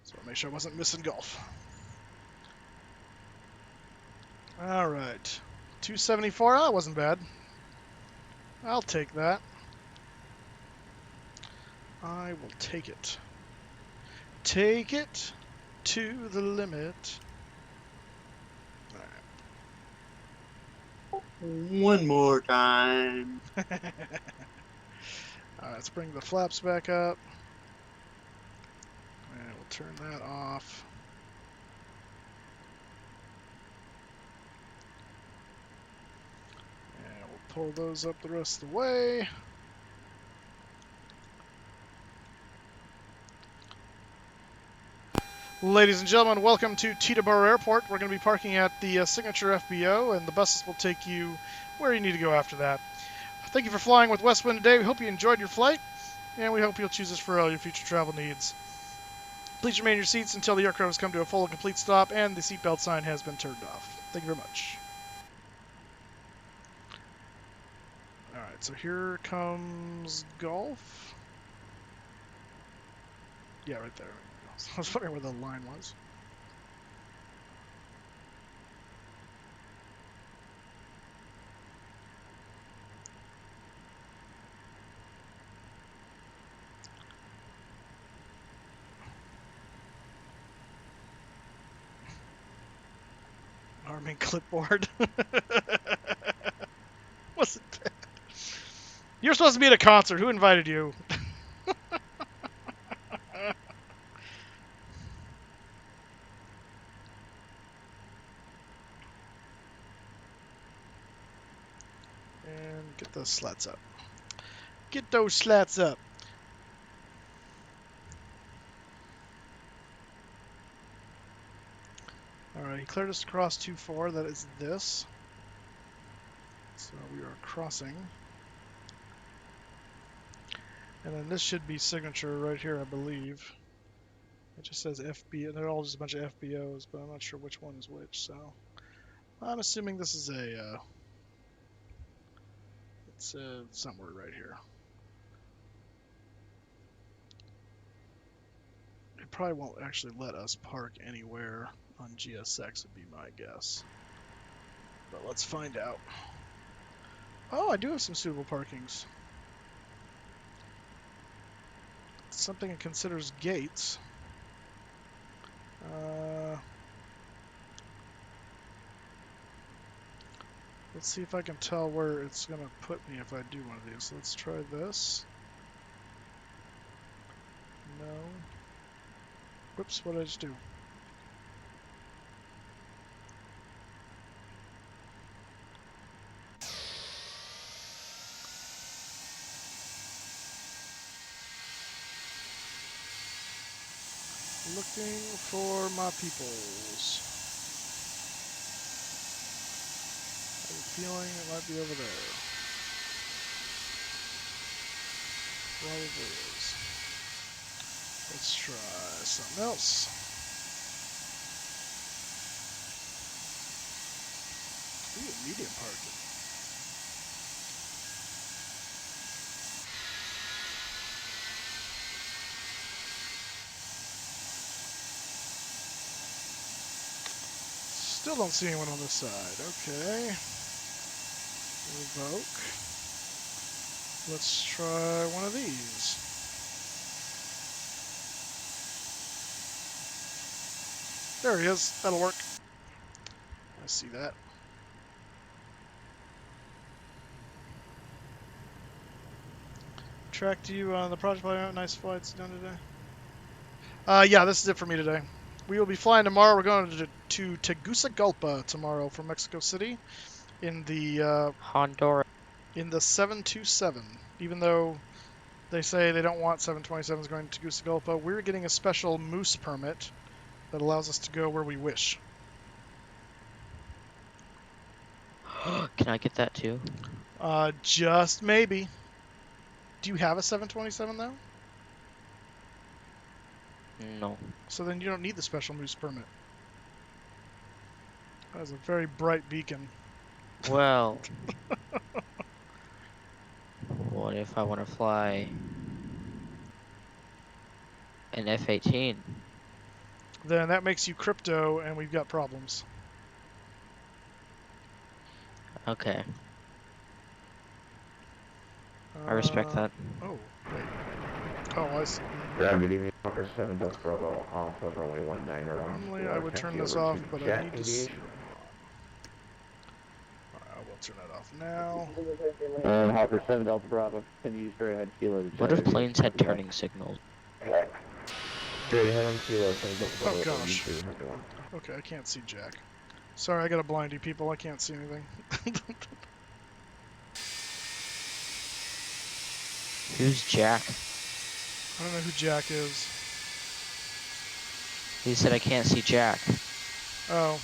So I'll make sure I wasn't missing golf. All right. 274. That wasn't bad. I'll take that. I will take it. Take it to the limit. One more time. All right, let's bring the flaps back up. And we'll turn that off. And we'll pull those up the rest of the way. Ladies and gentlemen, welcome to Teterboro Airport. We're going to be parking at the Signature FBO, and the buses will take you where you need to go after that. Thank you for flying with WestWind today. We hope you enjoyed your flight, and we hope you'll choose us for all your future travel needs. Please remain in your seats until the aircraft has come to a full and complete stop and the seatbelt sign has been turned off. Thank you very much. All right, so here comes golf. Yeah, right there. I was wondering where the line was. Arming clipboard. Wasn't bad. You're supposed to be at a concert. Who invited you? And get those slats up. Get those slats up. Alright, he cleared us to cross 2-4. That is this. So we are crossing. And then this should be signature right here, I believe. It just says FB. They're all just a bunch of FBOs, but I'm not sure which one is which. So I'm assuming this is a. It's somewhere right here. It probably won't actually let us park anywhere on GSX, would be my guess. But let's find out. Oh, I do have some suitable parkings. Something it considers gates. Let's see if I can tell where it's going to put me if I do one of these. So let's try this. No. Whoops, what did I just do? Looking for my peoples. I have a feeling it might be over there. Probably is. Let's try something else. Ooh, medium parking. Still don't see anyone on this side. Okay. Revoke. Let's try one of these. There he is. That'll work. I see that. Tracked you on the project flight. Nice flights done today. Yeah, this is it for me today. We will be flying tomorrow. We're going to Tegucigalpa tomorrow from Mexico City in the Honduras. In the 727. Even though they say they don't want 727s going to Tegucigalpa, we're getting a special Moose permit that allows us to go where we wish. Can I get that too? Just maybe. Do you have a 727 though? No. So then you don't need the special Moose permit. That is a very bright beacon. Well, what if I want to fly an F-18? Then that makes you crypto, and we've got problems. Okay. I respect that. Oh, wait. Oh, I see. Good evening, Walker 7 Delta Bravo, Alpha runway 19 Normally I would turn this off, but I need to see. I will turn that off now. And Hawker 7 Delta Bravo, continue straight ahead, kilo. What if planes had turning signals? Straight ahead on kilo, Oh gosh. Okay, I can't see Jack. Sorry, I got a blind you people. I can't see anything. Who's Jack? I don't know who Jack is. He said I can't see Jack. Oh.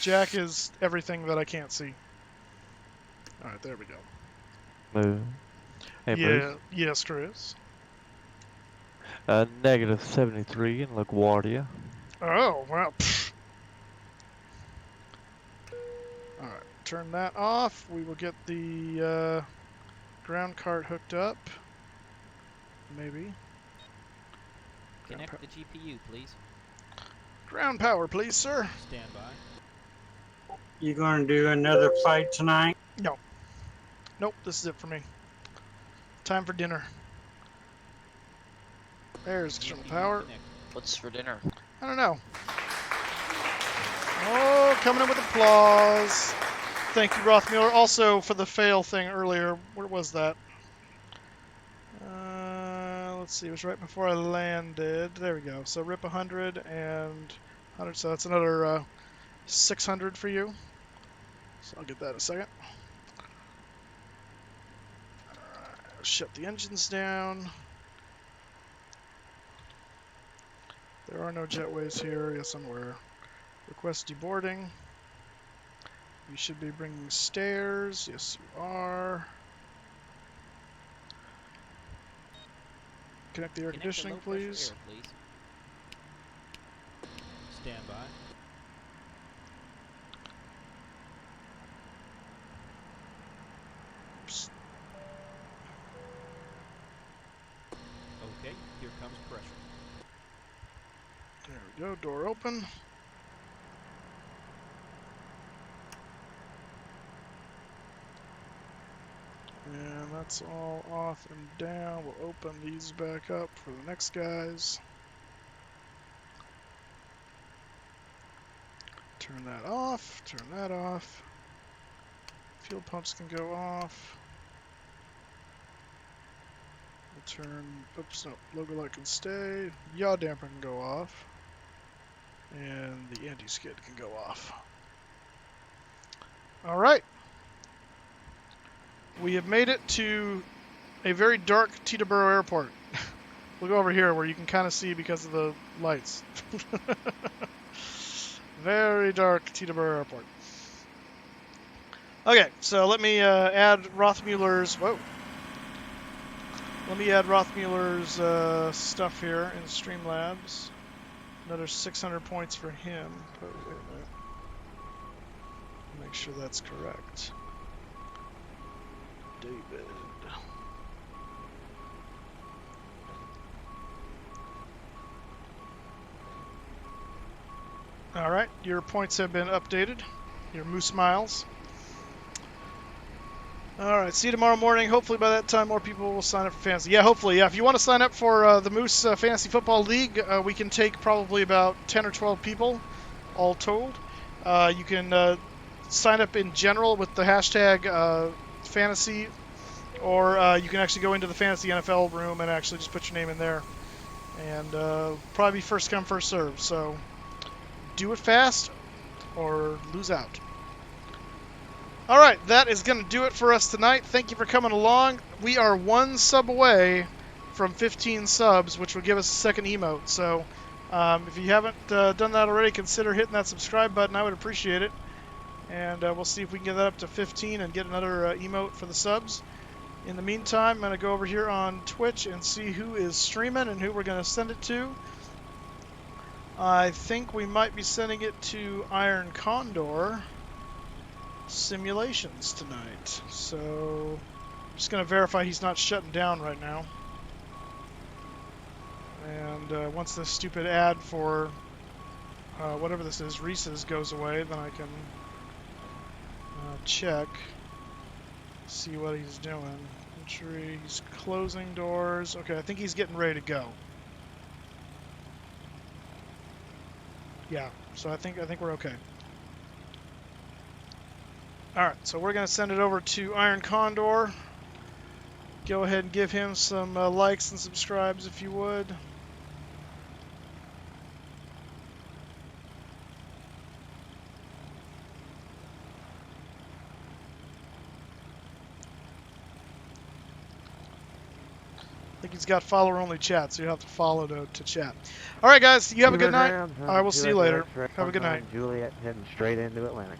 Jack is everything that I can't see. Alright, there we go. Move. Hey, Bruce. Yes, Chris. Negative 73 in LaGuardia. Oh, wow. Alright, turn that off. We will get the ground cart hooked up. Maybe. Connect the GPU, please. Ground power, please, sir. Stand by. You going to do another flight tonight? No. Nope, this is it for me. Time for dinner. There's external power. What's for dinner? I don't know. Oh, coming in with applause. Thank you, Rothmuller. Also for the fail thing earlier. Where was that? Let's see. It was right before I landed. There we go. So rip 100 and 100. So that's another 600 for you. So I'll get that in a second. Alright, shut the engines down. There are no jetways here. Yes, I'm aware. Request deboarding. You should be bringing stairs. Yes, you are. Connect the air conditioning, please. Air, please. Stand by. Psst. Okay, here comes pressure. There we go, door open. And that's all off and down. We'll open these back up for the next guys. Turn that off, turn that off. Fuel pumps can go off. We'll turn, oops, no, logo light can stay. Yaw damper can go off. And the anti-skid can go off. All right. We have made it to a very dark Teterboro airport. We'll go over here where you can kind of see because of the lights. Very dark Teterboro airport. Okay, so let me add Rothmuller's. Whoa. Let me add Rothmuller's stuff here in Streamlabs. Another 600 points for him. Oh, wait a minute. Make sure that's correct. David. All right, your points have been updated. Your Moose Miles. All right, see you tomorrow morning. Hopefully by that time more people will sign up for fantasy. Yeah, hopefully. Yeah, if you want to sign up for the Moose Fantasy Football League, we can take probably about 10 or 12 people, all told. You can sign up in general with the hashtag fantasy, or you can actually go into the Fantasy NFL room and actually just put your name in there. And probably first come, first serve. So do it fast or lose out. All right, that is going to do it for us tonight. Thank you for coming along. We are 1 sub away from 15 subs, which will give us a second emote. So if you haven't done that already, consider hitting that subscribe button. I would appreciate it. And we'll see if we can get that up to 15 and get another emote for the subs. In the meantime, I'm going to go over here on Twitch and see who is streaming and who we're going to send it to. I think we might be sending it to Iron Condor Simulations tonight. So I'm just going to verify he's not shutting down right now. And once this stupid ad for whatever this is, Reese's, goes away, then I can check, see what he's doing. Entry, he's closing doors. Okay, I think he's getting ready to go. Yeah, so I think we're okay. All right, so we're going to send it over to Iron Condor. Go ahead and give him some likes and subscribes if you would. I think he's got follower-only chat, so you have to follow to chat. All right, guys, you have a good night. I will see you later. Have a good night. Juliet heading straight into Atlantic.